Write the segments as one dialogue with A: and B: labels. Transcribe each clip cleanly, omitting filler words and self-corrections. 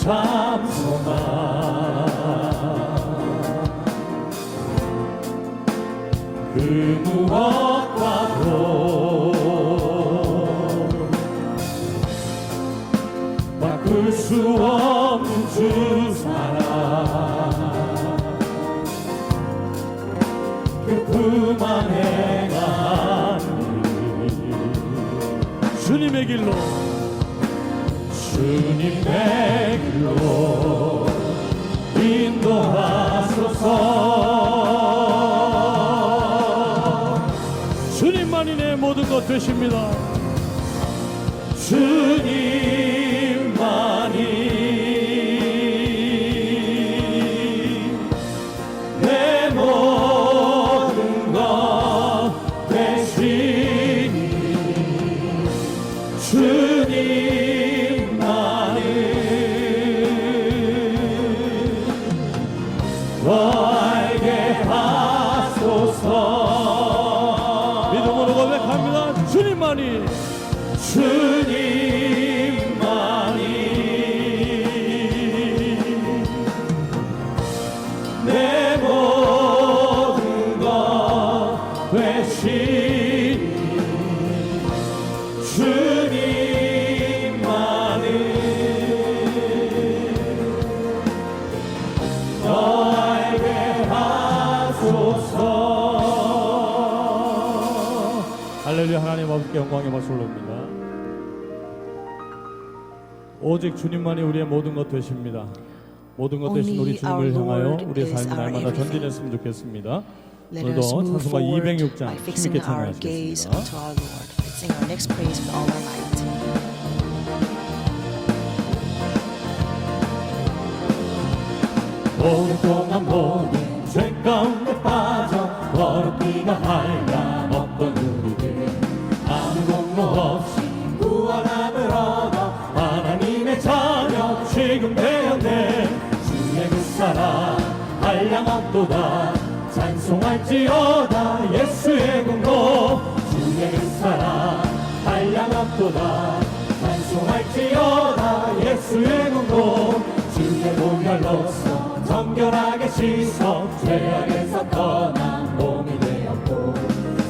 A: 참소나 그 무엇과도 바꿀 수 없는 주 사랑 그 품 안에 가니 주님의 길로 주님의 길로 인도하소서. 주님만이 내 모든 것 되십니다. 주님만이 내 모든 것 되시니 주님만이 알게 하소서. 믿음으로 고백합니다. 주님만이 내 모든 것 되시니 주님만이 알게 하소서. 할렐루야. 하나님 아버지께 영광의 박수를 올립니다. 오직 주님만이 우리의 모든 것 되십니다. 모든 것 되신 우리 주님을 향하여 우리의 삶이 날마다 전진했으면 좋겠습니다. 오늘도 찬송가 206장 힘있게 찬양하시겠습니다. 오랫동안 모든 죄 가운데 빠져 더럽기가 한량없던 우리들 아무 공로 없이 구원함을 얻어 하나님의 자녀 지금 되었네. 주의 그 사랑 한량없도다 찬송할지어다 예수의 공로. 주의 그 사랑 한량없도다 찬송할지어다 예수의 공로. 주의 보혈로서 정결하게 씻어 죄악에서 떠난 몸이 되었고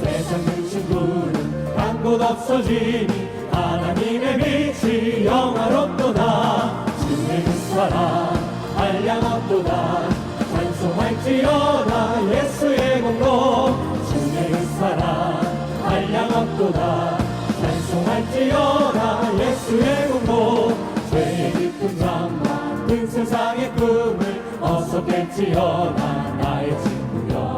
A: 세상 근심들은 한 곳 없어지니 하나님의 빛이 영화롭도다. 주의 그 사랑 한량없도다 찬송할지어다 예수의 공로. 주의 그 사랑 한량없도다 찬송할지어다 예수의 공로. 죄의 깊은 잠과 큰 세상의 꿈을 어서 깰지어다 나의 친구여.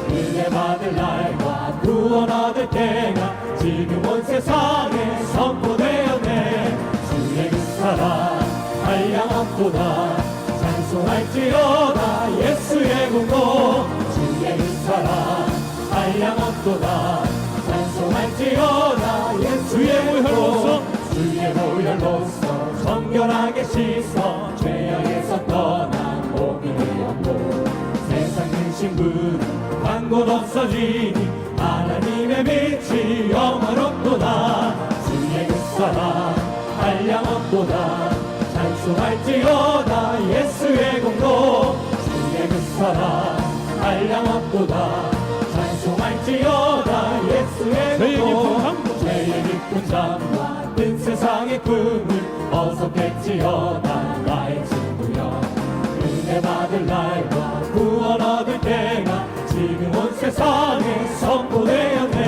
A: 은혜 받을 날과 구원 얻을 때가 지금 온 세상에 선포되었네. 주의 그 사랑 한량없도다 찬송할지어다 예수의 공로. 주의 그 사랑 한량없도다 찬송할지어다 예수의 보혈로서. 주의 보혈로서 정결하게 씻어 죄악에서 떠난 몸이 되었고 세상 근심은 한 곳 없어지니 하나님의 빛이 영화롭도다. 주의 그 사랑 한량없도다 찬송할지어다 예수의 공로. 주의 그 사랑 한량없도다 찬송할지어다 예수의 공로. 죄의 깊은 잠과 뜬 세상의 꿈을 어서 깼지어다 나의 친구여. 은혜 받을 날과 구원 얻을 때가 지금 온 세상에 선포되었네.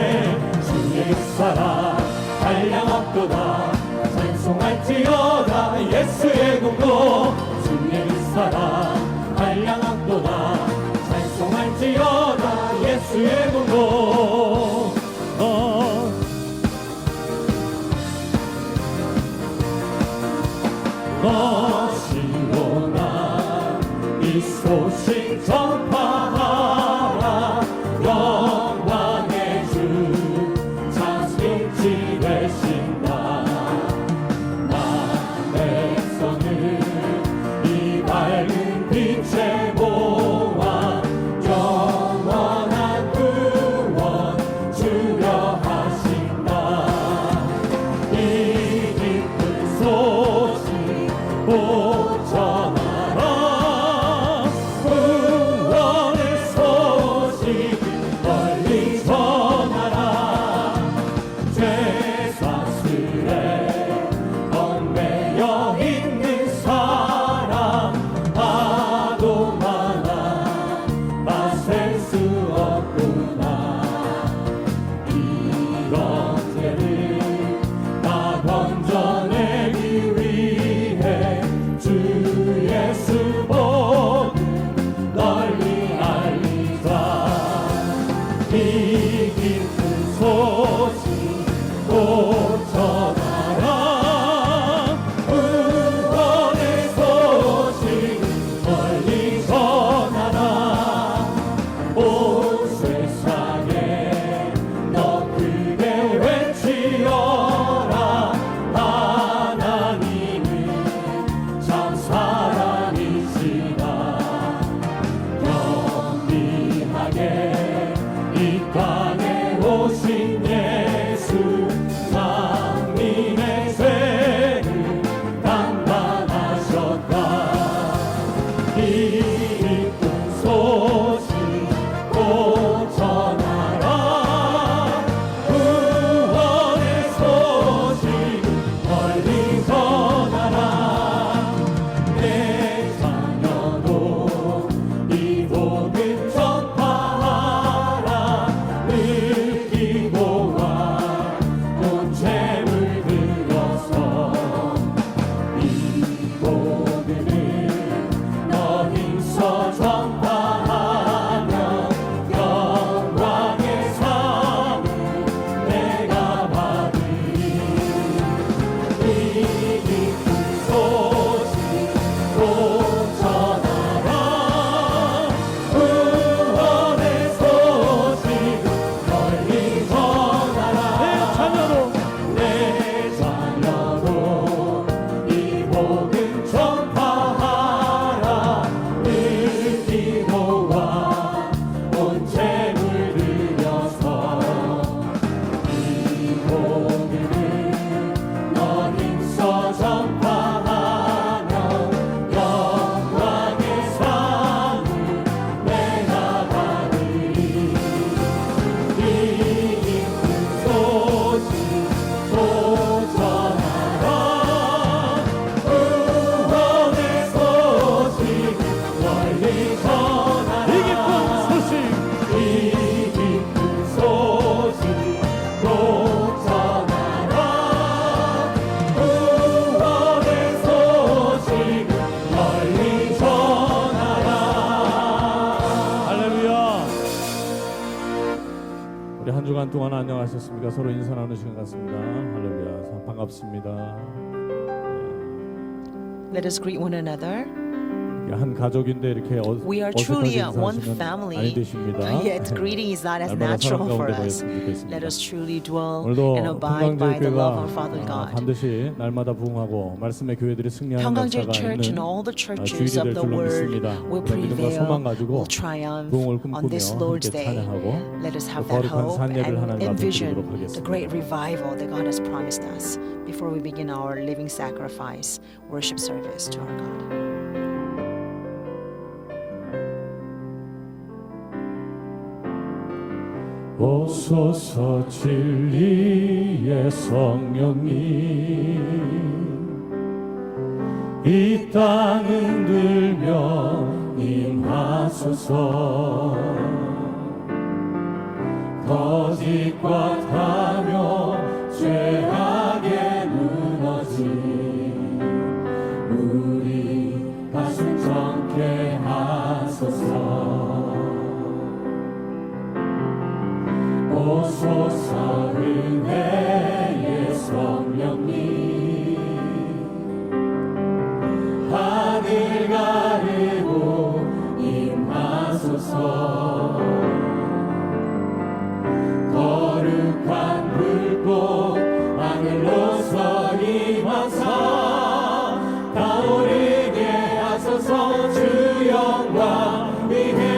A: 주의 그 사랑 한량없도다 찬송할지어다 예수의 공로. 주의 그 사랑 한량없도다 찬송할지어다 예수의 공로. 시원한 이 소식 전파하라. 영광의 주 찬송일지 되신다. 만백성을 이 밝은 빛에 모아 영원한 구원 주려 하신다. 이 기쁜 소식 전하라 구원의 소식 널리 전하라 죄 사슬에 얽매여 있는 사람 봐도 많아 맞설 수 없구나 이런 죄를 다 건져내기 위해 주 예수 복음 널리 알리자 이 기쁜 소식 꼭 전하라 구원의 소식 널리 전하라 온 세상에 너 크게 외치어라 하나님은 참 사랑이시다 영리하게 이 땅에 오신 예수 만민의 죄를 담당하셨다 이 기쁜 소식 꼭 전하라 구원의 소식 널리 전하라 내 자녀도 이 복음 전파하라 느끼고 와 온 죄물 들어서 이 복음을 너 힘써 전파하며 영광의 삶을 내가 받으리 이 기쁜 소식 꼭 전하라 구원의 소식 널리 전하라 내 자녀도 이 복음 전파하라 느끼고 와 온 죄물 들여서 이 복음을 너 힘써 전파하며 영광의 삶을 내가 받으리 이 기쁜 소식 꼭 전하라 구원의 소식 널리 전하라 이 기쁜 소식 꼭 전하라 구원의 소식 널리 전하라 할렐루야 우리 한 주간 동안 안녕하셨습니까? 서로 인사 나누는 시간 같습니다. 할렐루야 반갑습니다.
B: Let us greet one another.
A: 한 가족인데 이렇게
B: We are
A: 어색하게
B: truly one
A: 인사하시면
B: family,
A: 아니 되십니다.
B: yet greeting is not as
A: 날마다
B: natural
A: 사랑
B: for
A: 가운데
B: us.
A: 보였으면 좋겠습니다.
B: Let us truly dwell
A: 오늘도
B: and abide by the love of Father
A: 평강제일교회가
B: God.
A: 반드시 날마다 부흥하고 말씀의 교회들이 승리하는
B: 평강제
A: 역사가
B: Church and
A: 있는
B: all the churches
A: 주일이
B: of
A: 될
B: the
A: 줄로
B: Word
A: 믿습니다.
B: will
A: 그런 믿음과
B: prevail,
A: 소망 가지고
B: will triumph
A: 부흥을
B: on this
A: 꿈꾸며
B: Lord's
A: 함께
B: Day.
A: 찬양하고
B: Let us have
A: 또
B: that
A: 거룩한
B: hope
A: 산예를
B: and
A: 하나님 앞에
B: envision
A: 드리도록
B: the
A: 하겠습니다.
B: great revival that God has promised us before we begin our living sacrifice worship service to our God.
A: 오소서 진리의 성령님 이 땅은 들며 임하소서 거짓과 타며 죄악에 무너진 우리 가슴 정케 하소서 오소서 은혜의 성령님 하늘 가르고 임하소서 거룩한 불꽃 하늘로서 임하사 타오르게 하소서 주 영광 위에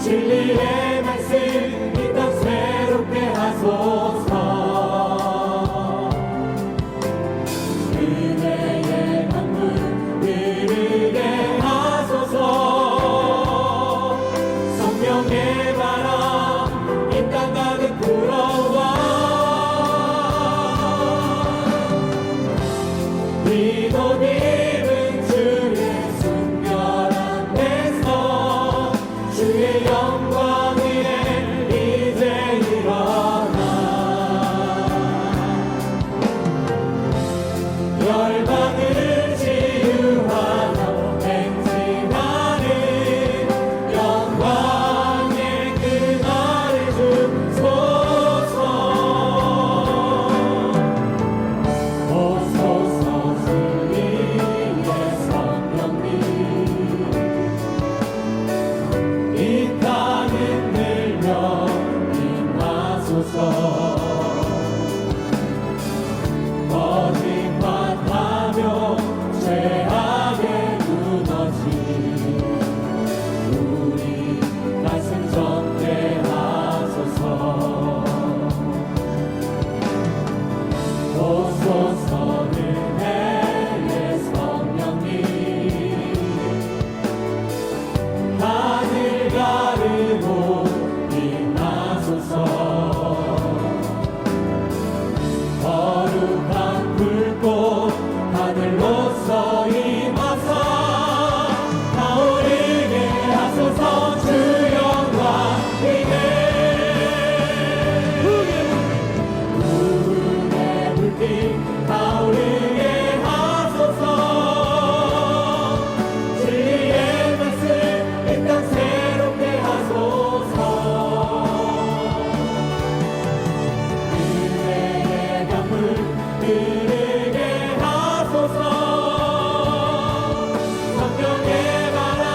A: 진리의 성령의 바람 이 땅 가득 불어와 믿음 입은 주의 순결한 데서 주의 영광 위에 이제 일어나 열방을 치유하며 행진하는 영광의 그날을 주소서 오소서 주님의 성령님 이 땅은 늘며 임하소서 거짓말하며 죄악에 무너진 우리 가슴 정죄하소서 오소서 은혜의 성령님 하늘 가르고 임하소서 거룩한 불꽃 하늘로서 임하사 타오르게 하소서 주 영광 부흥의 불빛 타오르게 하소서 주의 말씀 이 땅 새롭게 하소서 은혜의 강물 흐르게 하소서 성령의 바람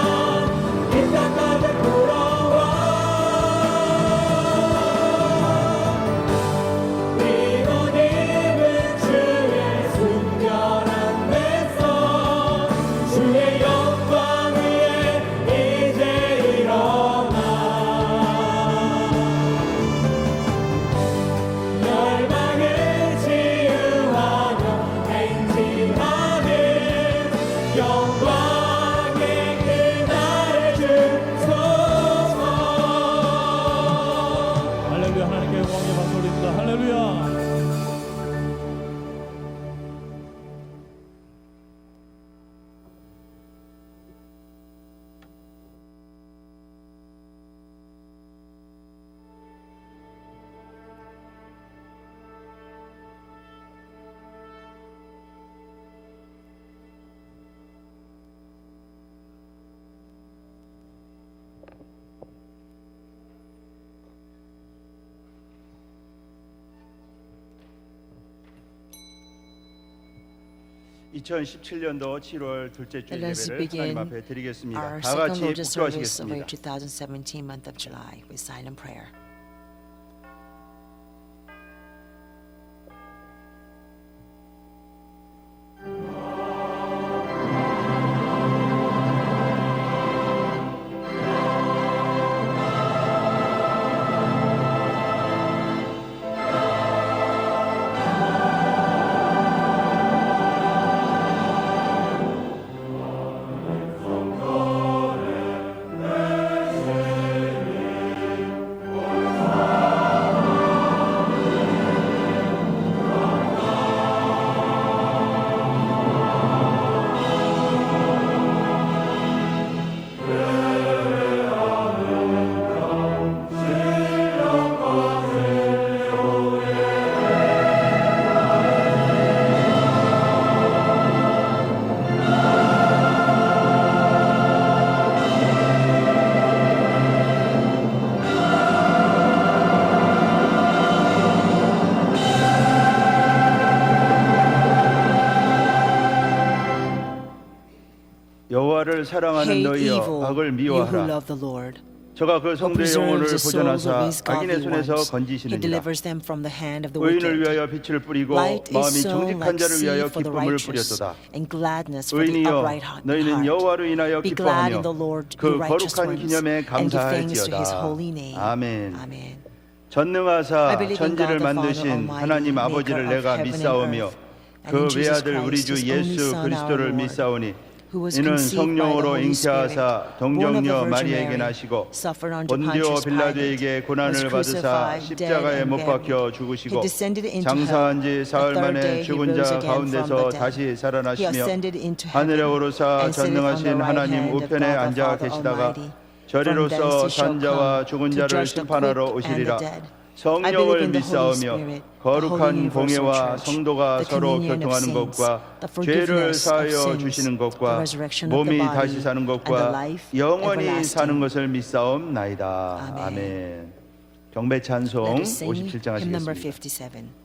A: 이 땅 가득 불어와 믿음 입은 주의 순결한 데서 주의 영광 위에 이제 일어나 열방을 치유하며 행진하는 영광의 그날을 주소서 할렐루야 하나님께 영광의 박수 올립니다 할렐루야
C: (2017년도 7월) 둘째 주일
B: Let us
C: 예배를 하나님
B: begin
C: 앞에 드리겠습니다.
B: our
C: 다
B: second
C: 같이
B: Lord's service of our
C: 국도하시겠습니다.
B: 2017 month of July with silent prayer.
C: 여호와를 사랑하는
B: Hate
C: 너희여
B: evil,
C: 악을
B: you who
C: 미워하라.
B: love the Lord.
C: 저가 그
B: Who
C: 성도의 영혼을
B: preserves the souls of
C: 보존하사
B: his
C: 악인의
B: godly
C: 손에서
B: ones. He
C: 건지시느니라.
B: delivers them from the hand of the
C: 의인을
B: wicked.
C: 위하여 빛을 뿌리고
B: Light is
C: 마음이
B: sown
C: 정직한
B: like
C: 자를 위하여
B: seed for the
C: 기쁨을
B: righteous,
C: 뿌렸도다.
B: and gladness for the
C: 의인이여
B: upright
C: 너희는
B: heart.
C: 여호와로 인하여
B: Be glad in
C: 기뻐하며
B: the Lord,
C: 그
B: you righteous
C: 거룩한
B: ones,
C: 기념에
B: and give thanks to His
C: 감사할지어다.
B: holy name.
C: 아멘.
B: Amen. I
C: 전능하사
B: believe in
C: 천지를
B: God the Father
C: 만드신
B: Almighty,
C: 하나님
B: maker
C: 아버지를
B: of
C: 내가
B: heaven and
C: 믿사오며
B: earth, and
C: 그
B: in Jesus
C: 외아들 우리
B: Christ,
C: 주
B: His only
C: 예수
B: Son, our
C: 그리스도를
B: Lord.
C: 믿사오니
B: who was
C: 이는
B: conceived by the
C: 성령으로
B: Holy Spirit,
C: 잉태하사
B: born of the
C: 동정녀
B: Virgin
C: 마리에게
B: Mary,
C: 나시고
B: suffered under
C: 본디오
B: Pontius
C: 빌라도에게
B: Pilate, was
C: 고난을 받으사
B: crucified, dead,
C: 십자가에
B: and
C: 못
B: buried.
C: 박혀
B: He
C: 죽으시고
B: descended into
C: 장사한 지
B: hell.
C: 사흘
B: The third
C: 만에
B: day he
C: 죽은
B: rose
C: 자
B: again from
C: 가운데서
B: the dead.
C: 다시
B: He
C: 살아나시며
B: ascended into
C: 하늘에
B: heaven
C: 오르사
B: and sitteth on the
C: 전능하신
B: right
C: 하나님
B: hand of
C: 우편에
B: God the
C: 앉아
B: Father
C: 계시다가
B: Almighty. From
C: 저리로서
B: thence he shall
C: 산자와
B: come
C: 죽은
B: to
C: 자를
B: judge the
C: 심판하러
B: quick and the
C: 오시리라.
B: dead. I believe
C: 성령을
B: in the Holy
C: 믿사오며
B: Spirit, the holy
C: 거룩한
B: universal
C: 공예와
B: church,
C: 성도가
B: the
C: 서로
B: communion of
C: 교통하는
B: saints,
C: 것과
B: the
C: 죄를
B: forgiveness of
C: 사하여
B: sins,
C: 주시는
B: the
C: 것과
B: resurrection of the
C: 몸이
B: body,
C: 다시 사는
B: and the
C: 것과
B: life
C: 영원히
B: everlasting.
C: 사는 것을 믿사옵나이다.
B: 아멘.
C: 아멘. 경배
B: Let
C: 찬송
B: us sing
C: 57장
B: hymn number
C: 하시겠습니다.
B: 57.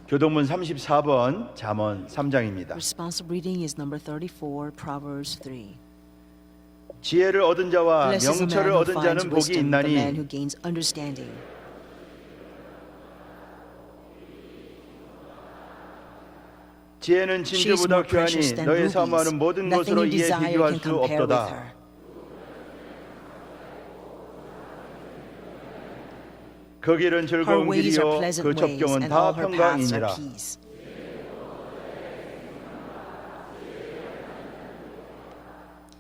C: 교동문 34번 잠언 3장입니다.
B: Responsive reading is number 34, Proverbs 3.
C: 지혜를 얻은 자와
B: Blessed is the man
C: 명철을
B: who
C: 얻은
B: finds
C: 자는 복이
B: wisdom, the man who
C: 있나니
B: gains understanding.
C: 지혜는
B: She is
C: 진주보다
B: more precious
C: 귀하니
B: than
C: 너의
B: rubies.
C: 사모하는 모든
B: Nothing
C: 것으로
B: you
C: 이에
B: desire
C: 비교할
B: can
C: 수
B: compare with
C: 없도다.
B: her.
C: 그 길은
B: Her
C: 즐거운
B: ways are
C: 길이요
B: pleasant
C: 그
B: ways,
C: 접경은
B: and
C: 다
B: all her paths are
C: 평강이니라.
B: peace.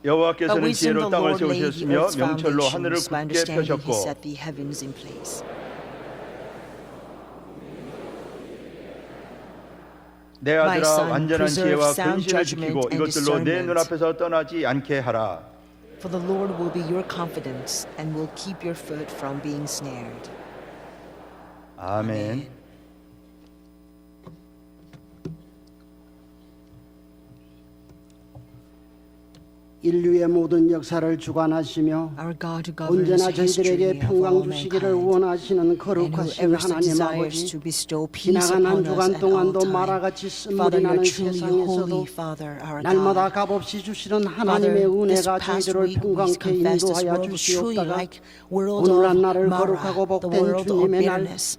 B: By
C: 여호와께서는
B: wisdom
C: 지혜로
B: the
C: 땅을
B: Lord laid the
C: 세우셨으며
B: earth's
C: 명철로 하늘을
B: foundations. By
C: 굳게
B: understanding he
C: 펴셨고
B: set the heavens in place.
C: 내
B: My
C: 아들아
B: son,
C: 완전한
B: preserve
C: 지혜와
B: sound
C: 근신을
B: judgment
C: 지키고
B: and
C: 이것들로 내
B: discernment.
C: 눈앞에서 떠나지 않게 하라.
B: For the Lord will be your confidence and will keep your foot from being snared.
C: 아멘.
D: 인류의 모든 역사를 주관하시며
B: Our God who governs
D: 언제나
B: history
D: 저희들에게
B: of
D: 평강
B: all
D: 주시기를
B: mankind,
D: 원하시는
B: and
D: 거룩하신
B: whoever so
D: 하나님
B: desires
D: 아버지,
B: to bestow peace
D: 지나간 한
B: upon us
D: 주간
B: at all
D: 동안도
B: time.
D: 마라같이
B: Father,
D: 쓴물이
B: you are
D: 나는
B: truly holy,
D: 세상에서도
B: Father, our
D: 날마다
B: God.
D: 값없이 주시는
B: Father,
D: 하나님의
B: this
D: 은혜가
B: past
D: 저희들을
B: week we
D: 평강케
B: confessed this
D: 인도하여
B: world was truly
D: 주시옵다가
B: like world
D: 오늘날
B: of
D: 나를
B: Mara,
D: 거룩하고
B: the
D: 복된
B: world of
D: 주님의 날
B: bitterness.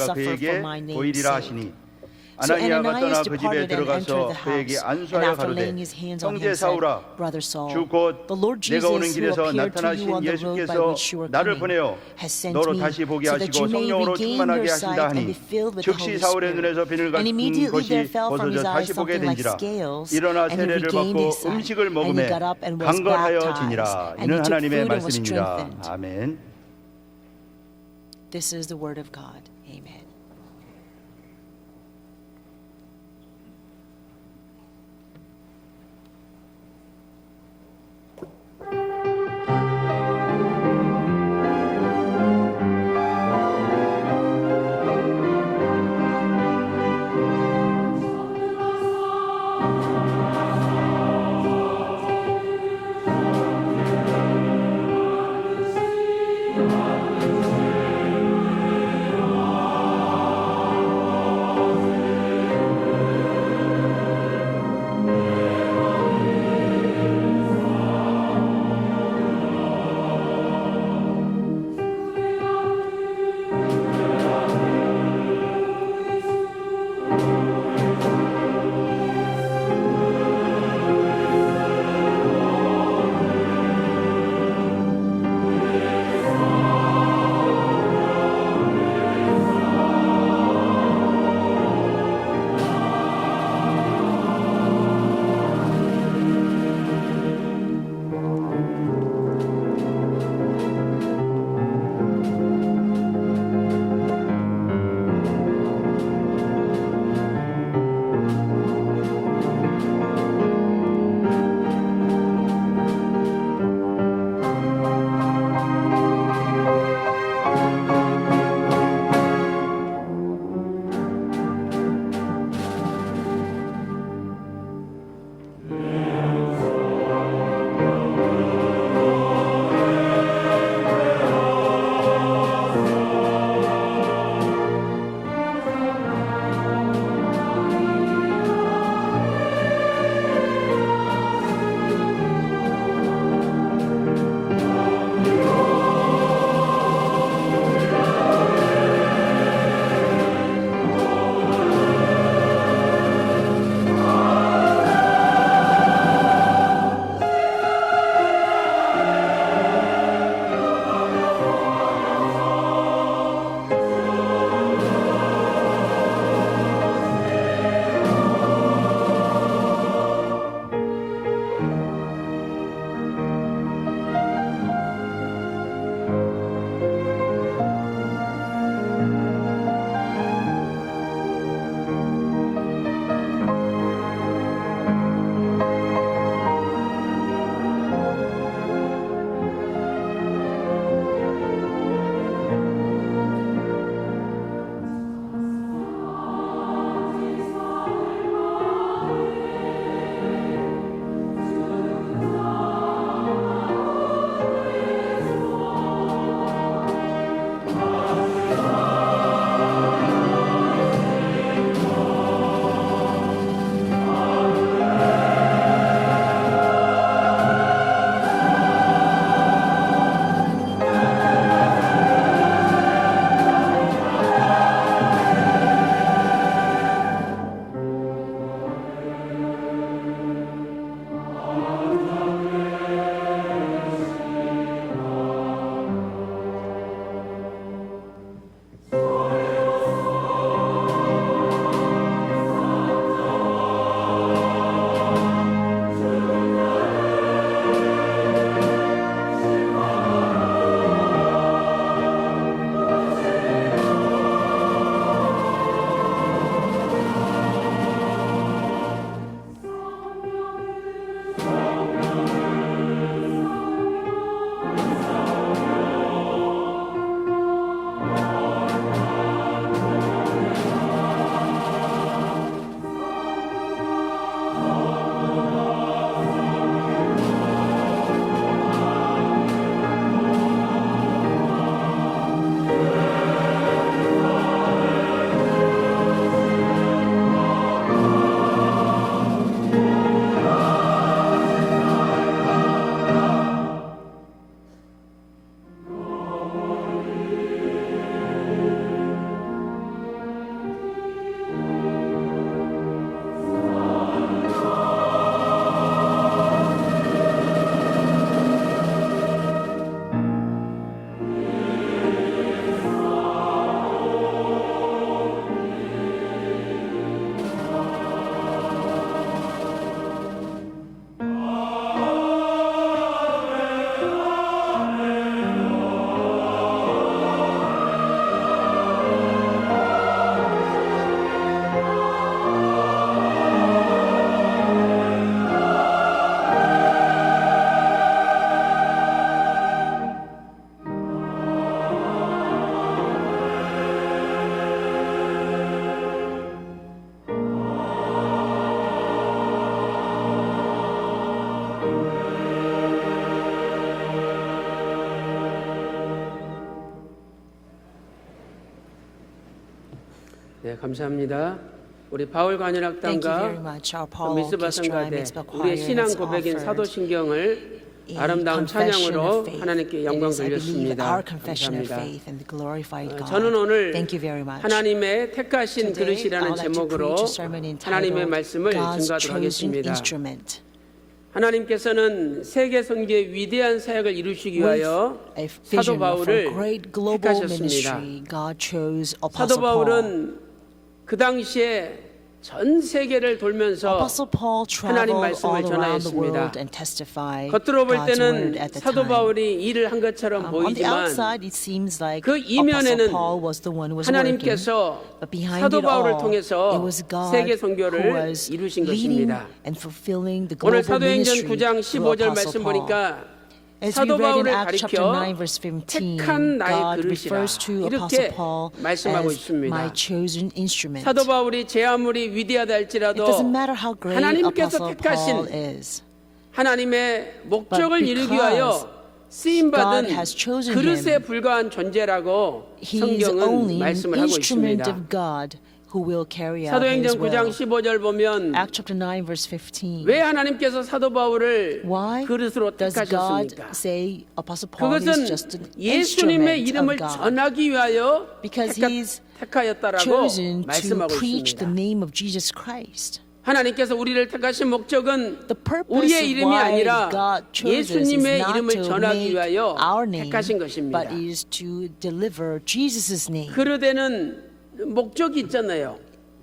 C: 내가
B: suffer for
C: 그에게
B: my name's
C: 보이리라
B: sake.
C: 하시니
B: So
C: 아나니아가 떠나
B: Ananias
C: 그 집에
B: departed and entered
C: 들어가서
B: the
C: 그에게
B: house, and
C: 안수하여
B: after
C: 가로되
B: laying his hands on
C: 형제
B: him, said,
C: 사울아
B: Brother Saul,
C: 주 곧
B: the Lord
C: 내가 오는
B: Jesus, who
C: 길에서
B: appeared to you
C: 나타나신
B: on the road by
C: 예수께서
B: which you were
C: 나를
B: coming,
C: 보내어
B: has sent
C: 너로
B: me,
C: 다시 보게
B: so that
C: 하시고
B: you may
C: 성령으로
B: regain
C: 충만하게
B: your
C: 하신다
B: sight and
C: 하니
B: be filled with the Holy
C: 즉시 사울의
B: Spirit.
C: 눈에서 비늘
B: And
C: 같은
B: immediately there
C: 것이
B: fell from his
C: 벗어져
B: eyes
C: 다시 보게
B: something like
C: 된지라
B: scales,
C: 일어나
B: and he
C: 세례를
B: regained
C: 받고
B: his sight,
C: 음식을
B: and he
C: 먹음에
B: got up and was
C: 강건하여지니라.
B: baptized, and
C: 이는
B: he took
C: 하나님의
B: food and was
C: 말씀입니다.
B: strengthened.
C: 아멘.
B: This is the word of God. Amen.
E: 네, 감사합니다. 우리 바울
B: Thank you very
E: 관현악단과
B: much. Our
E: 또
B: Paul
E: 미스바
B: Orchestra
E: 성가대
B: Mitzvah Choir
E: 우리의 신앙
B: has
E: 고백인
B: offered
E: 사도신경을
B: a
E: 아름다운
B: confession
E: 찬양으로
B: of faith.
E: 하나님께
B: It
E: 영광
B: is, I believe,
E: 돌렸습니다.
B: our confession of
E: 감사합니다.
B: faith and glorified God.
E: 저는 오늘
B: Thank you very much.
E: 하나님의 택하신
B: Today, I
E: 그릇이라는
B: would like to
E: 제목으로
B: preach a sermon
E: 하나님의
B: entitled
E: 말씀을
B: God's
E: 증거하도록
B: chosen
E: 하겠습니다.
B: instrument.
E: 하나님께서는 세계 선교의 위대한 사역을 이루시기 위하여
B: A
E: 사도
B: vision for
E: 바울을
B: great global
E: 택하셨습니다.
B: ministry. God chose
E: 사도
B: Apostle Paul.
E: 바울은 그 당시에 전 세계를 돌면서
B: Apostle Paul
E: 하나님
B: traveled
E: 말씀을
B: all around the world
E: 전하였습니다.
B: and testified
E: 겉으로 볼
B: God's word
E: 때는
B: at the
E: 사도
B: time.
E: 바울이 일을 한 것처럼
B: On the
E: 보이지만
B: outside, it seems like
E: 그
B: Apostle
E: 이면에는
B: Paul was the one who was working.
E: 하나님께서
B: But behind
E: 사도
B: it
E: 바울을
B: all,
E: 통해서
B: it was God
E: 세계
B: who
E: 선교를
B: was
E: 이루신
B: leading
E: 것입니다.
B: and fulfilling the
E: 오늘
B: global
E: 사도행전
B: ministry
E: 9장
B: through
E: 15절
B: Apostle
E: 말씀
B: Paul.
E: 보니까
B: As we
E: 사도
B: read in
E: 바울을
B: Acts chapter
E: 가리켜
B: 9 verse 15,
E: 택한 나의
B: God
E: 그릇이라
B: refers to
E: 이렇게
B: Apostle Paul
E: 말씀하고
B: as
E: 있습니다.
B: my chosen instrument.
E: 사도 바울이 제 아무리 위대하다
B: It
E: 할지라도
B: doesn't matter how great
E: 하나님께서
B: Apostle Paul
E: 택하신
B: is.
E: 하나님의 목적을
B: But
E: 이루기 위하여 쓰임받은
B: God has chosen
E: 그릇에
B: him,
E: 불과한 존재라고
B: He is
E: 성경은
B: only an
E: 말씀을 하고
B: instrument
E: 있습니다.
B: of God who will carry out His
E: 사도행전 9장
B: will.
E: 15절 보면
B: Acts chapter 9 verse 15.
E: 왜 하나님께서 사도 바울을
B: Why
E: 그릇으로
B: does God
E: 택하셨습니까?
B: say Apostle Paul is
E: 그것은
B: just an
E: 예수님의
B: instrument
E: 이름을
B: of God?
E: 전하기 위하여
B: Because he's
E: 택하였다라고
B: chosen to
E: 말씀하고
B: preach the
E: 있습니다.
B: name of Jesus Christ.
E: 하나님께서 우리를 택하신 목적은
B: The purpose
E: 우리의
B: of
E: 이름이
B: why
E: 아니라
B: God chose us is
E: 예수님의
B: not
E: 이름을
B: to
E: 전하기
B: make
E: 위하여
B: our name,
E: 택하신 것입니다.
B: but is to deliver Jesus' name.
E: 그릇에는 목적이 있잖아요.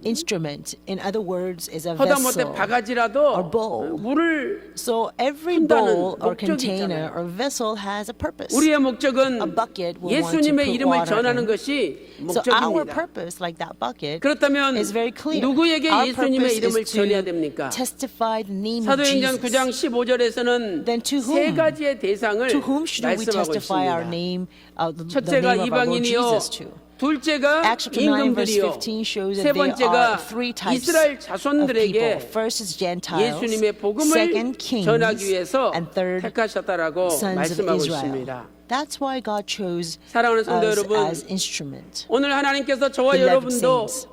B: Instrument, in other words, is a
E: 허다못해
B: vessel.
E: 바가지라도
B: or bowl.
E: 물을
B: So every
E: 푼다는
B: bowl or
E: 목적이
B: container
E: 있잖아요.
B: or vessel has a purpose.
E: 우리의 목적은
B: A bucket will want to
E: 예수님의
B: put
E: 이름을
B: water
E: 전하는
B: in.
E: 것이
B: So our
E: 목적입니다.
B: purpose, like that bucket,
E: 그렇다면
B: is very clear.
E: 누구에게
B: Our
E: 예수님의
B: purpose
E: 이름을
B: is
E: 전해야
B: to
E: 됩니까?
B: testify the name of
E: 사도행전 9장
B: Jesus.
E: 15절에서는
B: Then to
E: 세
B: whom?
E: 가지의 대상을
B: To whom should we
E: 말씀하고
B: testify our
E: 있습니다.
B: name, the
E: 첫째가
B: name of our Lord
E: 이방인이요,
B: Jesus to?
E: 둘째가
B: Acts chapter 9 verse
E: 임금들이요,
B: 15 shows
E: 세
B: that there
E: 번째가
B: are three types
E: 이스라엘
B: of
E: 자손들에게
B: people. First is Gentiles,
E: 예수님의 복음을
B: second kings,
E: 전하기 위해서
B: and third
E: 택하셨다라고
B: sons of
E: 말씀하고
B: Israel.
E: 있습니다.
B: That's why God chose
E: 사랑하는 성도
B: us
E: 여러분,
B: as instrument.
E: 오늘 하나님께서 저와
B: Beloved
E: 여러분도
B: saints,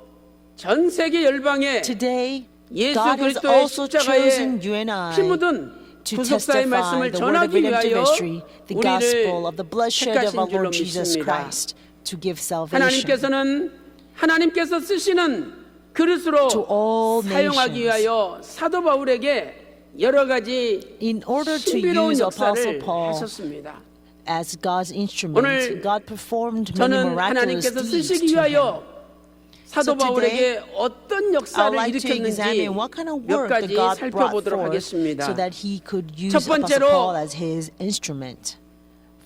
E: 전 세계 열방에
B: today
E: 예수
B: God has
E: 그리스도의
B: also
E: 십자가에
B: chosen you and I
E: 피 묻은
B: to
E: 구속사의
B: testify
E: 말씀을
B: the word of
E: 전하기
B: redemptive
E: 위하여
B: ministry, the
E: 우리를
B: gospel of the bloodshed of our
E: 택하신 줄로
B: Lord Jesus
E: 믿습니다.
B: Christ to give salvation
E: 하나님께서 쓰시는 그릇으로
B: to all
E: 사용하기
B: nations.
E: 위하여 사도 바울에게 여러 가지
B: in order to
E: 신비로운
B: use Apostle
E: 역사를
B: Paul
E: 하셨습니다.
B: as God's instrument.
E: 오늘
B: God performed many
E: 저는
B: miraculous
E: 하나님께서
B: deeds
E: 쓰시기
B: to him.
E: 위하여 사도
B: So today,
E: 바울에게 어떤
B: I
E: 역사를
B: would like to
E: 일으켰는지
B: examine what kind of
E: 몇
B: work that
E: 가지
B: God brought
E: 살펴보도록
B: forth
E: 하겠습니다.
B: so that he could use
E: 첫
B: Apostle
E: 번째로
B: Paul as his instrument.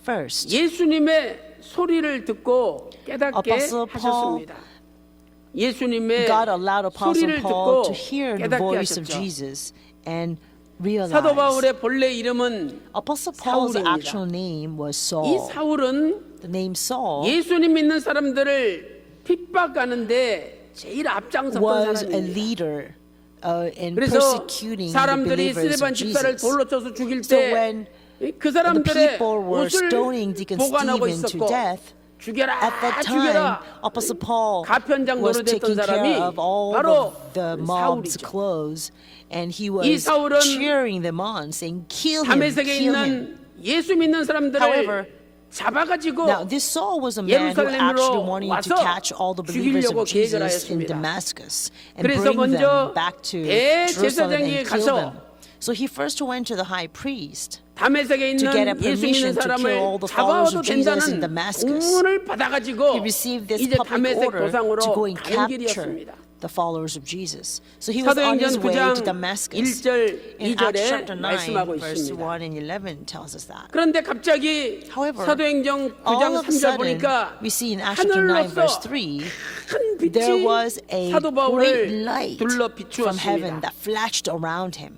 B: First,
E: 예수님의 소리를 듣고 깨닫게
B: Apostle Paul,
E: 하셨습니다. 예수님의
B: God allowed Apostle
E: 소리를
B: Paul
E: 듣고
B: to hear the
E: 깨닫게
B: voice of
E: 하셨죠.
B: Jesus and realize.
E: 사도 바울의 본래 이름은
B: Apostle Paul's
E: 사울입니다.
B: actual name was
E: 이
B: Saul.
E: 사울은
B: The name Saul
E: 예수님 믿는 사람들을 핍박하는데 제일 앞장섰던
B: was a
E: 사람입니다.
B: leader in
E: 그래서
B: persecuting the
E: 사람들이
B: believers
E: 스데반
B: of
E: 집사를
B: Jesus.
E: 돌로 쳐서 죽일
B: So
E: 때
B: when
E: 그
B: the
E: 사람들의
B: people were
E: 옷을
B: stoning Deacon
E: 보관하고
B: Stephen to
E: 있었고
B: death,
E: 죽여라
B: at that time,
E: 죽여라
B: Apostle Paul
E: 가편장
B: was
E: 노릇했던
B: taking
E: 사람이
B: care of all
E: 바로
B: of the mob's
E: 사울이죠.
B: clothes, and he
E: 이
B: was
E: 사울은
B: cheering them on, saying, "Kill him,
E: 다메섹에
B: kill him."
E: 있는 예수 믿는 사람들을
B: However,
E: 잡아가지고
B: Now, this Saul was a man who
E: 예루살렘으로
B: actually wanted to
E: 와서
B: catch all the believers
E: 죽이려고
B: of Jesus in
E: 계획을 하였습니다.
B: Damascus and
E: 그래서
B: bring
E: 먼저
B: them back to Jerusalem
E: 대제사장에게
B: and kill
E: 가서
B: them. So he first went to the high priest
E: 다메섹에
B: to get a
E: 있는 예수 믿는
B: permission to kill all
E: 사람을
B: the followers
E: 잡아와도
B: of Jesus in
E: 된다는
B: Damascus.
E: 공문을 받아가지고
B: He received this
E: 이제
B: public
E: 다메섹
B: order
E: 도상으로
B: to go and
E: 가는
B: capture
E: 길이었습니다.
B: the followers of Jesus. So he was on his
E: 사도행전
B: way
E: 9장
B: to Damascus.
E: 1절
B: In Acts
E: 2절에
B: chapter 9,
E: 말씀하고
B: verse
E: 있습니다.
B: 1 and 11 tells us that.
E: 그런데 갑자기
B: However,
E: 사도행전
B: all
E: 9장
B: of a
E: 3절
B: sudden,
E: 보니까
B: we see in Acts chapter 9, verse
E: 하늘로서
B: 3,
E: 큰
B: there
E: 빛이
B: was a
E: 사도
B: great
E: 바울을
B: light
E: 둘러
B: from heaven
E: 비추었습니다.
B: that flashed around him.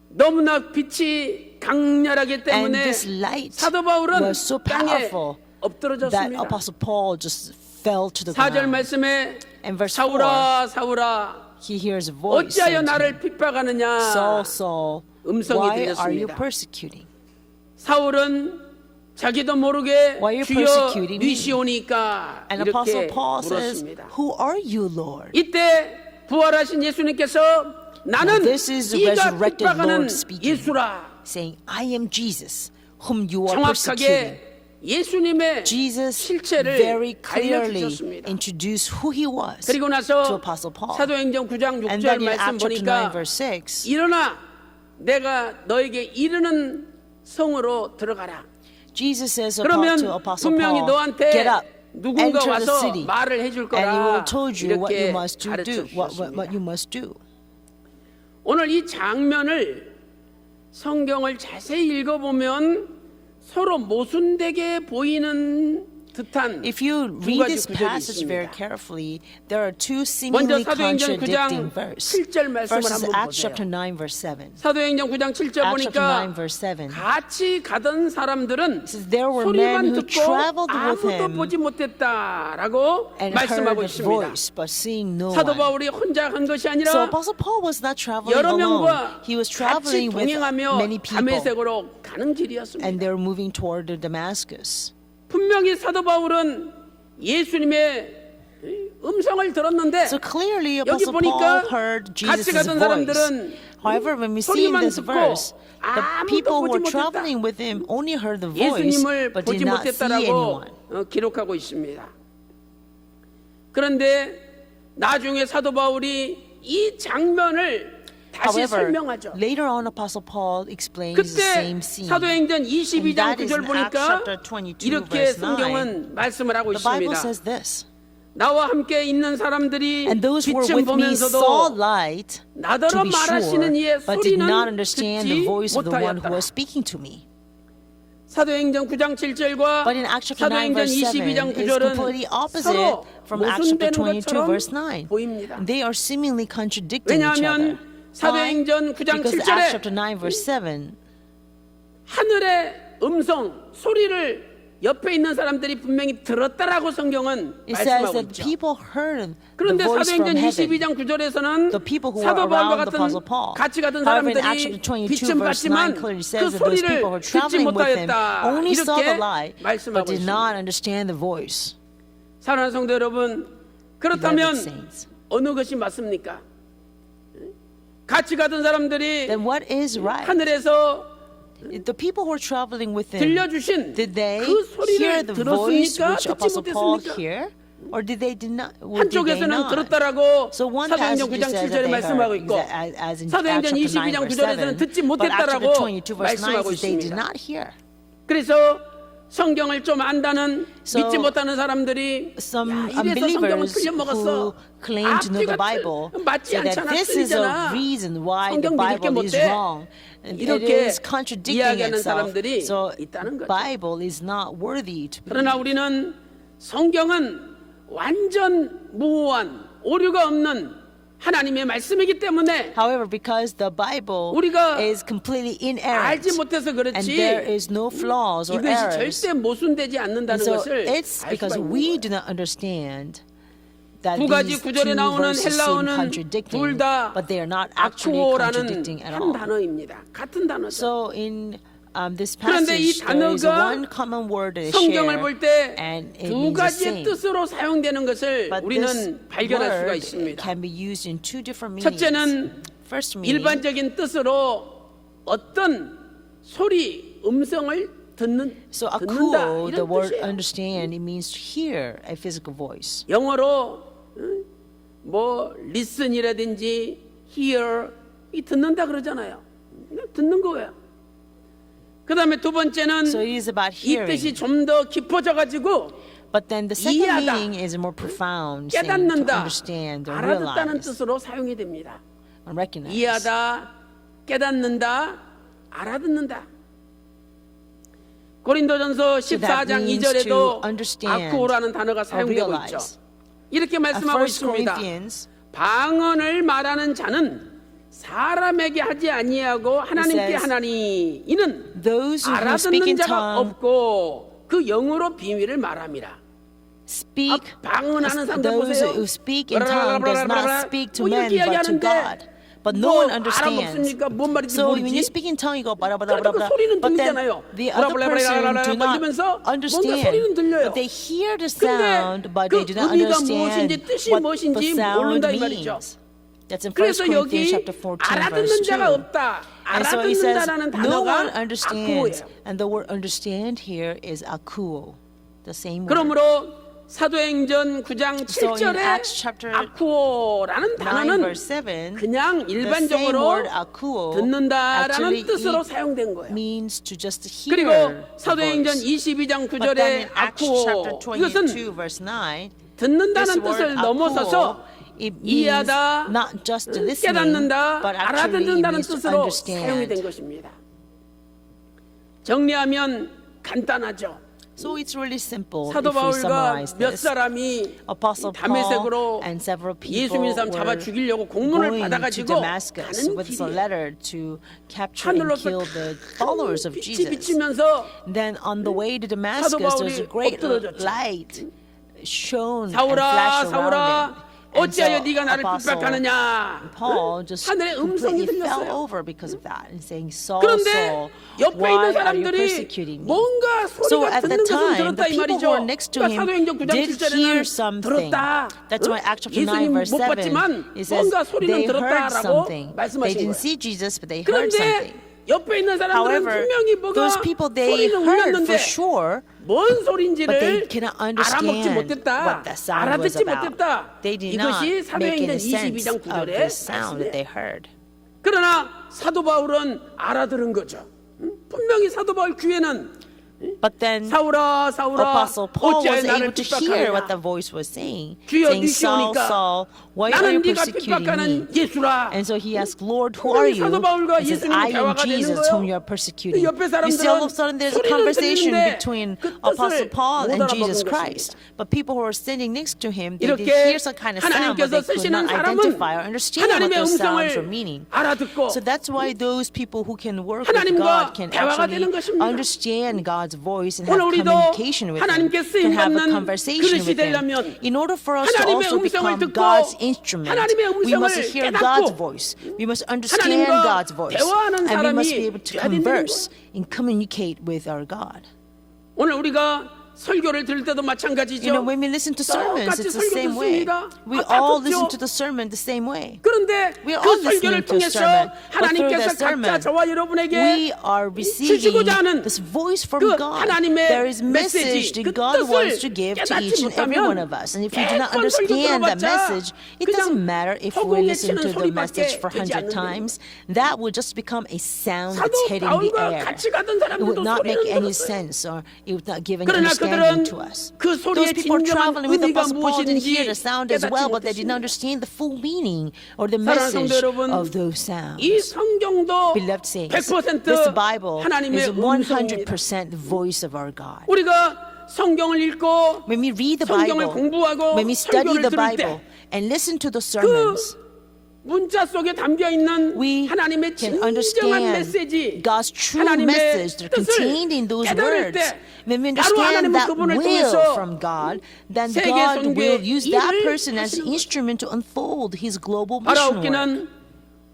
E: 너무나 빛이 강렬하기
B: And
E: 때문에
B: this light
E: 사도 바울은
B: was so
E: 땅에
B: powerful that
E: 엎드러졌습니다.
B: Apostle Paul just fell to the
E: 4절
B: ground.
E: 말씀에
B: And verse
E: 사울아 사울아
B: He hears a voice
E: 어찌하여
B: saying to him,
E: 나를 핍박하느냐
B: Saul, Saul,
E: 음성이
B: why are you
E: 들렸습니다.
B: persecuting?
E: 사울은 자기도 모르게
B: Why are you
E: 주여
B: persecuting me?
E: 니시오니까
B: And
E: 이렇게
B: Apostle Paul says,
E: 물었습니다.
B: "Who are you, Lord?"
E: 이때 부활하신 예수님께서 나는
B: Now this is the
E: 네가
B: resurrected
E: 핍박하는
B: Lord speaking,
E: 예수라.
B: saying, "I am Jesus, whom you are persecuting."
E: 정확하게 예수님의
B: Jesus
E: 실체를
B: very clearly
E: 알려주셨습니다.
B: introduced who he was
E: 그리고
B: to
E: 나서
B: Apostle Paul.
E: 사도행전 9장
B: And
E: 6절
B: then in
E: 말씀
B: Acts chapter 9
E: 보니까
B: verse 6,
E: 일어나 내가 너에게 이르는 성으로 들어가라.
B: Jesus says to
E: 그러면
B: Apostle
E: 분명히
B: Paul,
E: 너한테
B: "Get up,
E: 누군가
B: enter the
E: 와서
B: city,
E: 말을 해줄
B: and he will
E: 거라.
B: told you what you
E: 이렇게
B: must do,
E: 가르쳐
B: what
E: 주셨습니다.
B: you must do."
E: 오늘 이 장면을 성경을 자세히 읽어보면 서로 모순되게 보이는 듯한
B: If you
E: 두
B: read
E: 가지
B: this
E: 구절이
B: passage very
E: 있습니다.
B: carefully, there are two
E: 먼저
B: seemingly
E: 사도행전 9장
B: contradicting verses.
E: 7절 말씀을
B: First is
E: 한번
B: Acts
E: 보세요.
B: chapter 9 verse 7.
E: 사도행전 9장 7절
B: Acts chapter 9
E: 보니까
B: verse 7.
E: 같이 가던 사람들은
B: says, "There were
E: 소리만
B: men who
E: 듣고
B: traveled with
E: 아무도
B: him
E: 보지 못했다라고
B: and heard
E: 말씀하고
B: a
E: 있습니다.
B: voice, but seeing no
E: 사도
B: one."
E: 바울이 혼자 간 것이
B: So
E: 아니라
B: Apostle Paul was not traveling
E: 여러
B: alone.
E: 명과
B: He was
E: 같이
B: traveling with
E: 동행하며
B: many people,
E: 다메섹으로 가는
B: and
E: 길이었습니다.
B: they were moving toward Damascus.
E: 분명히 사도 바울은 예수님의 음성을 들었는데
B: So clearly,
E: 여기
B: Apostle
E: 보니까
B: Paul heard
E: 같이
B: Jesus'
E: 가던
B: voice.
E: 사람들은
B: However, when we see in
E: 소리만
B: this
E: 듣고
B: verse, the
E: 아무도
B: people who
E: 보지
B: were
E: 못했다.
B: traveling with him only heard the voice,
E: 예수님을
B: but
E: 보지
B: did not see
E: 못했다라고
B: anyone.
E: 기록하고 있습니다. 그런데 나중에 사도 바울이 이 장면을 다시
B: However,
E: 설명하죠.
B: later on, Apostle Paul explains the
E: 그때
B: same scene.
E: 사도행전
B: And
E: 22장
B: that is
E: 9절
B: in Acts
E: 보니까
B: chapter 22,
E: 이렇게
B: verse 9.
E: 성경은 말씀을 하고
B: The Bible
E: 있습니다.
B: says this.
E: 나와 함께 있는 사람들이
B: And those who were
E: 빛을
B: with me saw
E: 보면서도
B: light,
E: 나더러
B: to be
E: 말하시는
B: sure,
E: 이의
B: but did
E: 소리는
B: not understand the
E: 듣지
B: voice of the one who
E: 못하였더라.
B: was speaking to me.
E: 사도행전 9장 7절과
B: But in Acts chapter 9
E: 사도행전
B: verse
E: 22장
B: 7 is
E: 9절은
B: completely opposite
E: 서로
B: from Acts chapter
E: 모순되는
B: 22 verse
E: 것처럼
B: 9.
E: 보입니다.
B: They are seemingly contradicting each
E: 왜냐하면
B: other. Why?
E: 사도행전 9장
B: Because
E: 7절에
B: Acts chapter 9 verse 7
E: 하늘의 음성 소리를 옆에 있는 사람들이 분명히 들었다라고 성경은
B: it says
E: 말씀하고
B: that
E: 있죠.
B: people heard the
E: 그런데
B: voice from
E: 사도행전
B: heaven.
E: 22장 9절에서는
B: The people who
E: 사도
B: were
E: 바울과
B: around the
E: 같은
B: Apostle Paul.
E: 같이 가던
B: However, in
E: 사람들이
B: Acts chapter 22
E: 빛은
B: verse 9
E: 봤지만
B: clearly
E: 그
B: says that those people who
E: 소리를
B: were
E: 듣지
B: traveling with him
E: 못하였다
B: only saw the
E: 이렇게
B: light but
E: 말씀하고
B: did
E: 있습니다.
B: not understand the voice.
E: 사랑하는 성도 여러분,
B: Beloved
E: 그렇다면
B: saints.
E: 어느 것이 맞습니까? 같이 가던 사람들이
B: Then what is right?
E: 하늘에서
B: The people who were traveling with him,
E: 들려주신
B: did they
E: 그
B: hear
E: 소리를
B: the voice
E: 들었습니까?
B: which
E: 듣지
B: Apostle Paul
E: 못했습니까?
B: hear? Or did they did not? Or did they
E: 한쪽에서는
B: not?
E: 들었다라고
B: So one
E: 사도행전
B: passage
E: 9장
B: says that
E: 7절에
B: they
E: 말씀하고
B: heard,
E: 있고
B: as in
E: 사도행전
B: Acts chapter 9
E: 22장
B: verse
E: 9절에서는
B: 7,
E: 듣지
B: but Acts chapter
E: 못했다라고
B: 22 verse 9
E: 말씀하고
B: says they did
E: 있습니다.
B: not hear.
E: 그래서 성경을 좀 안다는
B: So,
E: 믿지 못하는 사람들이
B: Some
E: 야, 이래서 성경은
B: unbelievers
E: 틀려 먹었어.
B: who claim to know the Bible
E: 맞지
B: say that
E: 않잖아.
B: this is a
E: 틀리잖아.
B: reason why the
E: 성경 믿을 게
B: Bible is
E: 못해.
B: wrong. And it
E: 이렇게
B: is contradicting
E: 이야기하는
B: itself.
E: 사람들이
B: So
E: 있다는 거죠.
B: Bible is not worthy to be.
E: 그러나 우리는 성경은 완전 무호한 오류가 없는 하나님의 말씀이기 때문에
B: However, because the Bible
E: 우리가
B: is completely inerrant
E: 알지 못해서
B: and
E: 그렇지
B: there is no flaws or
E: 이것이
B: errors,
E: 절대 모순되지
B: and
E: 않는다는
B: so
E: 것을
B: it's
E: 알
B: because
E: 수가 있는
B: we
E: 거예요.
B: do not understand that
E: 두 가지
B: these
E: 구절에
B: two
E: 나오는
B: verses seem
E: 헬라어는
B: contradicting,
E: 둘 다
B: but they are not actually
E: 아쿠오라는
B: contradicting at
E: 한
B: all.
E: 단어입니다. 같은 단어죠.
B: So in this
E: 그런데 이
B: passage, there is
E: 단어가
B: one common word that is
E: 성경을
B: shared,
E: 볼 때
B: and it
E: 두
B: means the
E: 가지의
B: same.
E: 뜻으로 사용되는 것을
B: But this
E: 우리는 발견할 수가
B: word
E: 있습니다.
B: can be used in two different meanings.
E: 첫째는
B: First meaning,
E: 일반적인 뜻으로 어떤 소리, 음성을
B: so
E: 듣는다
B: akuo, the
E: 이런
B: word
E: 뜻이에요.
B: understand, it means to hear a physical voice.
E: 영어로 뭐 listen이라든지 hear 이 듣는다 그러잖아요. 그냥 듣는 거예요. 그 다음에 두 번째는
B: So it is about
E: 이
B: hearing.
E: 뜻이 좀 더 깊어져 가지고
B: But then the second
E: 이해하다,
B: meaning is more profound, saying to
E: 깨닫는다,
B: understand or
E: 알아듣다는
B: realize
E: 뜻으로 사용이 됩니다.
B: and recognize.
E: 이해하다, 깨닫는다, 알아듣는다. 고린도전서
B: So that
E: 14장
B: means
E: 2절에도
B: to understand
E: 아쿠오라는 단어가
B: or
E: 사용되고 있죠.
B: realize.
E: 이렇게
B: At
E: 말씀하고
B: 1
E: 있습니다.
B: Corinthians,
E: 방언을 말하는 자는 사람에게 하지 아니하고 하나님께
B: says,
E: 하나니 이는
B: those who speak
E: 알아듣는
B: in
E: 자가
B: tongue
E: 없고 그 영으로 비밀을 말함이라.
B: speak,
E: 방언하는 사람들
B: those
E: 보세요.
B: who speak in tongue does not speak to men but to God. but no
E: 뭐
B: one understands.
E: 알아먹습니까? 뭔 말인지
B: So when you
E: 모르지.
B: speak in tongue, you go blah blah
E: 그래도
B: blah
E: 그
B: blah.
E: 소리는
B: But then
E: 들리잖아요.
B: the other person do not
E: 이러면서 뭔가
B: understand.
E: 소리는 들려요.
B: But they hear the
E: 근데
B: sound, but
E: 그
B: they do not
E: 의미가
B: understand
E: 무엇인지 뜻이
B: what
E: 무엇인지
B: the sound
E: 모른다 이 말이죠.
B: means. That's in 1
E: 그래서
B: Corinthians
E: 여기
B: chapter 14, verse
E: 알아듣는
B: 2.
E: 자가 없다.
B: And so he says,
E: 알아듣는다라는
B: no one
E: 단어가
B: understands.
E: 아쿠오예요.
B: And the word understand here is akuo, the same word.
E: 그러므로 사도행전 9장
B: So in
E: 7절에
B: Acts chapter
E: 아쿠오라는
B: 9
E: 단어는
B: verse 7,
E: 그냥
B: the same
E: 일반적으로
B: word akuo
E: 듣는다라는
B: actually
E: 뜻으로
B: it
E: 사용된 거예요.
B: means to just hear
E: 그리고
B: the
E: 사도행전
B: voice.
E: 22장
B: But then in
E: 9절에
B: Acts
E: 아쿠오
B: chapter
E: 이것은
B: 22 verse 9, this
E: 듣는다는
B: word
E: 뜻을 넘어서서
B: akuo, it means
E: 이해하다,
B: not just listening,
E: 깨닫는다,
B: but actually it
E: 알아듣는다는
B: means to
E: 뜻으로 사용이 된
B: understand.
E: 것입니다. 정리하면 간단하죠.
B: So it's really simple
E: 사도
B: if we
E: 바울과
B: summarize
E: 몇
B: this.
E: 사람이
B: Apostle
E: 다메섹으로
B: Paul and several
E: 예수
B: people
E: 믿는 사람 잡아
B: were
E: 죽이려고 공문을
B: going to
E: 받아가지고
B: Damascus
E: 가는
B: with a
E: 길이에요.
B: letter to capture and
E: 하늘로서
B: kill the followers of
E: 빛이
B: Jesus.
E: 비치면서
B: Then on the way to Damascus, there's a great
E: 엎드러졌죠.
B: light shone and
E: 사울아
B: flashed
E: 사울아
B: around him. And so
E: 어찌하여 네가 나를
B: Apostle
E: 핍박하느냐.
B: Paul just
E: 하늘의 음성이
B: completely fell
E: 들렸어요.
B: over because of that and saying, Saul,
E: 그런데
B: Saul,
E: 옆에
B: why
E: 있는
B: are you
E: 사람들이
B: persecuting me?
E: 뭔가
B: So
E: 소리가
B: at the
E: 듣는 것은
B: time,
E: 들었다
B: the
E: 이
B: people
E: 말이죠.
B: who were next to
E: 그러니까
B: him
E: 사도행전 9장
B: did
E: 7절에는
B: hear something.
E: 들었다.
B: That's why Acts chapter 9
E: 예수님
B: verse
E: 못
B: 7,
E: 봤지만
B: it says
E: 뭔가 소리는
B: they heard
E: 들었다라고
B: something. They
E: 말씀하신
B: didn't
E: 거예요.
B: see Jesus, but they heard
E: 그런데
B: something.
E: 옆에 있는 사람들은
B: However,
E: 분명히 뭐가
B: those people, they
E: 소리는
B: heard
E: 울렸는데
B: for sure,
E: 뭔
B: but they
E: 소리인지를
B: cannot
E: 알아먹지
B: understand
E: 못했다.
B: what that sound was
E: 알아듣지
B: about.
E: 못했다.
B: They did not
E: 이것이
B: make
E: 사도행전
B: any sense
E: 22장
B: of
E: 9절의
B: the sound that they
E: 말씀이에요.
B: heard.
E: 그러나 사도 바울은 알아들은 거죠. 분명히 사도 바울 귀에는
B: But then
E: 사울아 사울아
B: Apostle Paul
E: 어찌하여
B: was
E: 나를
B: able to hear what the
E: 핍박하느냐.
B: voice was saying,
E: 주여
B: saying, Saul,
E: 니시오니까
B: Saul, why are you
E: 나는 네가
B: persecuting me?
E: 핍박하는 예수라.
B: And so he asked, Lord, who are you?
E: 사도 바울과
B: He says,
E: 예수님이
B: I am
E: 대화가 되는
B: Jesus
E: 거예요.
B: whom you are persecuting.
E: 옆에
B: You see, all of a
E: 사람들은
B: sudden there's a
E: 소리는
B: conversation
E: 들리는데
B: between
E: 그
B: Apostle
E: 뜻을
B: Paul
E: 못
B: and
E: 알아먹은
B: Jesus
E: 것입니다.
B: Christ. But people who are standing next to him, they did
E: 이렇게
B: hear some kind of sound, but
E: 하나님께서
B: they could
E: 쓰시는
B: not
E: 사람은
B: identify or understand what
E: 하나님의
B: those sounds
E: 음성을
B: were meaning.
E: 알아듣고
B: So that's why those people who can work with God
E: 하나님과
B: can
E: 대화가
B: actually
E: 되는 것입니다.
B: understand God's voice and have
E: 오늘 우리도
B: communication with Him,
E: 하나님께
B: can have a
E: 쓰임받는
B: conversation
E: 그릇이
B: with Him.
E: 되려면
B: In order for us to
E: 하나님의
B: also
E: 음성을
B: become
E: 듣고
B: God's instrument,
E: 하나님의
B: we must
E: 음성을
B: hear
E: 깨닫고
B: God's voice. We must understand
E: 하나님과
B: God's voice.
E: 대화하는
B: And we must
E: 사람이
B: be able to
E: 돼야 된다는
B: converse and communicate with our God.
E: 오늘 우리가 설교를 들을 때도 마찬가지죠.
B: You know, when we listen to sermons,
E: 똑같이
B: it's the
E: 설교
B: same way.
E: 듣습니다.
B: We
E: 다
B: all
E: 듣죠.
B: listen to the sermon the same way.
E: 그런데
B: We are
E: 그
B: all
E: 설교를
B: listening to a
E: 통해서
B: sermon, but through
E: 하나님께서
B: that
E: 각자
B: sermon,
E: 저와 여러분에게
B: we are receiving
E: 주시고자 하는
B: this voice from
E: 그
B: God.
E: 하나님의
B: There is message
E: 메시지,
B: that
E: 그
B: God wants to
E: 뜻을
B: give to
E: 깨닫지
B: each and every one
E: 못하면
B: of us. And if you do not
E: 매번 설교
B: understand that
E: 들어봤자
B: message, it doesn't matter if we
E: 허공에
B: listen
E: 치는
B: to the message
E: 소리밖에
B: for
E: 되지
B: 100
E: 않는데
B: times. That will just become a sound
E: 사도
B: that's hitting the
E: 바울과
B: air.
E: 같이 가던
B: It would
E: 사람들도
B: not make
E: 소리는
B: any
E: 들었어요.
B: sense, or it would not give any
E: 그러나
B: understanding
E: 그들은
B: to us.
E: 그
B: Those
E: 소리의
B: people
E: 진정한
B: traveling with
E: 의미가
B: Apostle Paul didn't hear the
E: 무엇인지
B: sound as
E: 깨닫지
B: well, but they didn't
E: 못했습니다.
B: understand the full meaning or the
E: 사랑하는
B: message
E: 성도 여러분,
B: of those sounds.
E: 이 성경도
B: Beloved saints,
E: 100%
B: this Bible
E: 하나님의
B: is
E: 음성입니다.
B: 100% the voice of our God.
E: 우리가 성경을 읽고
B: When we read the
E: 성경을
B: Bible,
E: 공부하고
B: when we study
E: 설교를
B: the
E: 들을
B: Bible
E: 때
B: and listen to the sermons,
E: 문자 속에 담겨 있는
B: we
E: 하나님의
B: can
E: 진정한
B: understand
E: 메시지,
B: God's true
E: 하나님의
B: message that are
E: 뜻을
B: contained in those
E: 깨달을
B: words.
E: 때
B: When we
E: 바로
B: understand
E: 하나님은
B: that
E: 그분을
B: will
E: 통해서
B: from God, then
E: 세계
B: God will
E: 선교의
B: use that
E: 일을
B: person as an
E: 하시는 거예요.
B: instrument to unfold His global mission work.
E: 바라옵기는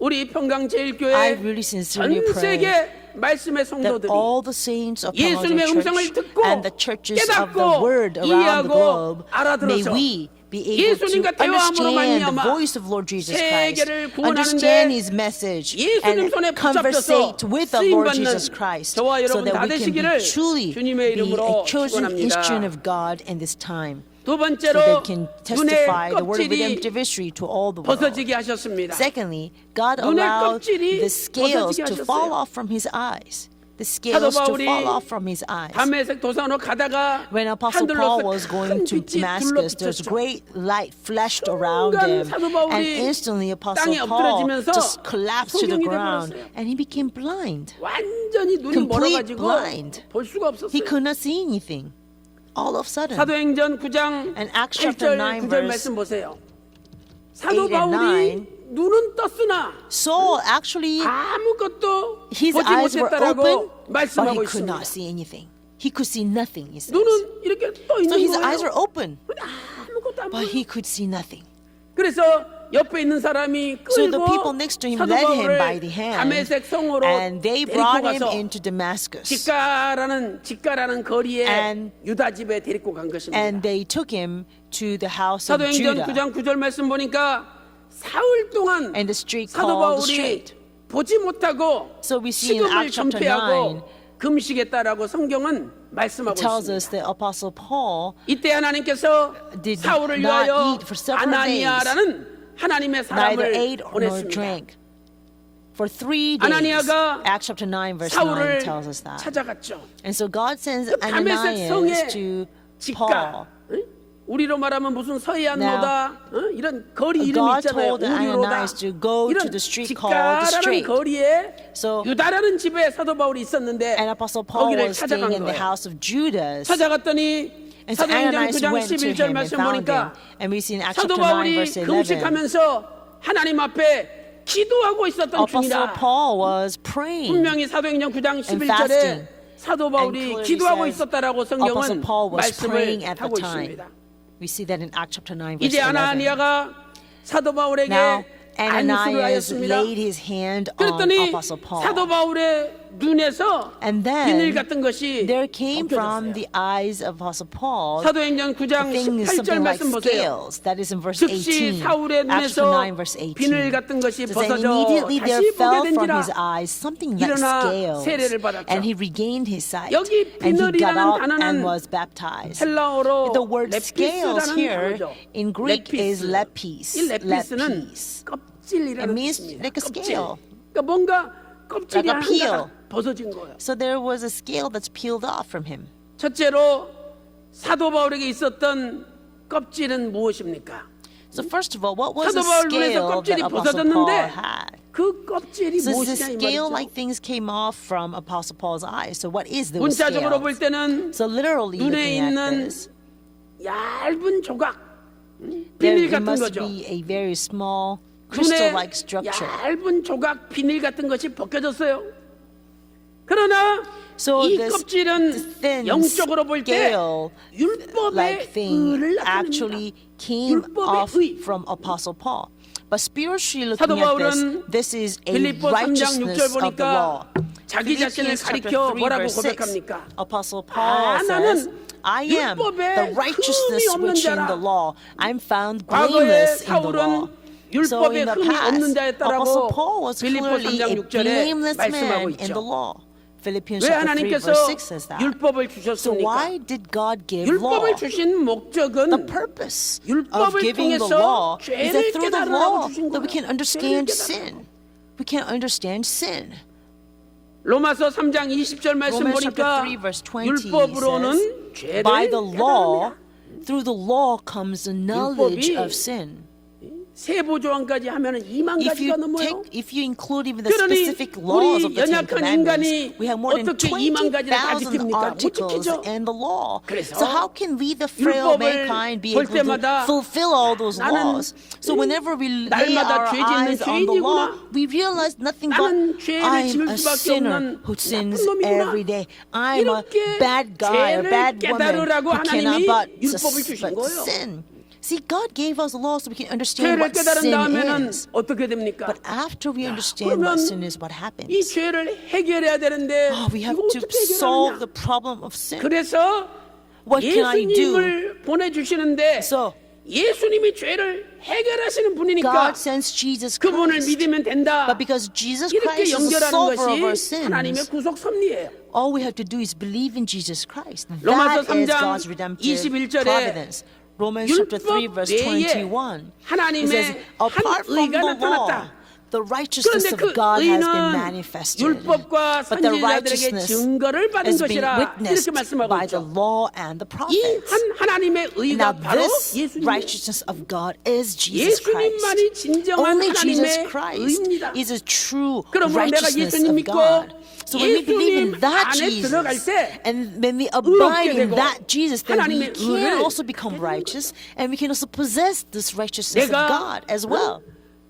E: 우리 평강제일교회
B: I really sincerely
E: 전
B: pray
E: 세계 말씀의
B: that
E: 성도들이
B: all the saints of
E: 예수님의
B: Pangasius
E: 음성을
B: Church
E: 듣고
B: and the churches of the
E: 깨닫고
B: Word around the
E: 이해하고
B: globe, may
E: 알아들어서
B: we be able to
E: 예수님과 대화함으로
B: understand the
E: 말미암아
B: voice of Lord Jesus Christ,
E: 세계를 구원하는데
B: understand His message,
E: 예수님
B: and
E: 손에
B: conversate
E: 붙잡혀서
B: with the Lord
E: 쓰임받는
B: Jesus Christ,
E: 저와
B: so
E: 여러분
B: that
E: 다
B: we can be
E: 되시기를
B: truly
E: 주님의
B: be a
E: 이름으로
B: chosen instrument
E: 축원합니다.
B: of God in this time,
E: 두
B: so
E: 번째로
B: they can
E: 눈의
B: testify the word of
E: 껍질이
B: redemptive history to all the world.
E: 벗어지게 하셨습니다.
B: Secondly, God
E: 눈의
B: allowed
E: 껍질이
B: the scales
E: 벗어지게
B: to fall
E: 하셨어요.
B: off from His eyes. The
E: 사도
B: scales to
E: 바울이
B: fall off from his eyes.
E: 다메섹 도산으로 가다가
B: When Apostle Paul
E: 하늘로서
B: was
E: 큰
B: going to
E: 빛이
B: Damascus, there's
E: 둘러붙었죠.
B: great light flashed around
E: 순간
B: him,
E: 사도 바울이
B: and instantly Apostle
E: 땅에
B: Paul
E: 엎드러지면서
B: just collapsed to the
E: 소경이
B: ground,
E: 돼버렸어요.
B: and he became blind.
E: 완전히 눈이
B: Complete
E: 멀어가지고
B: blind.
E: 볼 수가
B: He
E: 없었어요.
B: could not see anything. All of a sudden,
E: 사도행전 9장
B: And Acts chapter
E: 8절
B: 9
E: 9절
B: verse
E: 말씀 보세요. 사도
B: 8 and
E: 바울이 눈은 떴으나
B: Saul actually,
E: 아무것도
B: his
E: 보지
B: eyes were open,
E: 못했다라고
B: but he
E: 말씀하고
B: could
E: 있습니다.
B: not see anything. He could see nothing, he says.
E: 눈은 이렇게 떠
B: So
E: 있는
B: his eyes were
E: 거예요.
B: open,
E: 아무것도 안
B: but
E: 보여.
B: he could see nothing.
E: 그래서 옆에 있는 사람이
B: So the
E: 끌고
B: people next to him
E: 사도
B: led him by
E: 바울을
B: the hand,
E: 다메섹 성으로
B: and they
E: 데리고
B: brought him
E: 가서
B: into Damascus.
E: 직가라는 거리에
B: And-
E: 유다 집에 데리고 간 것입니다.
B: And they took him to the house of
E: 사도행전
B: Judah.
E: 9장 9절 말씀 보니까 사흘 동안
B: And the street
E: 사도
B: called the
E: 바울이
B: street.
E: 보지 못하고
B: So we see in
E: 식음을
B: Acts chapter
E: 전폐하고
B: 9,
E: 금식했다라고 성경은 말씀하고
B: tells
E: 있습니다.
B: us that Apostle Paul
E: 이때 하나님께서
B: did
E: 사울을
B: not
E: 위하여
B: eat for several
E: 아나니아라는 하나님의
B: neither
E: 사람을
B: ate nor
E: 보냈습니다.
B: drank for 3 days.
E: 아나니아가
B: Acts chapter 9 verse 9
E: 사울을
B: tells us that.
E: 찾아갔죠.
B: And so God sends
E: 그 다메섹 성의
B: Ananias to
E: 직가,
B: Paul.
E: 응? 우리로 말하면 무슨 서해안로다 응? 이런 거리 이름
B: God
E: 있잖아요.
B: told
E: 우리로다
B: Ananias to go
E: 이런
B: to the street called the
E: 직가라는
B: Straight.
E: 거리에
B: So-
E: 유다라는 집에 사도 바울이 있었는데
B: And Apostle Paul
E: 거기를
B: was staying
E: 찾아간
B: in the
E: 거예요.
B: house of Judas.
E: 찾아갔더니
B: And so
E: 사도행전
B: Ananias
E: 9장
B: went to
E: 11절
B: him and
E: 말씀
B: found him.
E: 보니까
B: And we see in Acts
E: 사도
B: chapter 9
E: 바울이
B: verse 11.
E: 금식하면서 하나님 앞에 기도하고 있었던
B: Apostle
E: 중이다.
B: Paul was praying.
E: 분명히 사도행전 9장
B: fasting.
E: 11절에 사도
B: And
E: 바울이
B: clearly
E: 기도하고
B: says
E: 있었다라고
B: Apostle
E: 성경은
B: Paul was praying
E: 말씀을
B: at the
E: 하고
B: time.
E: 있습니다.
B: We see that in Acts chapter 9 verse
E: 이제
B: 11.
E: 아나니아가 사도 바울에게
B: Now
E: 안수를
B: Ananias
E: 하였습니다.
B: laid his hand on
E: 그랬더니
B: Apostle Paul.
E: 사도 바울의 눈에서
B: And then
E: 비늘 같은 것이
B: there came from
E: 벗겨졌어요.
B: the eyes of Apostle Paul
E: 사도행전 9장
B: things
E: 18절
B: something like
E: 말씀 보세요.
B: scales. That is in verse
E: 즉시
B: 18.
E: 사울의
B: Acts chapter 9
E: 눈에서
B: verse 18.
E: 비늘 같은 것이
B: It says, and
E: 벗어져
B: immediately there
E: 다시 보게
B: fell from
E: 된지라.
B: his eyes something like
E: 일어나
B: scales,
E: 세례를 받았죠.
B: and he regained his sight.
E: 여기
B: And he got
E: 비늘이라는
B: out
E: 단어는
B: and was baptized.
E: 헬라어로
B: The word scales
E: 레피스라는
B: here
E: 단어죠.
B: in Greek is
E: 레피스.
B: lepis.
E: 이 레피스는
B: Lepis.
E: 껍질이라는
B: It means
E: 뜻입니다.
B: like a
E: 껍질.
B: scale.
E: 그러니까 뭔가 껍질이
B: Like a peel.
E: 하나가 벗어진 거예요.
B: So there was a scale that's peeled off from him.
E: 첫째로 사도 바울에게 있었던 껍질은 무엇입니까?
B: So first of all, what was
E: 사도
B: the
E: 바울 눈에서
B: scale that
E: 껍질이
B: Apostle Paul
E: 벗어졌는데
B: had?
E: 그 껍질이
B: So the
E: 무엇이냐 이
B: scale
E: 말이죠.
B: like things came off from Apostle Paul's eyes. So what is the
E: 문자적으로 볼
B: scale?
E: 때는
B: So literally
E: 눈에
B: looking at
E: 있는
B: this,
E: 얇은 조각,
B: there
E: 비닐 같은
B: must
E: 거죠.
B: be a very small
E: 눈에
B: crystal-like structure.
E: 얇은 조각 비닐 같은 것이 벗겨졌어요. 그러나
B: So
E: 이
B: this
E: 껍질은
B: thin
E: 영적으로 볼 때
B: scale
E: 율법의
B: like thing
E: 의를 나타냅니다.
B: actually came
E: 율법의
B: off
E: 의.
B: from Apostle Paul. But spiritually
E: 사도
B: looking at
E: 바울은
B: this is a
E: 빌립보 3장 6절
B: righteousness of the
E: 보니까
B: law.
E: 자기 자신을
B: Philippians chapter
E: 가리켜
B: 3
E: 뭐라고
B: verse 6,
E: 고백합니까?
B: Apostle Paul says,
E: 나는
B: I am
E: 율법에
B: the righteousness
E: 흠이 없는
B: which in
E: 자라.
B: the law. I'm found
E: 과거에
B: blameless in the law.
E: 사울은
B: So
E: 율법에
B: in the
E: 흠이 없는
B: past,
E: 자였다라고
B: Apostle Paul was
E: 빌립보
B: clearly
E: 3장
B: a
E: 6절에
B: blameless
E: 말씀하고
B: man in the
E: 있죠.
B: law. Philippians
E: 왜
B: chapter 3
E: 하나님께서
B: verse 6 says that.
E: 율법을
B: So
E: 주셨습니까?
B: why did God give law?
E: 율법을 주신 목적은
B: The purpose of
E: 율법을
B: giving the
E: 통해서
B: law is
E: 죄를
B: that through the
E: 깨달으라고
B: law
E: 주신
B: that we
E: 거예요.
B: can understand
E: 죄를
B: sin. We can understand sin.
E: 로마서 3장 20절 말씀
B: Romans chapter
E: 보니까
B: 3 verse 20
E: 율법으로는
B: says,
E: 죄를
B: by the law,
E: 깨달으라.
B: through the law comes the knowledge
E: 율법이
B: of sin.
E: 세부 조항까지 하면은 2만
B: If
E: 가지가
B: you
E: 넘어요.
B: if you include even the
E: 그러니
B: specific laws of the Ten
E: 우리 연약한
B: Commandments,
E: 인간이
B: we have more than
E: 어떻게 2만 가지를 다
B: 20,000
E: 지킵니까? 못
B: articles
E: 지키죠.
B: and the law.
E: 그래서
B: So how can we, the frail
E: 율법을
B: mankind, be
E: 볼
B: able to
E: 때마다
B: fulfill all those
E: 나는
B: laws? So whenever we lay
E: 날마다
B: our
E: 죄 짓는
B: eyes on the law,
E: 죄인이구나.
B: we realize nothing
E: 나는
B: but
E: 죄를
B: I'm
E: 지을
B: a
E: 수밖에
B: sinner
E: 없는
B: who sins
E: 나쁜 놈이구나.
B: every day. I'm a
E: 이렇게
B: bad guy or
E: 죄를
B: bad woman
E: 깨달으라고
B: who cannot
E: 하나님이
B: but
E: 율법을 주신
B: but
E: 거예요.
B: sin. See, God gave us the law so we can understand
E: 죄를
B: what
E: 깨달은
B: sin
E: 다음에는
B: is.
E: 어떻게 됩니까?
B: But after we understand
E: 그러면
B: what sin is, what
E: 이
B: happens?
E: 죄를 해결해야 되는데
B: We have
E: 이거
B: to
E: 어떻게
B: solve
E: 해결하느냐?
B: the problem of sin.
E: 그래서
B: What can I do?
E: 예수님을 보내주시는데
B: So
E: 예수님이 죄를 해결하시는 분이니까
B: God sends Jesus
E: 그분을
B: Christ.
E: 믿으면 된다.
B: But because Jesus
E: 이렇게
B: Christ is the
E: 연결하는
B: solver of our
E: 것이 하나님의
B: sins,
E: 구속 섭리예요.
B: all we have to do is believe in Jesus Christ.
E: 로마서
B: That is
E: 3장
B: God's redemptive
E: 21절에
B: providence. Romans chapter 3 verse
E: 율법 외에
B: 21. It
E: 하나님의
B: says,
E: 한
B: apart from
E: 의가
B: the law,
E: 나타났다.
B: the righteousness
E: 그런데
B: of
E: 그
B: God has been
E: 의는
B: manifested.
E: 율법과
B: But the
E: 선지자들에게
B: righteousness
E: 증거를 받은
B: has been
E: 것이라
B: witnessed
E: 이렇게 말씀하고
B: by the
E: 있죠.
B: law and the
E: 이
B: prophets.
E: 한 하나님의 의가
B: Now
E: 바로
B: this
E: 예수님이에요.
B: righteousness of God is Jesus Christ.
E: 예수님만이 진정한
B: Only Jesus
E: 하나님의
B: Christ
E: 의입니다.
B: is a true
E: 그러므로 내가
B: righteousness
E: 예수님
B: of
E: 믿고
B: God. So when we believe in
E: 예수님
B: that
E: 안에 들어갈
B: Jesus,
E: 때
B: and when we abide in
E: 되고
B: that Jesus, then we
E: 하나님의
B: can
E: 의를
B: also become righteous, and we can also possess this righteousness of
E: 내가
B: God as well.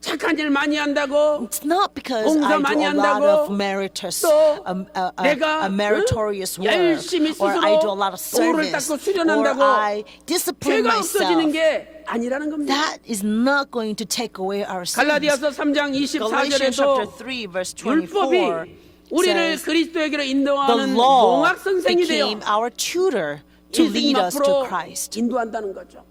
E: 착한 일 많이 한다고
B: It's not because
E: 봉사
B: I do
E: 많이
B: a lot
E: 한다고
B: of meritorious,
E: 또
B: a
E: 내가
B: meritorious work,
E: 열심히
B: or I do a
E: 스스로
B: lot of
E: 도를
B: service,
E: 닦고
B: or
E: 수련한다고
B: I discipline
E: 죄가 없어지는
B: myself.
E: 게 아니라는 겁니다.
B: That is not going to take away our sins.
E: 갈라디아서 3장
B: Galatians chapter
E: 24절에도
B: 3 verse
E: 율법이
B: 24
E: 우리를
B: says
E: 그리스도에게로
B: the
E: 인도하는
B: law
E: 농학 선생이 되어
B: became our tutor to lead
E: 예수님
B: us to
E: 앞으로
B: Christ.
E: 인도한다는 거죠.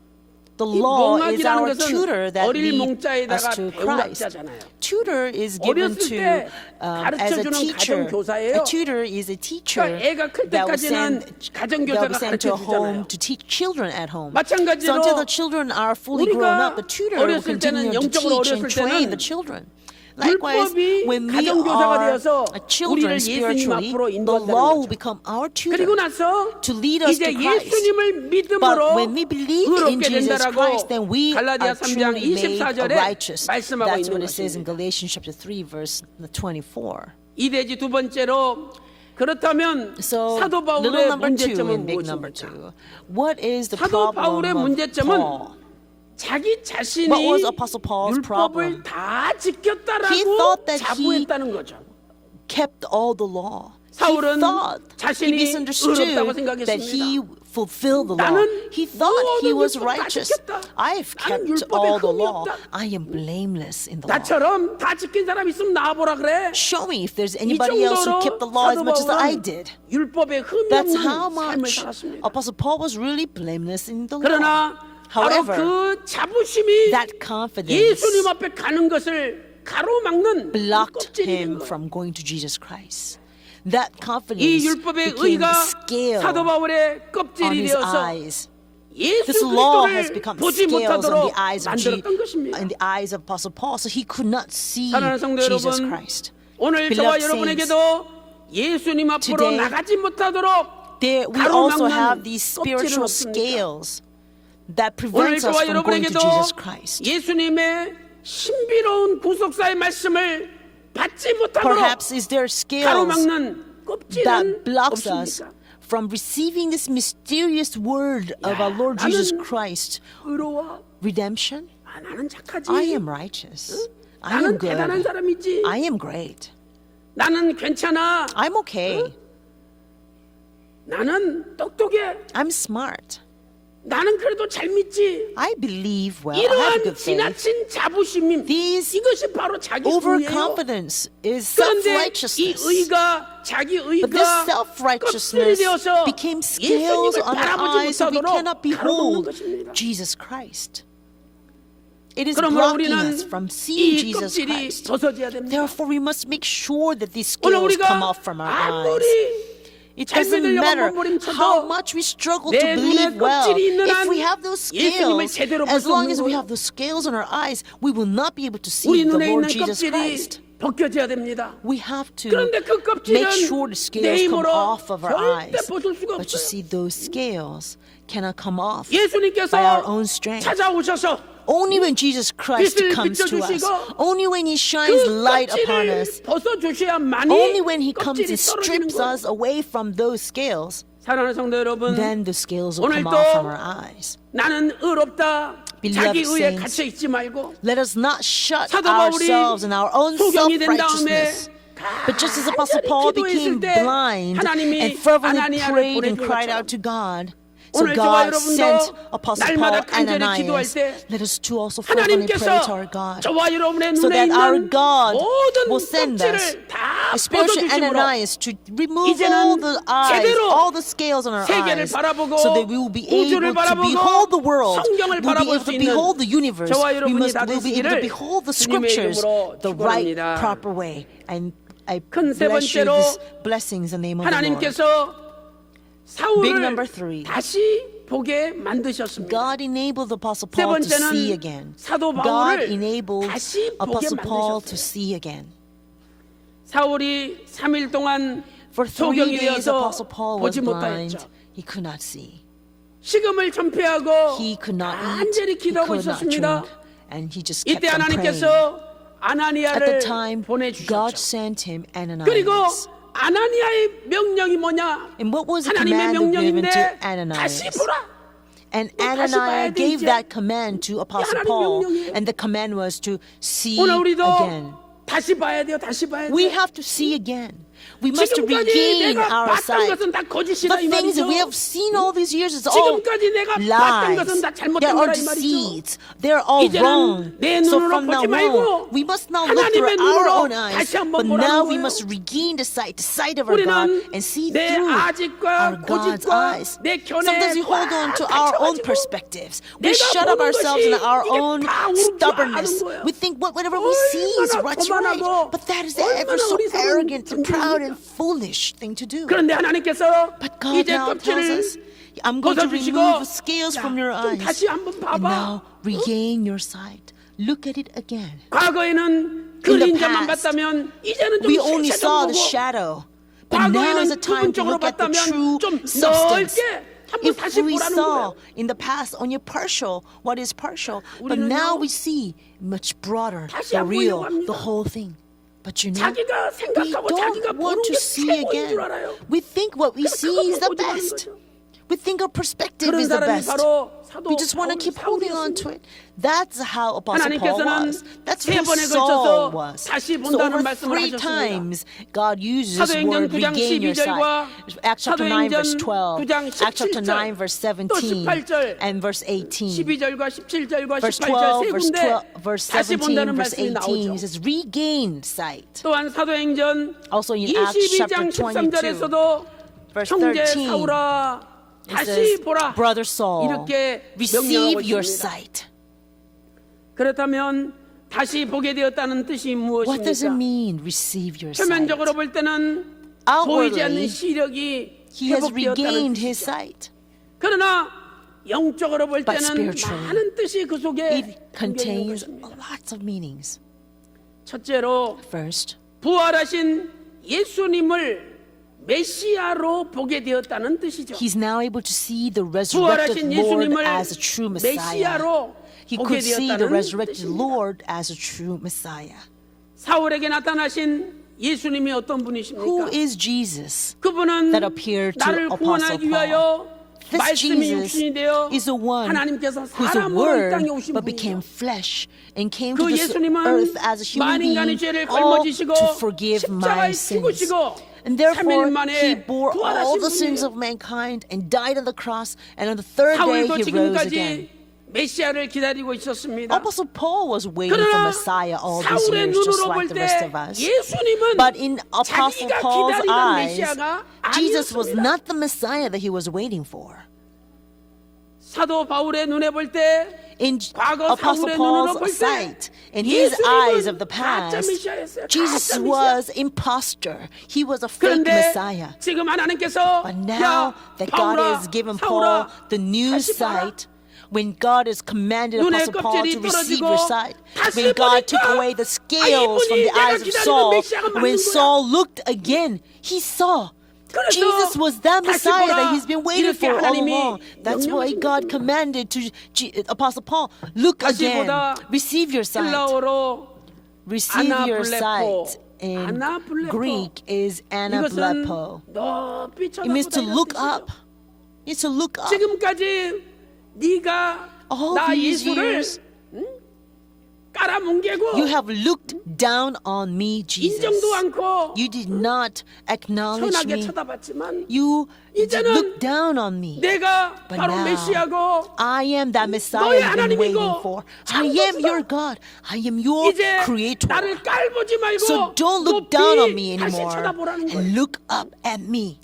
B: The
E: 이
B: law is
E: 농학이라는
B: our
E: 것은
B: tutor that
E: 어릴
B: leads us
E: 몽자에다가
B: to Christ.
E: 배우학자잖아요.
B: Tutor is given
E: 어렸을
B: to
E: 때
B: as a
E: 가르쳐주는
B: teacher.
E: 가정교사예요.
B: A tutor is a teacher
E: 그러니까 애가 클
B: that was
E: 때까지는
B: sent
E: 가정교사가
B: to a home
E: 가르쳐주잖아요.
B: to teach children at home.
E: 마찬가지로
B: So until the children are fully grown up, the tutor will
E: 어렸을 때는
B: continue to
E: 영적으로
B: teach and
E: 어렸을
B: train
E: 때는
B: the children. Likewise,
E: 율법이
B: when we
E: 가정교사가
B: are
E: 되어서
B: children
E: 우리를 예수님
B: spiritually,
E: 앞으로
B: the
E: 인도한다는
B: law will
E: 거죠.
B: become our
E: 그리고
B: tutor
E: 나서
B: to lead us
E: 이제
B: to Christ.
E: 예수님을
B: But
E: 믿음으로
B: when we believe in
E: 의롭게
B: Jesus
E: 된다라고
B: Christ, then we
E: 갈라디아
B: are
E: 3장
B: truly made
E: 24절에
B: righteous.
E: 말씀하고
B: That's
E: 있는
B: what it says in
E: 것입니다.
B: Galatians chapter 3, verse 24.
E: 이대지 두 번째로 그렇다면
B: So,
E: 사도
B: little
E: 바울의
B: number 2
E: 문제점은
B: and big number
E: 무엇입니까?
B: 2. What is the
E: 사도
B: problem
E: 바울의
B: of
E: 문제점은
B: Paul?
E: 자기 자신이
B: What was Apostle Paul's problem?
E: 율법을 다 지켰다라고
B: He thought that
E: 자부했다는 거죠.
B: Kept all the law.
E: 사울은
B: He thought, he
E: 자신이
B: misunderstood
E: 의롭다고
B: that he
E: 생각했습니다.
B: fulfilled the law.
E: 나는
B: He thought he
E: 모든
B: was
E: 율법 다
B: righteous.
E: 지켰다.
B: I've
E: 나는
B: kept
E: 율법에
B: all the
E: 흠이
B: law.
E: 없다.
B: I am blameless in the law.
E: 나처럼 다 지킨 사람 있으면 나와보라 그래.
B: Show me if there's
E: 이
B: anybody else who
E: 정도로
B: kept the law as
E: 사도
B: much as I
E: 바울은
B: did.
E: 율법에 흠이
B: That's
E: 없는
B: how
E: 삶을
B: much
E: 살았습니다.
B: Apostle Paul was really blameless in the law.
E: 그러나 바로
B: However,
E: 그 자부심이
B: that confidence
E: 예수님 앞에 가는 것을 가로막는
B: blocked
E: 껍질이 된
B: him
E: 거예요.
B: from going to Jesus Christ. That
E: 이
B: confidence
E: 율법의
B: became
E: 의가
B: scale
E: 사도 바울의
B: on
E: 껍질이
B: his
E: 되어서
B: eyes.
E: 예수
B: This law has
E: 그리스도를
B: become
E: 보지
B: scales on
E: 못하도록
B: the eyes of
E: 만들었던 것입니다.
B: in the eyes of Apostle Paul, so he could not see
E: 사랑하는 성도
B: Jesus
E: 여러분,
B: Christ.
E: 오늘 저와
B: Beloved
E: 여러분에게도 예수님 앞으로
B: today,
E: 나가지 못하도록
B: There, we also
E: 가로막는
B: have these
E: 껍질은
B: spiritual
E: 없습니까?
B: scales that
E: 오늘
B: prevents us
E: 저와
B: from going to
E: 여러분에게도
B: Jesus Christ.
E: 예수님의 신비로운 구속사의 말씀을 받지 못하도록
B: Perhaps is there scales
E: 가로막는 껍질은
B: that blocks us
E: 없습니까?
B: from receiving this mysterious word of our Lord Jesus Christ,
E: 의로워.
B: redemption?
E: 아, 나는 착하지.
B: I am righteous. I am
E: 나는 대단한
B: good.
E: 사람이지.
B: I am great.
E: 나는 괜찮아.
B: I'm okay.
E: 나는 똑똑해.
B: I'm smart.
E: 나는 그래도 잘 믿지.
B: I believe well. I have
E: 이러한
B: good faith.
E: 지나친 자부심임.
B: These
E: 이것이 바로 자기 의예요.
B: Overconfidence is
E: 그런데 이
B: self-righteousness.
E: 의가 자기
B: But this
E: 의가 껍질이
B: self-righteousness
E: 되어서
B: became scales
E: 예수님을
B: on our
E: 바라보지
B: eyes so we
E: 못하도록
B: cannot
E: 가로막는
B: behold
E: 것입니다.
B: Jesus Christ. It is
E: 그러므로
B: blocking
E: 우리는
B: us from seeing
E: 이
B: Jesus
E: 껍질이
B: Christ.
E: 벗어져야 됩니다.
B: Therefore, we must make sure that these
E: 오늘
B: scales
E: 우리가
B: come off from our eyes.
E: 아무리
B: It
E: 잘
B: doesn't
E: 믿으려고
B: matter
E: 몸부림쳐도
B: how much we struggle to
E: 내
B: believe
E: 눈에
B: well.
E: 껍질이 있는
B: If
E: 한
B: we have those
E: 예수님을
B: scales,
E: 제대로 볼
B: as
E: 수
B: long
E: 없는
B: as we
E: 거예요.
B: have those scales on our eyes, we will not be able to see
E: 우리
B: the
E: 눈에
B: Lord
E: 있는
B: Jesus
E: 껍질이
B: Christ.
E: 벗겨져야 됩니다.
B: We have to
E: 그런데 그
B: make sure
E: 껍질은
B: the
E: 내
B: scales come
E: 힘으로
B: off of our
E: 절대
B: eyes.
E: 벗을 수가
B: But you
E: 없어요.
B: see, those scales cannot come off
E: 예수님께서
B: by our own strength.
E: 찾아오셔서
B: Only when Jesus Christ
E: 빛을
B: comes to us,
E: 비춰주시고
B: only when He shines
E: 그
B: light upon us,
E: 껍질을 벗어주셔야만이
B: only when He comes
E: 껍질이
B: and
E: 떨어지는
B: strips
E: 거예요.
B: us away from those scales,
E: 사랑하는 성도 여러분,
B: then the scales will come
E: 오늘도
B: off from our eyes.
E: 나는 의롭다
B: Beloved
E: 자기 의에
B: saints,
E: 갇혀 있지 말고
B: Let us not shut
E: 사도 바울이
B: ourselves in our own
E: 소경이 된 다음에
B: self-righteousness. But just as Apostle Paul became
E: 기도했을 때
B: blind
E: 하나님이
B: and fervently
E: 아나니아를
B: prayed and
E: 보내준
B: cried
E: 것처럼
B: out to God, so
E: 오늘 저와
B: God
E: 여러분도
B: sent Apostle
E: 날마다
B: Paul
E: 간절히
B: Ananias.
E: 기도할 때
B: Let us too also fervently pray to our
E: 하나님께서
B: God,
E: 저와 여러분의
B: so
E: 눈에
B: that our
E: 있는
B: God
E: 모든
B: will send us
E: 껍질을 다
B: a spiritual
E: 벗어주심으로
B: Ananias to remove
E: 이제는
B: all the eyes,
E: 제대로
B: all the scales on our
E: 세계를
B: eyes,
E: 바라보고
B: so that we will be
E: 우주를
B: able to
E: 바라보고
B: behold the world,
E: 성경을
B: we'll be
E: 바라볼
B: able
E: 수
B: to
E: 있는
B: behold the universe,
E: 저와
B: we
E: 여러분이
B: must
E: 다
B: will be able to
E: 되시기를
B: behold the
E: 주님의
B: scriptures
E: 이름으로
B: the right,
E: 축원합니다.
B: proper way. And I
E: 큰 세
B: bless you
E: 번째로
B: these blessings in the name of the Lord.
E: 하나님께서
B: Big
E: 사울을
B: number 3.
E: 다시 보게 만드셨습니다.
B: God enabled Apostle
E: 세
B: Paul to
E: 번째는
B: see again.
E: 사도
B: God
E: 바울을
B: enabled
E: 다시 보게
B: Apostle Paul to
E: 만드셨어요.
B: see again.
E: 사울이 3일 동안
B: For 3
E: 소경이
B: days,
E: 되어서
B: Apostle Paul was
E: 보지
B: blind.
E: 못하였죠.
B: He could not see.
E: 식음을 전폐하고
B: He could not eat.
E: 간절히
B: He
E: 기도하고
B: could not
E: 있었습니다.
B: drink. And he just kept
E: 이때
B: on praying.
E: 하나님께서
B: At the
E: 아나니아를
B: time, God
E: 보내주셨죠.
B: sent him
E: 그리고
B: Ananias.
E: 아나니아의 명령이 뭐냐?
B: And what was the
E: 하나님의
B: command given to
E: 명령인데 다시
B: Ananias?
E: 보라.
B: And
E: 너 다시 봐야
B: Ananias
E: 돼,
B: gave
E: 이제.
B: that command to Apostle
E: 하나님
B: Paul,
E: 명령이에요.
B: and the command was to see
E: 오늘 우리도
B: again.
E: 다시 봐야 돼요. 다시 봐야
B: We
E: 돼요.
B: have to see again. We must
E: 지금까지
B: regain
E: 내가
B: our
E: 봤던
B: sight.
E: 것은 다 거짓이다
B: The
E: 이
B: things that we
E: 말이죠.
B: have seen all these years is all
E: 지금까지 내가 봤던
B: lies.
E: 것은 다 잘못된
B: They are
E: 거라 이 말이죠.
B: deceits. They're all
E: 이제는
B: wrong.
E: 내
B: So
E: 눈으로
B: from now
E: 보지 말고
B: on, we must not look through
E: 하나님의
B: our
E: 눈으로
B: own eyes,
E: 다시 한번
B: but
E: 보라는
B: now we
E: 거예요.
B: must regain the sight of our God,
E: 우리는
B: and see
E: 내
B: through
E: 아직과
B: our God's
E: 고집과
B: eyes.
E: 내 견해에
B: Sometimes we hold on to our own
E: 갇혀가지고
B: perspectives. We
E: 내가
B: shut up
E: 보는
B: ourselves
E: 것이
B: in our
E: 이게
B: own
E: 다 옳은 줄
B: stubbornness.
E: 아는 거예요.
B: We think whatever we see is
E: 얼마나
B: what's
E: 거만하고
B: right. But that is
E: 얼마나
B: ever so
E: 우리 사람은
B: arrogant and proud
E: 존재합니까?
B: and foolish thing to do.
E: 그런데 하나님께서
B: But God
E: 이제
B: now tells
E: 껍질을
B: us, I'm going to
E: 벗어주시고
B: remove the scales
E: 야,
B: from your
E: 좀
B: eyes.
E: 다시 한번
B: And
E: 봐봐.
B: now regain your sight. Look at it again.
E: 과거에는
B: In the
E: 그림자만
B: past,
E: 봤다면 이제는 좀
B: We only
E: 실체 좀
B: saw
E: 보고
B: the shadow. But now is the
E: 과거에는
B: time to
E: 부분적으로
B: look at the true
E: 봤다면 좀
B: substance.
E: 넓게 한번
B: If
E: 다시
B: we
E: 보라는
B: saw
E: 거예요.
B: in the past only partial, what is partial, but
E: 우리는요,
B: now we see much broader,
E: 다시
B: the
E: 안
B: real,
E: 보이려고 합니다.
B: the whole thing. But you know,
E: 자기가
B: we
E: 생각하고 자기가
B: don't
E: 보는
B: want to
E: 게
B: see
E: 최고인
B: again.
E: 줄 알아요.
B: We think what we
E: 그래서
B: see is the
E: 그것만 보지
B: best.
E: 말는 거죠.
B: We think our perspective
E: 그런
B: is the
E: 사람이
B: best.
E: 바로 사도
B: We just want to keep holding on to it. That's how Apostle Paul
E: 하나님께서는
B: was. That's
E: 세
B: who
E: 번에
B: Saul
E: 걸쳐서
B: was.
E: 다시
B: So
E: 본다는
B: over
E: 말씀을
B: 3
E: 하셨습니다.
B: times, God uses this
E: 사도행전
B: word,
E: 9장
B: regain your
E: 12절과
B: sight. Acts chapter 9 verse 12,
E: 9장
B: Acts chapter 9 verse 17,
E: 또 18절,
B: and verse 18.
E: 12절과 17절과
B: Verse
E: 18절
B: 12,
E: 세
B: verse
E: 군데
B: 12, verse
E: 다시
B: 17,
E: 본다는
B: verse
E: 말씀이
B: 18.
E: 나오죠.
B: It says regain sight.
E: 또한 사도행전
B: Also in Acts
E: 22장
B: chapter
E: 13절에서도
B: verse
E: 형제
B: 13,
E: 사울아
B: it
E: 다시
B: says,
E: 보라
B: Brother Saul,
E: 이렇게
B: receive
E: 명령하고
B: your
E: 있습니다.
B: sight.
E: 그렇다면 다시 보게 되었다는 뜻이
B: What does it
E: 무엇입니까?
B: mean, receive your sight?
E: 표면적으로 볼 때는 보이지 않는
B: Outwardly,
E: 시력이
B: he has
E: 회복되었다는
B: regained his
E: 뜻이죠.
B: sight.
E: 그러나 영적으로 볼
B: But
E: 때는
B: spiritually,
E: 많은 뜻이 그 속에
B: It
E: 담겨 있는
B: contains
E: 것입니다.
B: lots of meanings.
E: 첫째로
B: First,
E: 부활하신 예수님을 메시아로 보게 되었다는 뜻이죠.
B: he's now able to see the resurrected
E: 부활하신
B: Lord
E: 예수님을
B: as a true Messiah.
E: 메시아로
B: He
E: 보게
B: could see the
E: 되었다는
B: resurrected
E: 뜻입니다.
B: Lord as a true Messiah.
E: 사울에게 나타나신 예수님이 어떤
B: Who
E: 분이십니까?
B: is Jesus?
E: 그분은
B: that appeared to
E: 나를
B: Apostle
E: 구원하기 위하여
B: This
E: 말씀이
B: Jesus
E: 육신이 되어
B: is the one
E: 하나님께서
B: who's the
E: 사람으로 이
B: Word,
E: 땅에 오신
B: but became
E: 분이죠.
B: flesh and came
E: 그
B: to this
E: 예수님은
B: earth as a human
E: 많은 인간의
B: being,
E: 죄를
B: all
E: 짊어지시고
B: to forgive my
E: 십자가에
B: sins.
E: 죽으시고
B: And therefore,
E: 3일 만에
B: he bore all
E: 부활하신
B: the sins
E: 분이에요.
B: of mankind and died on the cross, and on the third day
E: 사울도
B: he rose again.
E: 지금까지 메시아를 기다리고 있었습니다.
B: Apostle Paul was waiting for
E: 그러나
B: Messiah all these
E: 사울의
B: years, just
E: 눈으로
B: like
E: 볼
B: the rest
E: 때
B: of us.
E: 예수님은
B: But in Apostle
E: 자기가
B: Paul's
E: 기다리던
B: eyes,
E: 메시아가
B: Jesus was
E: 아니었습니다.
B: not the Messiah that he was waiting for.
E: 사도 바울의 눈에 볼 때
B: In
E: 과거
B: Apostle
E: 사울의 눈으로 볼
B: Paul's
E: 때
B: sight, in his eyes of the
E: 예수님은 가짜
B: past,
E: 메시아였어요.
B: Jesus
E: 가짜 메시아.
B: was impostor. He was a fake
E: 그런데
B: Messiah.
E: 지금 하나님께서
B: But now that God
E: 바울아,
B: has given Paul
E: 사울아,
B: the new
E: 다시 봐라.
B: sight, when God has commanded
E: 눈의
B: Apostle Paul
E: 껍질이
B: to receive
E: 떨어지고
B: your sight,
E: 다시
B: when God took
E: 보니까
B: away the scales from the
E: 이분이
B: eyes of
E: 내가 기다리는
B: Saul,
E: 메시아가 맞는
B: when
E: 거야.
B: Saul looked again, he saw
E: 그래서
B: Jesus was that
E: 다시
B: Messiah
E: 보라.
B: that he's been waiting
E: 이렇게
B: for all
E: 하나님이
B: along. That's why
E: 명령하신
B: God
E: 것입니다.
B: commanded to Apostle Paul, look
E: 다시
B: again,
E: 보다
B: receive your sight.
E: 헬라어로
B: Receive your
E: 아나블레포.
B: sight. In
E: 아나블레포.
B: Greek is
E: 이것은
B: anablepo.
E: 높이
B: It means to
E: 쳐다보다
B: look up. It's to look up.
E: 지금까지 네가
B: All
E: 나
B: these
E: 예수를
B: years,
E: 깔아뭉개고
B: you have looked down on me, Jesus.
E: 인정도 않고
B: You did not acknowledge
E: 선하게
B: me.
E: 쳐다봤지만
B: You
E: 이제는
B: looked down on me.
E: 내가
B: But
E: 바로
B: now,
E: 메시아고
B: I am that Messiah
E: 너의
B: you've been waiting
E: 하나님이고
B: for. I am your God. I am your
E: 이제
B: creator.
E: 나를 깔보지 말고
B: So don't look
E: 높이
B: down on me
E: 다시
B: anymore
E: 쳐다보라는 거예요.
B: and look up at me.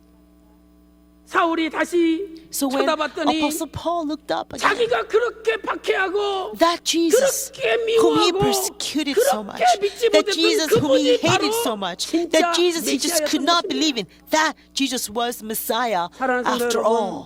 E: 사울이 다시
B: So when
E: 쳐다봤더니
B: Apostle Paul looked up again,
E: 자기가 그렇게 박해하고
B: that Jesus
E: 그렇게
B: whom he
E: 미워하고
B: persecuted so much,
E: 그렇게 믿지
B: that
E: 못했던
B: Jesus whom he
E: 그분이
B: hated
E: 바로
B: so much,
E: 진짜
B: that Jesus he just could
E: 메시아였던
B: not
E: 것입니다.
B: believe in, that Jesus was Messiah
E: 사랑하는 성도
B: after
E: 여러분,
B: all.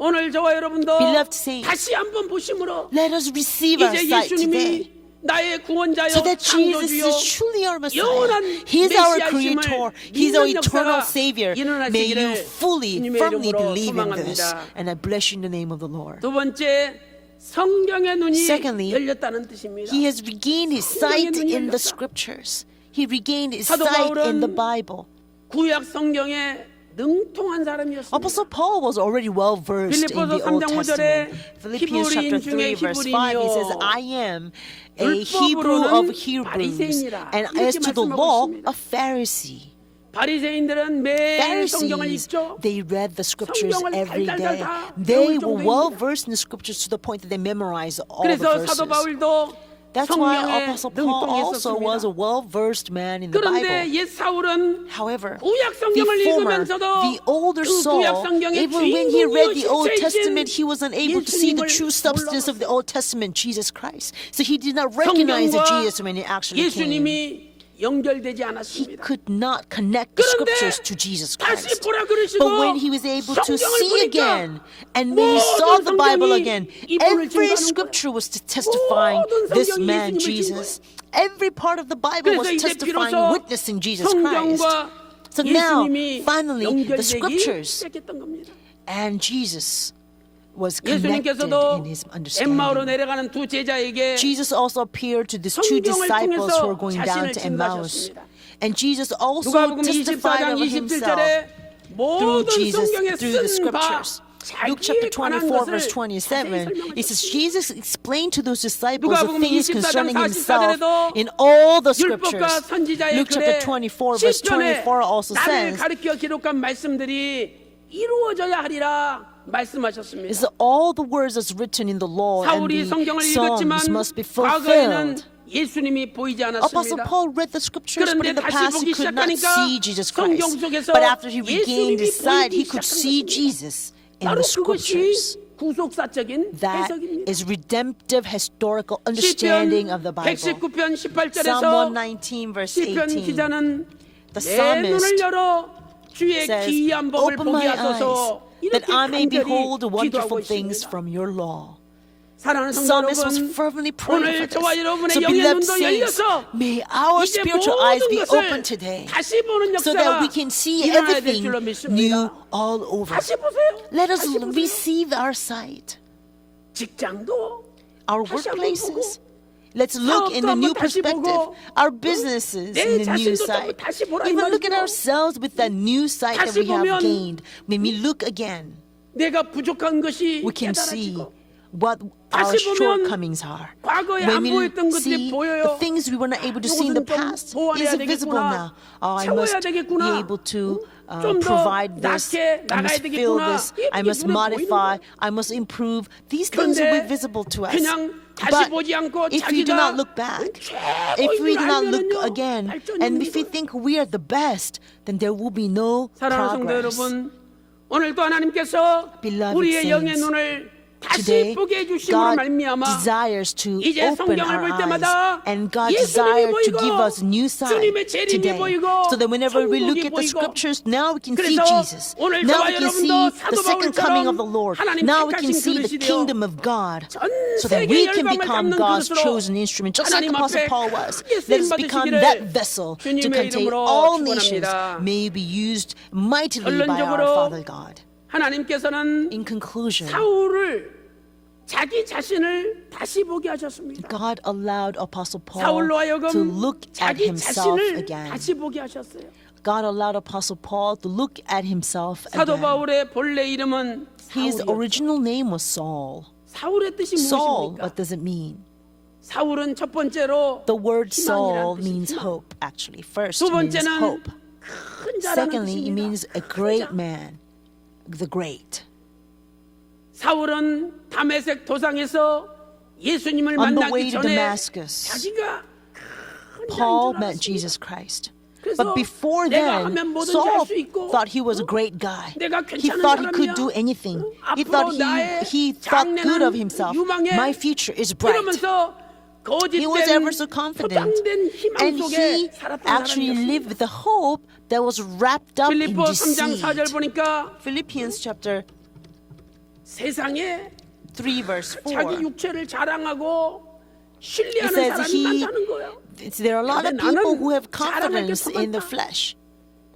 E: 오늘 저와 여러분도
B: Beloved saints,
E: 다시 한번 보심으로
B: Let us receive our
E: 이제
B: sight today,
E: 예수님이 나의 구원자여
B: so that Jesus
E: 창조주여
B: is truly our Messiah.
E: 영원한
B: He's our
E: 메시아이심을
B: Creator. He's our
E: 믿는
B: eternal
E: 역사가
B: Savior. May you
E: 일어나시기를
B: fully,
E: 주님의
B: firmly
E: 이름으로
B: believe in this.
E: 소망합니다.
B: And I bless you in the name of the Lord.
E: 두 번째 성경의 눈이
B: Secondly,
E: 열렸다는 뜻입니다.
B: He has regained his sight
E: 눈이
B: in the
E: 열렸다.
B: scriptures. He regained his
E: 사도
B: sight in
E: 바울은
B: the Bible.
E: 구약 성경의 능통한 사람이었습니다.
B: Apostle Paul was already well versed in the
E: 빌립보서
B: Old
E: 3장 5절에
B: Testament. Philippians chapter
E: 히브리인 중에
B: 3 verse 5, he says,
E: 히브리인이요.
B: I am a Hebrew of
E: 율법으로는
B: Hebrews,
E: 바리새인이라.
B: and
E: 이렇게
B: as to the
E: 말씀하고
B: law,
E: 있습니다.
B: a Pharisee.
E: 바리새인들은 매일 성경을
B: Pharisees,
E: 읽죠.
B: they read the scriptures
E: 성경을
B: every day.
E: 달달달 다
B: They
E: 외울
B: were well
E: 정도입니다.
B: versed in the scriptures to the point that they memorized all the
E: 그래서 사도
B: verses.
E: 바울도
B: That's why
E: 성경에
B: Apostle Paul also was a
E: 능통했었습니다.
B: well-versed man in the
E: 그런데
B: Bible.
E: 옛 사울은
B: However,
E: 구약
B: the
E: 성경을
B: former,
E: 읽으면서도
B: the older
E: 그
B: Saul,
E: 구약 성경의
B: even when he read the Old
E: 주인공이요
B: Testament, he was unable to see the
E: 예수님을
B: true substance of the
E: 몰랐어요.
B: Old Testament, Jesus Christ. So he did not recognize the
E: 성경과
B: Jesus when he actually came.
E: 예수님이 연결되지
B: He
E: 않았습니다.
B: could not connect the
E: 그런데
B: scriptures to Jesus
E: 다시
B: Christ.
E: 보라 그러시고
B: But when he was able to
E: 성경을
B: see
E: 보니까
B: again, and when he saw the
E: 모든
B: Bible
E: 성경이
B: again,
E: 이분을
B: every
E: 증거하는
B: scripture
E: 거예요.
B: was testifying
E: 모든
B: this
E: 성경이
B: man
E: 예수님을
B: Jesus. Every part of the Bible was
E: 그래서 이제
B: testifying,
E: 비로소
B: witnessing Jesus Christ.
E: 성경과
B: So now,
E: 예수님이
B: finally, the
E: 연결되기
B: scriptures
E: 시작했던 겁니다.
B: and Jesus was connected
E: 예수님께서도
B: in his
E: 엠마오로
B: understanding.
E: 내려가는 두 제자에게
B: Jesus also appeared to these two
E: 성경을
B: disciples who were
E: 통해서
B: going down
E: 자신을
B: to Emmaus.
E: 증거하셨습니다.
B: And Jesus also
E: 누가복음
B: testified
E: 24장
B: of himself
E: 27절에
B: through
E: 모든
B: Jesus,
E: 성경에
B: through the
E: 쓴 바
B: scriptures. Luke chapter
E: 자기에 관한
B: 24 verse
E: 것을
B: 27, it says Jesus explained to those disciples the
E: 누가복음
B: things
E: 24장
B: concerning himself
E: 44절에도
B: in all the
E: 율법과
B: scriptures.
E: 선지자의
B: Luke chapter
E: 글에
B: 24 verse
E: 시편에
B: 24 also
E: 나를
B: says,
E: 가르쳐 기록한 말씀들이 이루어져야 하리라 말씀하셨습니다.
B: is all the words that's written in the law and
E: 사울이
B: the
E: 성경을 읽었지만
B: Psalms must be
E: 과거에는
B: fulfilled.
E: 예수님이 보이지
B: Apostle
E: 않았습니다.
B: Paul read the scriptures, but
E: 그런데
B: in the
E: 다시
B: past he
E: 보기
B: could not
E: 시작하니까
B: see Jesus Christ.
E: 성경 속에서
B: But after he regained his
E: 예수님이
B: sight, he
E: 보이기
B: could
E: 시작한
B: see
E: 것입니다.
B: Jesus in
E: 바로
B: the scriptures.
E: 그것이 구속사적인
B: That
E: 해석입니다.
B: is redemptive historical
E: 시편
B: understanding of the Bible.
E: 119편
B: Psalm
E: 18절에서
B: 119 verse
E: 시편
B: 18.
E: 기자는
B: The
E: 내
B: psalmist
E: 눈을 열어 주의
B: says,
E: 기이한 법을
B: "Open
E: 보게
B: my eyes,
E: 하소서."
B: that
E: 이렇게
B: I may
E: 간절히
B: behold the
E: 기도하고
B: wonderful things
E: 있습니다.
B: from your law.
E: 사랑하는
B: The
E: 성도
B: psalmist was
E: 여러분,
B: fervently praying
E: 오늘
B: for
E: 저와
B: this.
E: 여러분의
B: So
E: 영의
B: beloved
E: 눈도
B: saints,
E: 열려서
B: may our
E: 이제
B: spiritual eyes
E: 모든
B: be
E: 것을
B: open today,
E: 다시 보는
B: so that
E: 역사가
B: we can see
E: 일어나야 될
B: everything
E: 줄로
B: new
E: 믿습니다.
B: all over.
E: 다시 보세요.
B: Let us
E: 다시 보세요.
B: receive our sight.
E: 직장도
B: Our
E: 다시 한번
B: workplaces. Let's look in the
E: 사업도
B: new
E: 한번 다시
B: perspective.
E: 보고,
B: Our businesses
E: 내
B: in the new
E: 자신도
B: sight.
E: 다시 보라 이
B: Even look at
E: 말이죠.
B: ourselves with that new sight that
E: 다시
B: we have
E: 보면
B: gained. When we look again,
E: 내가 부족한 것이
B: we can see
E: 깨달아지고
B: what our
E: 다시 보면
B: shortcomings are.
E: 과거에
B: When
E: 안
B: we
E: 보였던 것들이
B: see
E: 보여요.
B: the things we were not able to see in the
E: 이것은 좀
B: past
E: 보완해야
B: is visible
E: 되겠구나.
B: now. Oh, I
E: 채워야
B: must
E: 되겠구나.
B: be able to
E: 좀 더
B: provide this.
E: 낮게
B: I
E: 나가야
B: must fill
E: 되겠구나.
B: this. I
E: 이게
B: must
E: 눈에
B: modify.
E: 보이는 거예요.
B: I must improve. These things will be
E: 그런데
B: visible to us.
E: 그냥 다시
B: But
E: 보지 않고
B: if we do
E: 자기가
B: not look back, if we
E: 최고인
B: do
E: 줄
B: not look
E: 알면은요,
B: again,
E: 발전이
B: and
E: 없는
B: if we
E: 거예요.
B: think we are the best, then there will be no
E: 사랑하는 성도
B: progress.
E: 여러분, 오늘도 하나님께서
B: Beloved
E: 우리의 영의
B: saints,
E: 눈을 다시
B: Today,
E: 보게 해주심으로
B: God
E: 말미암아
B: desires to
E: 이제
B: open
E: 성경을
B: our
E: 볼
B: eyes,
E: 때마다
B: and God
E: 예수님이
B: desires to
E: 보이고
B: give us new sight
E: 주님의 재림이
B: today,
E: 보이고
B: so that whenever we look
E: 천국이
B: at the
E: 보이고
B: scriptures, now we can see
E: 그래서
B: Jesus.
E: 오늘
B: Now
E: 저와
B: we can see
E: 여러분도
B: the
E: 사도
B: second coming of the
E: 바울처럼
B: Lord.
E: 하나님
B: Now we can
E: 택하신
B: see the
E: 그릇이 되어
B: kingdom of God,
E: 전
B: so that
E: 세계
B: we can
E: 열방을
B: become
E: 잡는
B: God's
E: 그릇으로
B: chosen instrument, just like
E: 하나님
B: Apostle
E: 앞에
B: Paul was.
E: 크게
B: Let us
E: 쓰임
B: become
E: 받으시기를
B: that vessel to
E: 주님의
B: contain
E: 이름으로
B: all nations,
E: 축원합니다.
B: may be used mightily by our
E: 결론적으로
B: Father God.
E: 하나님께서는
B: In conclusion,
E: 사울을 자기 자신을 다시 보게 하셨습니다.
B: God allowed Apostle Paul
E: 사울로
B: to
E: 하여금
B: look at
E: 자기
B: himself
E: 자신을
B: again.
E: 다시 보게 하셨어요.
B: God allowed Apostle Paul to look at himself
E: 사도
B: again.
E: 바울의 본래 이름은
B: His
E: 사울이었죠.
B: original name was Saul.
E: 사울의 뜻이
B: Saul,
E: 무엇입니까?
B: what does it mean?
E: 사울은 첫 번째로
B: The word Saul
E: 희망이라는
B: means
E: 뜻이죠.
B: hope, actually. First,
E: 두
B: it means
E: 번째는
B: hope.
E: 큰 자라는
B: Secondly, it
E: 뜻입니다.
B: means a great man, the great.
E: 사울은 다메섹 도상에서 예수님을
B: On the
E: 만나기
B: way to
E: 전에
B: Damascus,
E: 자기가 큰
B: Paul
E: 자인 줄
B: met
E: 알았습니다.
B: Jesus Christ.
E: 그래서
B: But before
E: 내가
B: then,
E: 하면 뭐든지
B: Saul
E: 할 수 있고,
B: thought he was a great guy.
E: 내가
B: He
E: 괜찮은
B: thought he
E: 사람이야.
B: could do anything. He
E: 앞으로
B: thought
E: 나의
B: he thought good of
E: 장래는
B: himself.
E: 유망해.
B: My future is bright.
E: 이러면서
B: He was
E: 거짓된
B: ever so confident.
E: 포장된 희망
B: And
E: 속에
B: he
E: 살았던
B: actually
E: 사람이었습니다.
B: lived with the hope that was wrapped up in
E: 빌립보 3장 4절
B: deceit.
E: 보니까
B: Philippians chapter
E: 세상에
B: 3 verse 4.
E: 자기 육체를 자랑하고
B: It
E: 신뢰하는
B: says
E: 사람이
B: he,
E: 많다는 거예요.
B: there are a lot of
E: 근데
B: people
E: 나는
B: who have
E: 자랑할 게
B: confidence
E: 더
B: in the
E: 많다.
B: flesh.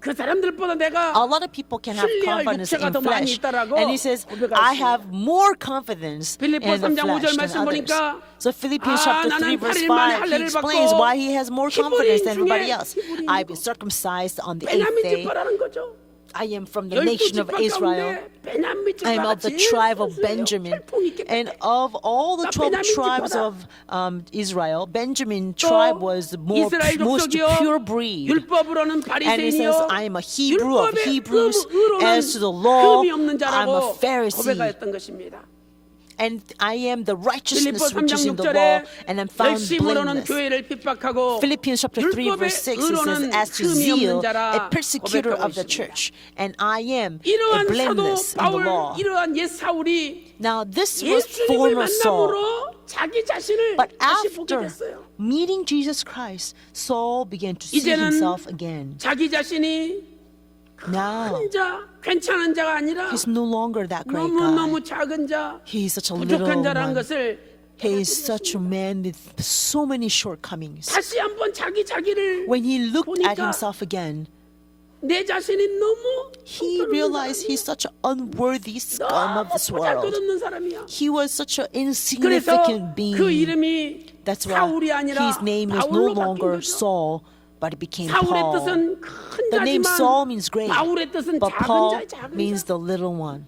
E: 그 사람들보다 내가
B: A lot of people can have
E: 신뢰할
B: confidence
E: 육체가
B: in
E: 더 많이
B: flesh.
E: 있다라고
B: And he says,
E: 고백할
B: I
E: 수
B: have more confidence in
E: 빌립보
B: the
E: 3장 5절
B: flesh
E: 말씀
B: than others.
E: 보니까
B: So Philippians chapter 3
E: 나는
B: verse
E: 8일 만에
B: 5, he
E: 할례를
B: explains
E: 받고
B: why he has more confidence than
E: 히브리인
B: everybody
E: 중에
B: else.
E: 히브리인이고
B: I've been circumcised on the 8th
E: 베냐민
B: day.
E: 지파라는 거죠.
B: I am from the nation of Israel. I am of the tribe of Benjamin. And of all the 12 tribes of Israel, Benjamin tribe was the most pure breed.
E: 율법으로는
B: And he says, I am a Hebrew of Hebrews. As to the law, I'm a Pharisee.
E: 고백하였던 것입니다.
B: And I am the righteousness
E: 빌립보
B: which is
E: 3장
B: in the law,
E: 6절에
B: and I'm found
E: 열심으로는
B: blameless.
E: 교회를 핍박하고
B: Philippians chapter 3 verse 6 it says, as to
E: 흠이
B: zeal,
E: 없는 자라
B: a persecutor
E: 고백하고
B: of the
E: 있습니다.
B: church, and I am a
E: 이러한 사도
B: blameless in the
E: 바울,
B: law.
E: 이러한 옛 사울이
B: Now this was
E: 예수님을
B: former Saul,
E: 만남으로 자기 자신을
B: but
E: 다시 보게
B: after
E: 됐어요.
B: meeting Jesus Christ, Saul began to see
E: 이제는
B: himself again.
E: 자기 자신이
B: Now
E: 큰 자, 괜찮은 자가 아니라
B: he's no longer that great guy.
E: 너무너무 작은 자,
B: He is such a little
E: 부족한 자라는
B: one.
E: 것을
B: He is such a man with so many shortcomings.
E: 다시 한번 자기를
B: When he looked at
E: 보니까
B: himself again,
E: 내 자신이 너무
B: he realized he's such an unworthy scum of this world.
E: 없는 사람이야.
B: He was such an
E: 그래서
B: insignificant
E: 그
B: being.
E: 이름이
B: That's why
E: 사울이 아니라
B: his name is no
E: 바울로 바뀐
B: longer
E: 거죠.
B: Saul, but it became
E: 사울의
B: Paul.
E: 뜻은 큰
B: The name Saul
E: 자지만
B: means great,
E: 바울의 뜻은
B: but
E: 작은
B: Paul
E: 자의 작은
B: means
E: 자.
B: the little one.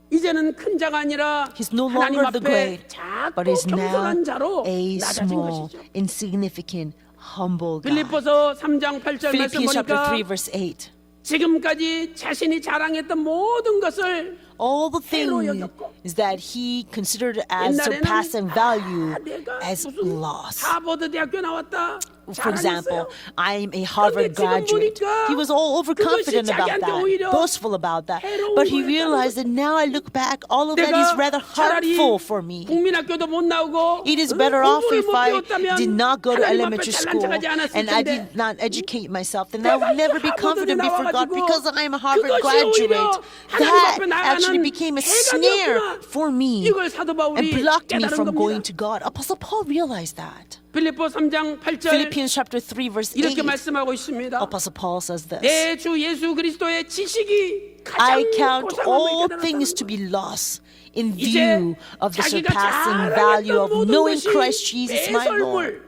E: 이제는 큰 자가 아니라
B: He's no
E: 하나님
B: longer the
E: 앞에
B: great, but
E: 작고
B: is now
E: 겸손한 자로
B: a
E: 낮아진
B: small,
E: 것이죠.
B: insignificant, humble guy.
E: 빌립보서 3장 8절 말씀
B: Philippians chapter 3
E: 보니까
B: verse 8.
E: 지금까지 자신이 자랑했던 모든 것을
B: All the
E: 해로
B: things
E: 여겼고
B: that he considered as
E: 옛날에는
B: surpassing value
E: 내가
B: as
E: 무슨
B: loss.
E: 하버드 대학교 나왔다.
B: For example,
E: 자랑했어요.
B: I'm a Harvard
E: 지금
B: graduate.
E: 보니까
B: He was all overconfident
E: 그것이
B: about
E: 자기한테
B: that,
E: 오히려
B: boastful about that.
E: 해로운
B: But he
E: 거였다는
B: realized that now I look back, all of that is
E: 내가
B: rather
E: 차라리
B: hurtful for me.
E: 국민학교도 못 나오고
B: It is better off
E: 공부를
B: if
E: 못
B: I
E: 배웠다면
B: did not go to
E: 하나님 앞에
B: elementary
E: 잘난
B: school
E: 척하지 않았을
B: and I
E: 텐데
B: did not educate myself. Then I
E: 내가
B: would never be
E: 하버드에
B: confident before God
E: 나와가지고
B: because I'm a Harvard
E: 그것이
B: graduate.
E: 오히려 하나님
B: That
E: 앞에
B: actually
E: 나가는
B: became a
E: 해가
B: snare
E: 되었구나.
B: for me
E: 이걸 사도
B: and
E: 바울이
B: blocked me
E: 깨달은
B: from going
E: 겁니다.
B: to God. Apostle Paul realized that.
E: 빌립보 3장 8절
B: Philippians chapter 3 verse 8.
E: 이렇게 말씀하고 있습니다.
B: Apostle Paul says this.
E: 내 주 예수 그리스도의 지식이
B: I
E: 가장
B: count
E: 고상함을
B: all
E: 깨달았다는
B: things to
E: 거예요.
B: be lost in
E: 이제
B: view of the
E: 자기가
B: surpassing value
E: 자랑했던
B: of
E: 모든
B: knowing
E: 것이
B: Christ Jesus my
E: 배설물.
B: Lord.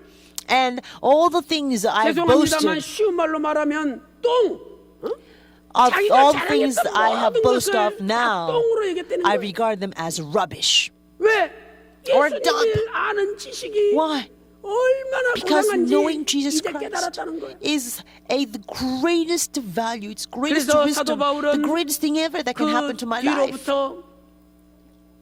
B: And all the things that I've
E: 죄송합니다만
B: boasted,
E: 쉬운 말로 말하면 똥.
B: of
E: 자기가
B: all the things
E: 자랑했던
B: that I have
E: 모든
B: boasted
E: 것을
B: of
E: 다
B: now,
E: 똥으로 얘기했다는
B: I
E: 거예요.
B: regard them as rubbish.
E: 왜?
B: or
E: 예수님을
B: dump.
E: 아는 지식이
B: Why?
E: 얼마나
B: Because
E: 고상한지
B: knowing Jesus
E: 이제
B: Christ
E: 깨달았다는 거예요.
B: is the greatest value, it's greatest
E: 그래서
B: wisdom,
E: 사도 바울은
B: the greatest thing ever that can happen to
E: 그
B: my life.
E: 뒤로부터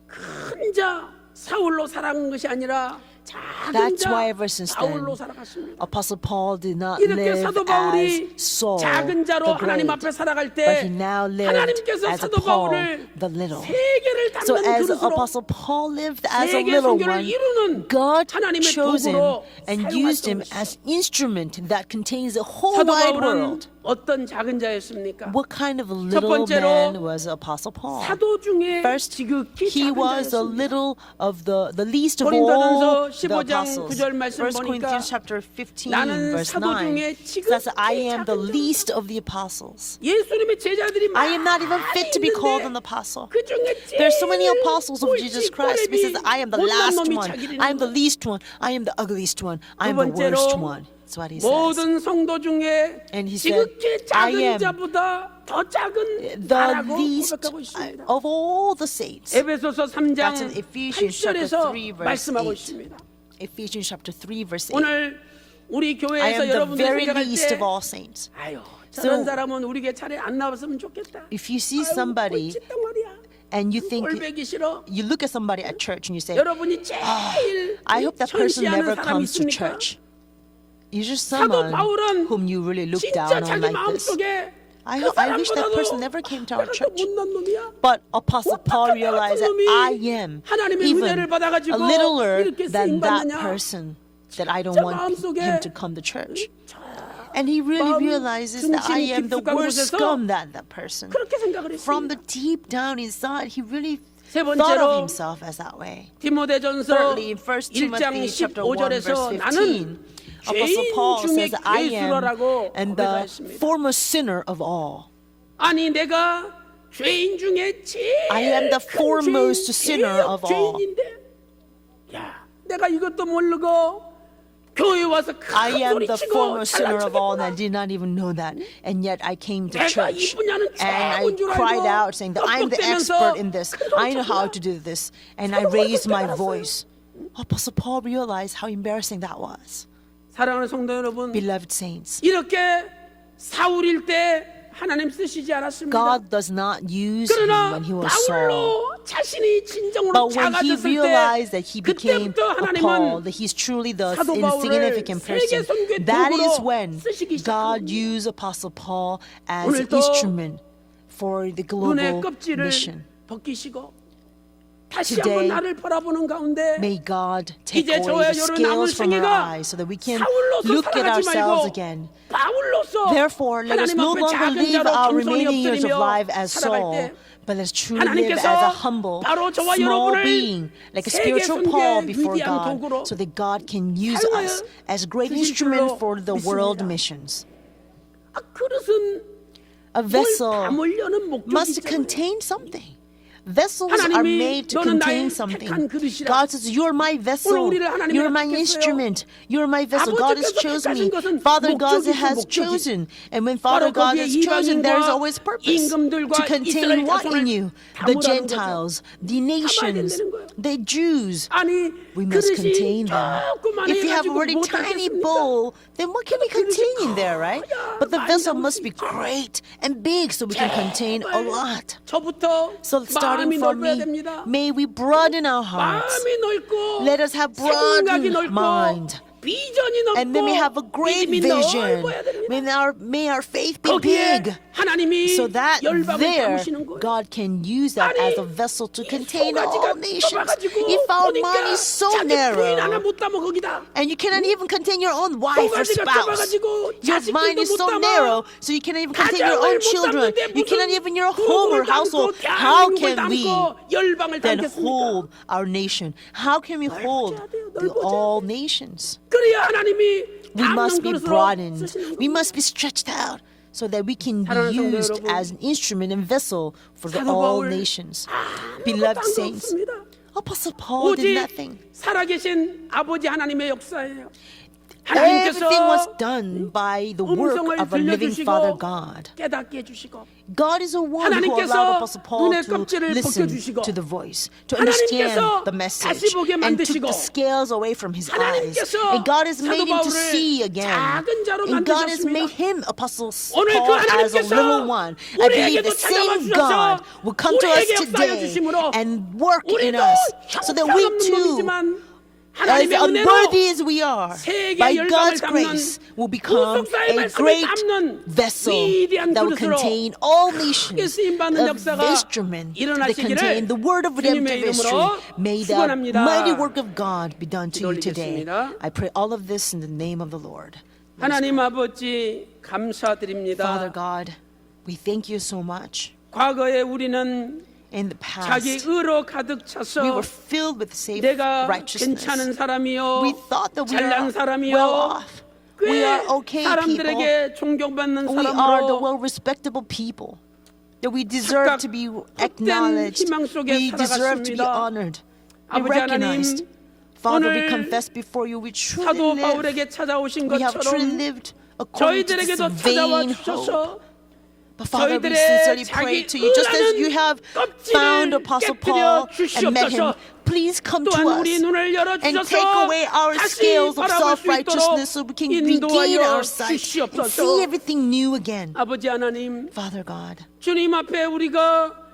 E: 큰 자 사울로 살아간 것이 아니라 작은
B: That's
E: 자
B: why ever since then,
E: 바울로 살아갔습니다.
B: Apostle Paul did not
E: 이렇게
B: live
E: 사도
B: as
E: 바울이
B: Saul,
E: 작은 자로
B: the
E: 하나님
B: great,
E: 앞에 살아갈
B: but
E: 때
B: he now lived
E: 하나님께서
B: as a
E: 사도
B: Paul,
E: 바울을
B: the little.
E: 세계를
B: So
E: 담는
B: as
E: 그릇으로
B: Apostle Paul lived as a
E: 세계
B: little
E: 선교를
B: one,
E: 이루는
B: God
E: 하나님의
B: chose him
E: 도구로
B: and used him
E: 사용하셨던
B: as instrument that contains the whole
E: 사도
B: wide
E: 바울은
B: world.
E: 어떤 작은 자였습니까?
B: What kind of a
E: 첫
B: little
E: 번째로
B: man was Apostle Paul?
E: 사도 중에
B: First,
E: 지극히
B: he
E: 작은
B: was a
E: 자였습니다.
B: little of the least of
E: 고린도전서
B: all the
E: 15장
B: apostles.
E: 9절 말씀
B: 1
E: 보니까
B: Corinthians chapter 15
E: 나는
B: verse
E: 사도
B: 9
E: 중에
B: says, I am the
E: 작은 자.
B: least of the apostles.
E: 예수님의 제자들이
B: I am not even
E: 많이
B: fit to be called an
E: 있는데
B: apostle.
E: 그 중에
B: There's so many
E: 제일
B: apostles of Jesus Christ. He says, I am the
E: 못난
B: last
E: 놈이
B: one.
E: 자기를
B: I am the
E: 믿는
B: least one. I am the ugliest one. I am
E: 두
B: the
E: 번째로
B: worst one. That's what he says.
E: 모든 성도 중에
B: And he said,
E: 지극히
B: I
E: 작은
B: am
E: 자보다 더 작은
B: the
E: 자라고
B: least
E: 고백하고 있습니다.
B: of all the saints.
E: 에베소서 3장
B: That's in Ephesians chapter
E: 8절에서
B: 3 verse
E: 말씀하고
B: 8.
E: 있습니다.
B: Ephesians chapter 3 verse 8.
E: 오늘 우리
B: I
E: 교회에서
B: am the
E: 여러분들
B: very
E: 생각할
B: least
E: 때
B: of all saints.
E: 아유 저런
B: So,
E: 사람은 우리 교회 차례 안 나왔으면 좋겠다.
B: If you see
E: 아유,
B: somebody
E: 꼴찌단 말이야.
B: and you think
E: 꼴배기 싫어.
B: you look at somebody at church and you say,
E: 여러분이 제일
B: I hope that person
E: 천시하는
B: never
E: 사람이
B: comes to
E: 있습니까?
B: church. You're just
E: 사도
B: someone
E: 바울은
B: whom you really look
E: 진짜
B: down on
E: 자기
B: like this.
E: 마음속에
B: I
E: 그
B: wish that
E: 사람보다도
B: person never came to our
E: 내가 더
B: church.
E: 못난 놈이야.
B: But Apostle Paul
E: 어떻게
B: realized
E: 같은
B: that
E: 놈이
B: I am
E: 하나님의
B: even
E: 은혜를 받아가지고
B: a littler
E: 이렇게
B: than that
E: 쓰임받느냐.
B: person that I don't
E: 진짜
B: want
E: 마음속에
B: him to come to church. And he really
E: 마음
B: realizes that I
E: 중심
B: am the
E: 깊숙한
B: worst
E: 곳에서
B: scum than that person.
E: 그렇게 생각을
B: From the
E: 했습니다.
B: deep down inside, he really
E: 세
B: thought of
E: 번째로
B: himself as that way.
E: 디모데전서
B: Thirdly, in 1
E: 1장
B: Timothy chapter 1 verse
E: 15절에서
B: 15,
E: 나는
B: Apostle
E: 죄인
B: Paul
E: 중에
B: says, I am
E: 괴수라고
B: and the
E: 고백하였습니다.
B: foremost sinner of all.
E: 아니 내가 죄인 중에 제일
B: I am the
E: 큰
B: foremost
E: 죄인,
B: sinner of all.
E: 죄인인데 야 내가 이것도 모르고 교회 와서
B: I
E: 큰
B: am
E: 소리
B: the
E: 치고
B: former
E: 잘난
B: sinner of all, and I
E: 척했구나.
B: did not even know that. And yet I came to
E: 내가
B: church
E: 이 분야는
B: and I
E: 최고인 줄
B: cried
E: 알고
B: out saying that I'm the
E: 뻑뻑대면서
B: expert in this.
E: 큰 소리
B: I know how
E: 쳤구나.
B: to do this. And I raised my voice. Apostle Paul realized how embarrassing that was.
E: 사랑하는 성도 여러분,
B: Beloved saints,
E: 이렇게 사울일 때 하나님 쓰시지 않았습니다.
B: God does not use him
E: 그러나
B: when he was Saul.
E: 바울로 자신이 진정으로
B: But when he
E: 작아졌을
B: realized that
E: 때
B: he became
E: 그때부터
B: a Paul,
E: 하나님은
B: that he's truly the
E: 사도 바울을
B: insignificant
E: 세계
B: person,
E: 선교의
B: that is
E: 도구로
B: when
E: 쓰시기
B: God
E: 시작합니다.
B: used Apostle Paul as an
E: 오늘도
B: instrument for the
E: 눈의
B: global
E: 껍질을
B: mission.
E: 벗기시고 다시
B: Today,
E: 한번 나를 바라보는 가운데
B: May God take
E: 이제
B: away
E: 저의
B: the
E: 여러 남은
B: scales from our
E: 생애가
B: eyes so that we can
E: 사울로서
B: look at
E: 살아가지
B: ourselves
E: 말고
B: again.
E: 바울로서
B: Therefore, let us
E: 하나님
B: no
E: 앞에
B: longer
E: 작은
B: live
E: 자로
B: our
E: 겸손히
B: remaining years of
E: 엎드리며
B: life as
E: 살아갈
B: Saul,
E: 때
B: but let's truly live
E: 하나님께서
B: as a humble,
E: 바로 저와
B: small
E: 여러분을
B: being, like a
E: 세계
B: spiritual Paul
E: 선교의
B: before
E: 위대한
B: God,
E: 도구로
B: so that God can use
E: 사용하여
B: us as great
E: 쓰실 줄로
B: instrument for the world
E: 믿습니다.
B: missions.
E: 그릇은
B: A
E: 뭘
B: vessel
E: 담으려는 목적이
B: must
E: 있잖아요.
B: contain something. Vessels are
E: 하나님이
B: made to
E: 너는
B: contain
E: 나의
B: something.
E: 택한 그릇이라.
B: God says, "You're my vessel.
E: 오늘 우리를 하나님이
B: You're my
E: 택했어요.
B: instrument. You're my vessel. God has
E: 아버지께서
B: chosen
E: 택하신
B: me.
E: 것은
B: Father God
E: 목적이 있어,
B: has
E: 목적이.
B: chosen, and when Father
E: 바로
B: God
E: 거기에
B: has chosen, there is
E: 이방인과
B: always purpose
E: 임금들과
B: to
E: 이스라엘
B: contain what
E: 자손을
B: in you? The
E: 담으라는
B: Gentiles, the nations,
E: 된다는 거예요.
B: the Jews.
E: 아니
B: We must
E: 그릇이
B: contain them.
E: 조그만
B: If you have
E: 해가지고
B: already
E: 못
B: tiny
E: 담겠습니까?
B: bowl, then what can we contain in there, right?
E: 커야
B: But the
E: 많이
B: vessel
E: 담을
B: must
E: 수
B: be
E: 있죠.
B: great and big so we can contain a lot.
E: 저부터
B: So starting
E: 마음이
B: from
E: 넓어야
B: me,
E: 됩니다.
B: may we broaden our hearts.
E: 마음이 넓고
B: Let us have
E: 생각이
B: broadened
E: 넓고
B: mind.
E: 비전이 넓고
B: And then we have a great
E: 믿음이
B: vision.
E: 넓어야 됩니다.
B: May our faith be
E: 거기에
B: big.
E: 하나님이
B: So that
E: 열방을
B: there,
E: 담으시는 거예요.
B: God can use that
E: 아니,
B: as a vessel to
E: 이
B: contain
E: 소가지가
B: all nations.
E: 좁아가지고
B: If our
E: 보니까
B: mind is so
E: 자기 부인 하나
B: narrow,
E: 못 담아 거기다.
B: and you cannot even contain your own wife or
E: 소가지가
B: spouse,
E: 좁아가지고
B: your mind
E: 자식들도
B: is
E: 못
B: so
E: 담아.
B: narrow, so you cannot even contain your
E: 가정을
B: own
E: 못
B: children.
E: 담는데
B: You cannot
E: 무슨
B: even your home or
E: 구국을
B: household.
E: 담고
B: How
E: 대한민국을
B: can we
E: 담고 열방을
B: then
E: 담겠습니까?
B: hold our nation? How can we hold the all nations?
E: 그래야 하나님이
B: We
E: 담는
B: must be
E: 그릇으로
B: broadened.
E: 쓰시는
B: We
E: 겁니다.
B: must be stretched out so that we can be
E: 사랑하는 성도
B: used
E: 여러분,
B: as an instrument and vessel for the
E: 사도
B: all
E: 바울
B: nations.
E: 아무것도
B: Beloved
E: 한 거
B: saints,
E: 없습니다.
B: Apostle Paul did
E: 오직
B: nothing.
E: 살아계신 아버지 하나님의 역사예요.
B: Everything was
E: 하나님께서
B: done by the work
E: 음성을
B: of a living Father
E: 들려주시고
B: God.
E: 깨닫게 해주시고
B: God is the one who
E: 하나님께서
B: allowed Apostle Paul
E: 눈의
B: to
E: 껍질을
B: listen
E: 벗겨주시고
B: to the voice, to understand
E: 하나님께서
B: the message,
E: 다시 보게
B: and took
E: 만드시고
B: the scales away from his eyes.
E: 하나님께서
B: And God has made
E: 사도
B: him to
E: 바울을
B: see again.
E: 작은 자로
B: And God has
E: 만드셨습니다.
B: made him, Apostle
E: 오늘 그
B: Paul, as a
E: 하나님께서
B: little one. I believe
E: 우리에게도
B: the
E: 찾아와
B: same
E: 주셔서
B: God will come to us
E: 우리에게 역사하여
B: today
E: 주심으로
B: and work in
E: 우리도
B: us so that we
E: 형편없는
B: too,
E: 놈이지만
B: as
E: 하나님의 은혜로
B: unworthy as we are,
E: 세계
B: by
E: 열방을
B: God's
E: 담는
B: grace, will become
E: 구속사의
B: a
E: 말씀을
B: great
E: 담는
B: vessel
E: 위대한
B: that will
E: 그릇으로
B: contain all
E: 크게
B: nations,
E: 쓰임받는
B: an
E: 역사가
B: instrument that
E: 일어나시기를
B: contain the word of redemptive
E: 주님의
B: history.
E: 이름으로
B: May the
E: 축원합니다.
B: mighty work of God be done to you today.
E: 기도드리겠습니다.
B: I pray all of this in the name of the Lord.
E: 하나님 아버지
B: Father
E: 감사드립니다.
B: God, we thank you so much.
E: 과거에 우리는
B: In the
E: 자기
B: past,
E: 의로 가득
B: we
E: 차서
B: were filled with safe
E: 내가
B: righteousness.
E: 괜찮은 사람이요
B: We thought that we
E: 잘난
B: are
E: 사람이요
B: well off. We
E: 꽤
B: are okay people.
E: 사람들에게 존경받는
B: We are the
E: 사람으로
B: well-respectable people. That we deserve to be
E: 헛된
B: acknowledged.
E: 희망 속에
B: We deserve to be
E: 살아갔습니다.
B: honored and
E: 아버지 하나님,
B: recognized. Father, we
E: 오늘
B: confess before you we truly
E: 사도
B: live.
E: 바울에게 찾아오신
B: We have truly
E: 것처럼
B: lived according to this
E: 저희들에게도 찾아와
B: vain hope.
E: 주셔서
B: But Father, we
E: 저희들의
B: sincerely
E: 자기
B: pray to you, just as you have found
E: 껍질을
B: Apostle
E: 깨뜨려
B: Paul and met him,
E: 주시옵소서.
B: please come to
E: 또한
B: us
E: 우리 눈을
B: and
E: 열어주셔서
B: take away our
E: 다시
B: scales of
E: 바라볼 수
B: self-righteousness so we can regain
E: 인도하여
B: our sight and
E: 주시옵소서.
B: see everything new again.
E: 아버지 하나님
B: Father God,
E: 주님 앞에 우리가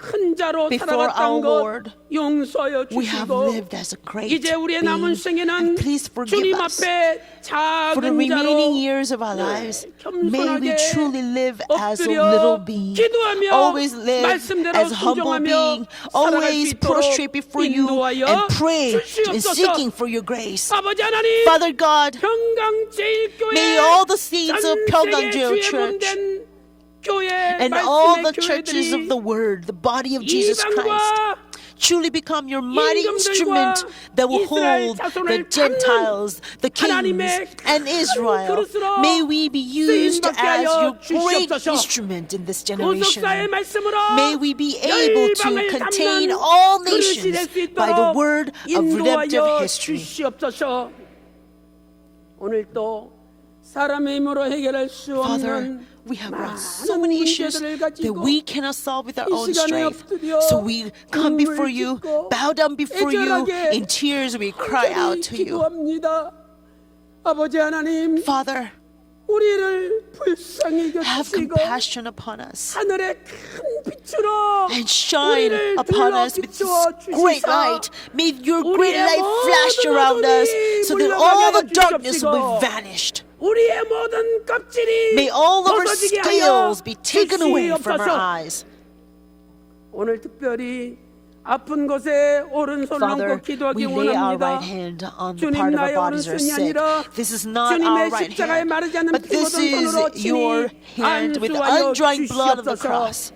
E: 큰 자로
B: Before
E: 살아갔던
B: our
E: 것
B: Lord,
E: 용서하여
B: we have
E: 주시고
B: lived as a great
E: 이제 우리의 남은
B: being,
E: 생애는
B: and please forgive
E: 주님
B: us.
E: 앞에
B: For the
E: 작은
B: remaining
E: 자로
B: years of our lives, may we
E: 겸손하게
B: truly live as a little
E: 엎드려
B: being,
E: 기도하며
B: always live
E: 말씀대로
B: as humble
E: 순종하며
B: being,
E: 살아갈 수
B: always
E: 있도록
B: prostrate before you
E: 인도하여
B: and pray and
E: 주시옵소서.
B: seeking for your grace.
E: 아버지 하나님
B: Father God,
E: 평강제일교회
B: may all the saints of
E: 전
B: Pyeonggang
E: 세계
B: Jail
E: 주의
B: Church
E: 몸된 교회
B: and all
E: 말씀의
B: the churches of the
E: 교회들이
B: Word, the body of Jesus Christ,
E: 이방과
B: truly become your mighty
E: 임금들과
B: instrument that will
E: 이스라엘
B: hold the
E: 자손을
B: Gentiles, the kings,
E: 하나님의
B: and
E: 큰
B: Israel.
E: 그릇으로
B: May we be used
E: 쓰임받게
B: as your
E: 하여
B: great
E: 주시옵소서.
B: instrument in this generation.
E: 구속사의 말씀으로
B: May we be able to
E: 열방을
B: contain
E: 담는
B: all
E: 그릇이 될
B: nations
E: 수
B: by the
E: 있도록
B: word of redemptive
E: 인도하여
B: history.
E: 주시옵소서. 오늘 또 사람의 힘으로 해결할 수
B: Father,
E: 없는
B: we have so
E: 많은
B: many issues
E: 문제들을
B: that
E: 가지고
B: we cannot solve with our
E: 이
B: own
E: 시간에
B: strength.
E: 엎드려
B: So we come before
E: 눈물
B: you,
E: 짓고
B: bow down before you,
E: 애절하게
B: in tears we cry out to you.
E: 기도합니다. 아버지 하나님,
B: Father,
E: 우리를 불쌍히
B: have
E: 여기시고
B: compassion upon us
E: 하늘의 큰 빛으로
B: and shine
E: 우리를
B: upon
E: 들러
B: us with this
E: 비추어
B: great
E: 주시사
B: light. May your great
E: 우리의
B: light flash
E: 모든
B: around us so that
E: 어둠이
B: all the
E: 물러가게
B: darkness
E: 하여
B: will be
E: 주옵시고
B: vanished.
E: 우리의 모든 껍질이
B: May all of our
E: 벗어지게 하여
B: scales be taken away from our
E: 주시옵소서.
B: eyes.
E: 오늘 특별히 아픈 곳에 오른손을
B: Father,
E: 얹고 기도하기
B: we lay our
E: 원합니다.
B: right hand on the
E: 주님
B: part of our
E: 나의
B: bodies are
E: 오른손이
B: sick.
E: 아니라
B: This is not
E: 주님의
B: our right
E: 십자가에
B: hand,
E: 마르지 않는
B: but
E: 피
B: this
E: 묻은
B: is
E: 손으로
B: your
E: 친히
B: hand with the
E: 안수하여
B: undrying blood of the
E: 주시옵소서.
B: cross.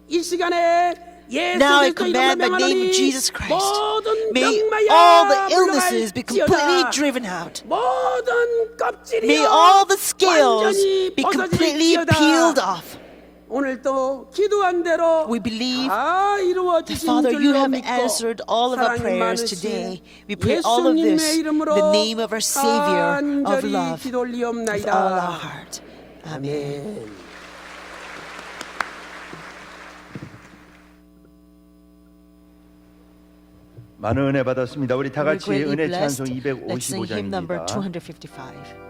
E: 이 시간에 예수
B: Now I
E: 그리스도
B: command
E: 이름으로
B: by the name of
E: 명하노니
B: Jesus Christ,
E: 모든
B: may
E: 병마야
B: all the illnesses be completely
E: 물러갈지어다.
B: driven out.
E: 모든 껍질이
B: May all the scales
E: 완전히
B: be completely
E: 벗어질지어다.
B: peeled off.
E: 오늘도 기도한 대로
B: We believe
E: 다
B: that,
E: 이루어지신
B: Father, you
E: 줄로
B: have
E: 믿고
B: answered all of our
E: 사랑이
B: prayers
E: 많으신
B: today. We pray all of
E: 예수님의
B: this in
E: 이름으로
B: the name of our Savior of
E: 간절히
B: love
E: 기도
B: with
E: 올리옵나이다.
B: all our heart. Amen.
E: 아멘.
C: 많은 은혜 받았습니다. 우리 다
B: We're
C: 같이
B: greatly
C: 은혜
B: blessed.
C: 찬송
B: Let's sing hymn number
C: 255장입니다.
B: 255.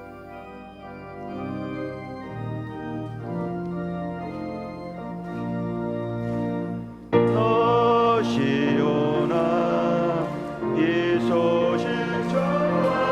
C: 다시 오나 이 소식 전하라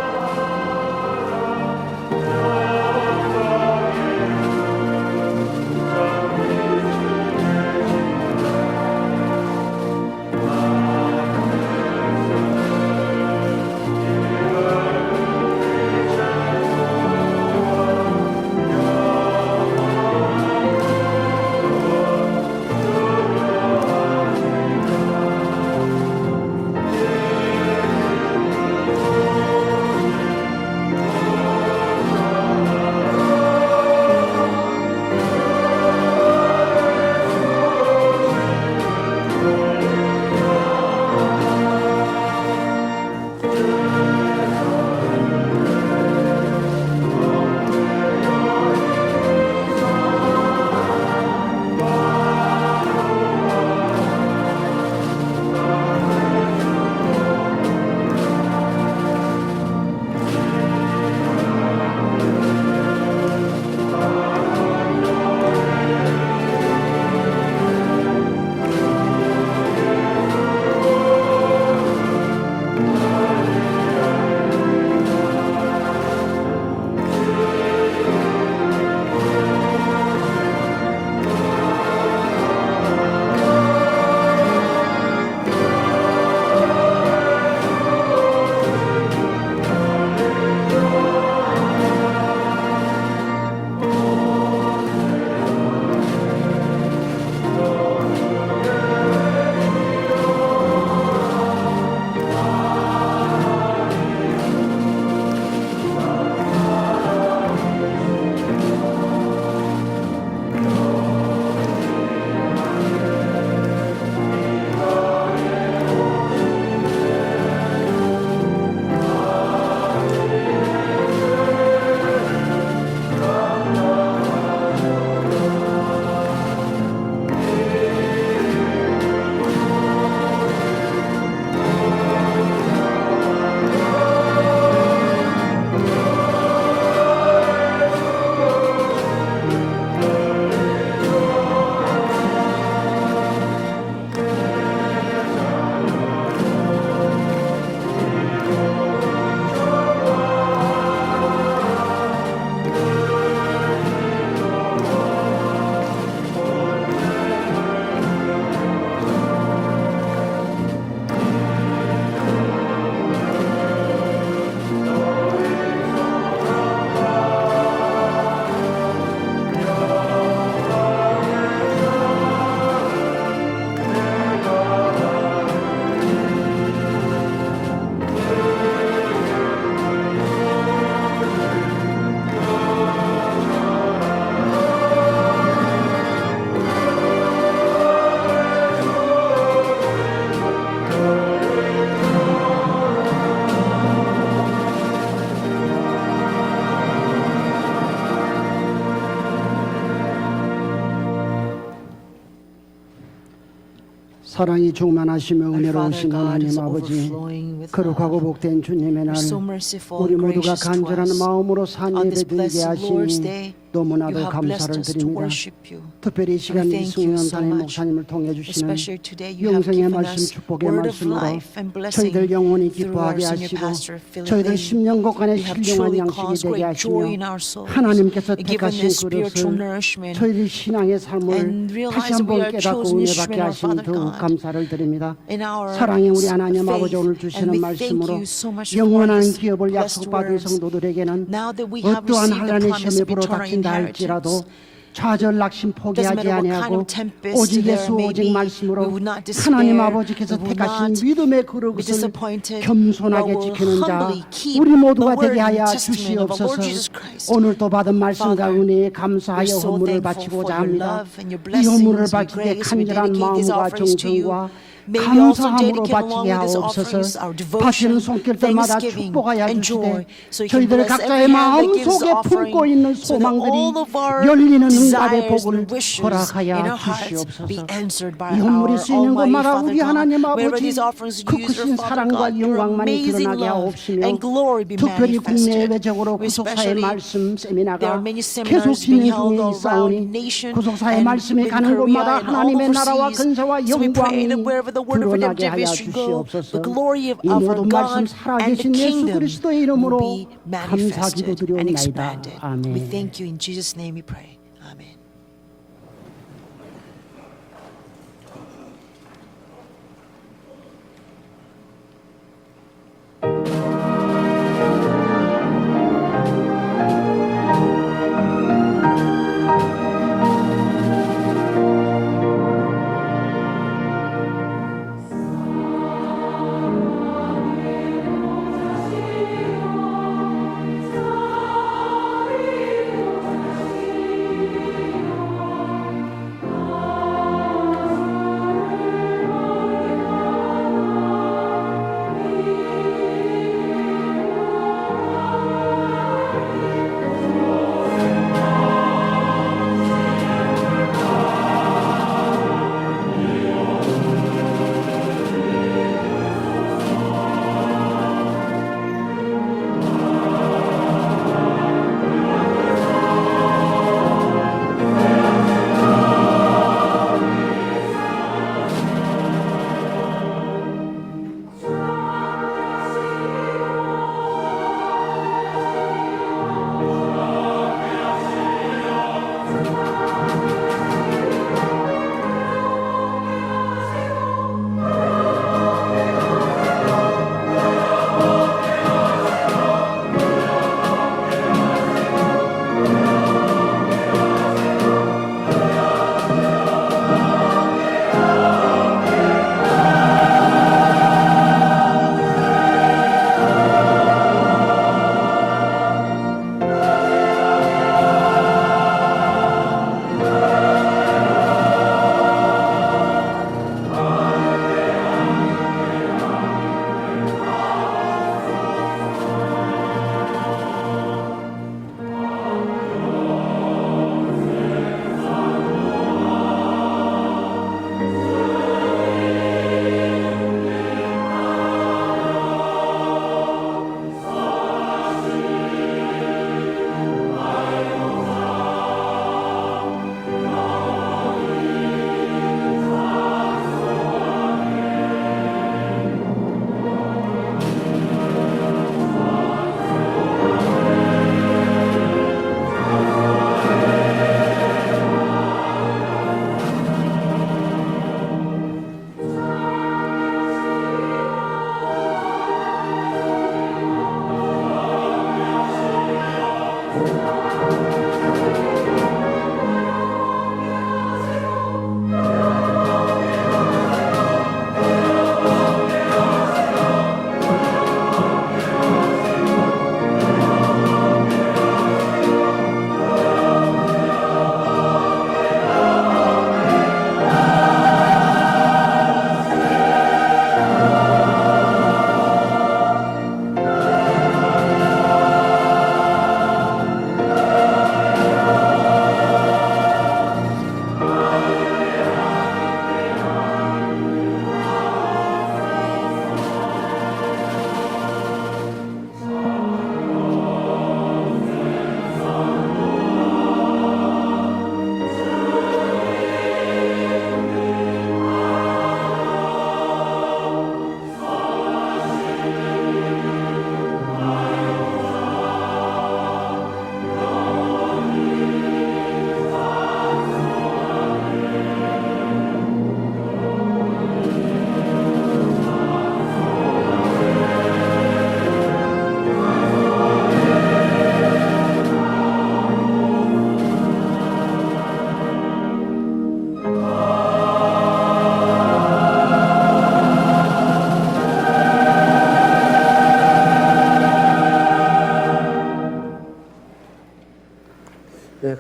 D: 사랑이 충만하시며
B: Our Father
D: 은혜로우신
B: God
D: 하나님
B: is
D: 아버지,
B: overflowing with
D: 거룩하고
B: love.
D: 복된 주님의 날,
B: You're so merciful
D: 우리
B: and
D: 모두가
B: gracious to
D: 간절한
B: us.
D: 마음으로 산
B: On this
D: 예배 드리게
B: blessed Lord's
D: 하시니
B: Day, you
D: 너무나도
B: have blessed
D: 감사를
B: us to
D: 드립니다.
B: worship you.
D: 특별히 이 시간
B: We thank you
D: 이승훈
B: so
D: 담임
B: much.
D: 목사님을 통해 주시는
B: Especially today, you have
D: 영생의
B: given
D: 말씀,
B: us
D: 축복의
B: word of
D: 말씀으로
B: life and blessing
D: 저희들 영혼이
B: through
D: 기뻐하게
B: our senior
D: 하시고
B: pastor, Philip
D: 저희들
B: Lane.
D: 심령곳간에
B: You have
D: 신령한
B: truly
D: 양식이
B: caused
D: 되게
B: great joy in
D: 하시며
B: our souls,
D: 하나님께서
B: given
D: 택하신
B: us spiritual
D: 그릇을
B: nourishment,
D: 저희들 신앙의 삶을
B: and realize
D: 다시
B: that we
D: 한번
B: are
D: 깨닫고
B: chosen
D: 은혜
B: instrument
D: 받게
B: of
D: 하시니
B: Father
D: 더욱
B: God
D: 감사를 드립니다.
B: in our
D: 사랑의 우리 하나님 아버지 오늘
B: faith,
D: 주시는
B: and we thank
D: 말씀으로
B: you so much for
D: 영원한
B: this
D: 기업을
B: blessed
D: 약속받은
B: words.
D: 성도들에게는
B: Now that we have
D: 어떠한
B: received the
D: 한란의
B: promise
D: 시험에
B: of eternal
D: 불어닥친다 할지라도
B: inheritance,
D: 좌절 낙심
B: doesn't
D: 포기하지
B: matter what kind
D: 아니하고
B: of tempest
D: 오직
B: there
D: 예수
B: may
D: 오직
B: be, we
D: 말씀으로
B: will not despair,
D: 하나님 아버지께서
B: we will
D: 택하신
B: not
D: 믿음의
B: be
D: 그릇을
B: disappointed,
D: 겸손하게
B: but will
D: 지키는 자
B: humbly keep
D: 우리 모두가
B: the word
D: 되게
B: and
D: 하여
B: testament of our Lord Jesus
D: 주시옵소서.
B: Christ.
D: 오늘 또 받은 말씀과
B: Father,
D: 은혜에
B: we're
D: 감사하여
B: so
D: 헌물을
B: thankful
D: 바치고자
B: for your
D: 합니다.
B: love and your
D: 이
B: blessings
D: 헌물을
B: and
D: 바치되
B: grace. We
D: 간절한
B: dedicate these
D: 마음과
B: offerings to you.
D: 정성과
B: May we also
D: 감사함으로
B: dedicate along
D: 바치게
B: with these
D: 하옵소서.
B: offerings our devotion,
D: 바치는 손길들마다
B: thanksgiving,
D: 축복하여
B: and
D: 주시되
B: joy, so you can
D: 저희들
B: bless
D: 각자의
B: every hand that gives
D: 마음속에
B: offering,
D: 품고 있는
B: so that
D: 소망들이
B: all of our
D: 열리는 응답의
B: desires
D: 복을
B: and wishes
D: 허락하여
B: in our hearts
D: 주시옵소서.
B: be answered by
D: 이 헌물이
B: our
D: 쓰이는
B: Almighty
D: 곳마다
B: Father
D: 우리 하나님
B: God. Wherever
D: 아버지
B: these offerings
D: 그
B: are used,
D: 크신
B: your Father
D: 사랑과
B: God, your
D: 영광만이
B: amazing
D: 드러나게
B: love
D: 하옵시며
B: and glory be
D: 특별히 국내
B: manifested.
D: 외적으로
B: We
D: 구속사의
B: especially
D: 말씀
B: There
D: 세미나가
B: are many
D: 계속
B: seminars being
D: 진행
B: held
D: 중에
B: around
D: 있사오니
B: nation
D: 구속사의
B: and
D: 말씀이
B: in
D: 가는
B: Korea
D: 곳마다
B: and all
D: 하나님의 나라와
B: overseas.
D: 근세와
B: So we pray that
D: 영광이
B: wherever the word of
D: 드러나게
B: redemptive
D: 하여
B: history go,
D: 주시옵소서.
B: the glory of
D: 이
B: our
D: 모든 말씀
B: God and the
D: 살아계신 예수
B: kingdom
D: 그리스도의
B: will
D: 이름으로
B: be
D: 감사
B: manifested and
D: 기도드리옵나이다.
B: expanded. We
D: 아멘.
B: thank you in Jesus' name. We pray. Amen.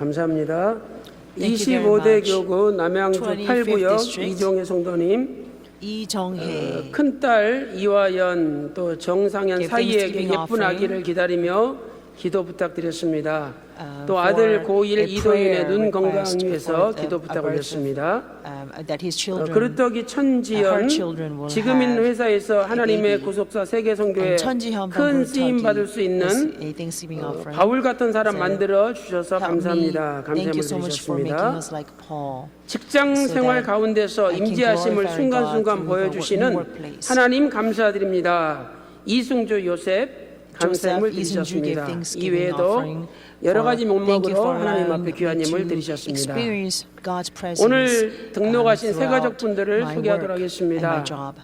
E: 감사합니다.
B: Thank you very
E: 25대
B: much.
E: 교구 남양주
B: 25th
E: 8구역
B: district.
E: 이종혜 성도님,
B: 이정혜
E: 큰딸 이화연 또 정상현
B: Give
E: 사이에게
B: Thanksgiving
E: 예쁜
B: offering.
E: 아기를 기다리며 기도 부탁드렸습니다. 또
B: for
E: 아들 고1
B: a
E: 이도윤의 눈
B: prayer
E: 건강
B: request
E: 위해서
B: for the
E: 기도 부탁
B: birth of,
E: 올렸습니다.
B: that his children
E: 그릇떡이
B: her
E: 천지연
B: children will
E: 지금 있는
B: have
E: 회사에서 하나님의
B: baby.
E: 구속사 세계선교에
B: and 천지현
E: 큰
B: from
E: 쓰임 받을 수
B: is
E: 있는
B: a Thanksgiving offering.
E: 바울 같은 사람
B: So,
E: 만들어 주셔서
B: Help me.
E: 감사합니다.
B: Thank
E: 감사함을
B: you so much for making
E: 드리셨습니다.
B: us like Paul.
E: 직장
B: so
E: 생활
B: that
E: 가운데서
B: I can
E: 임재하심을
B: glorify
E: 순간순간
B: God through
E: 보여주시는
B: the workplace.
E: 하나님 감사드립니다. 이승조 요셉 감사함을
B: Joseph Isunju gave
E: 드리셨습니다.
B: thanksgiving
E: 이외에도
B: offering
E: 여러
B: for-
E: 가지
B: thank you
E: 목록으로
B: for
E: 하나님
B: allowing
E: 앞에
B: me
E: 귀한 예물
B: to
E: 드리셨습니다.
B: experience God's presence,
E: 오늘 등록하신 새
B: throughout
E: 가족분들을
B: my
E: 소개하도록
B: work and
E: 하겠습니다.
B: my job.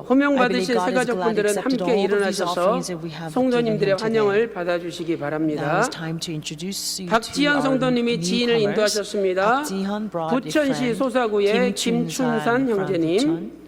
E: 호명
B: I believe
E: 받으신
B: God
E: 새
B: is
E: 가족분들은
B: glad accepted
E: 함께
B: all of these
E: 일어나셔서
B: offerings that we have
E: 성도님들의
B: given him today.
E: 환영을 받아주시기
B: Now
E: 바랍니다.
B: it's time to introduce you
E: 박지현
B: to our
E: 성도님이 지인을
B: newcomers.
E: 인도하셨습니다.
B: 박지현 brought a
E: 부천시
B: friend,
E: 소사구의 김춘산
B: from
E: 형제님,
B: 부천.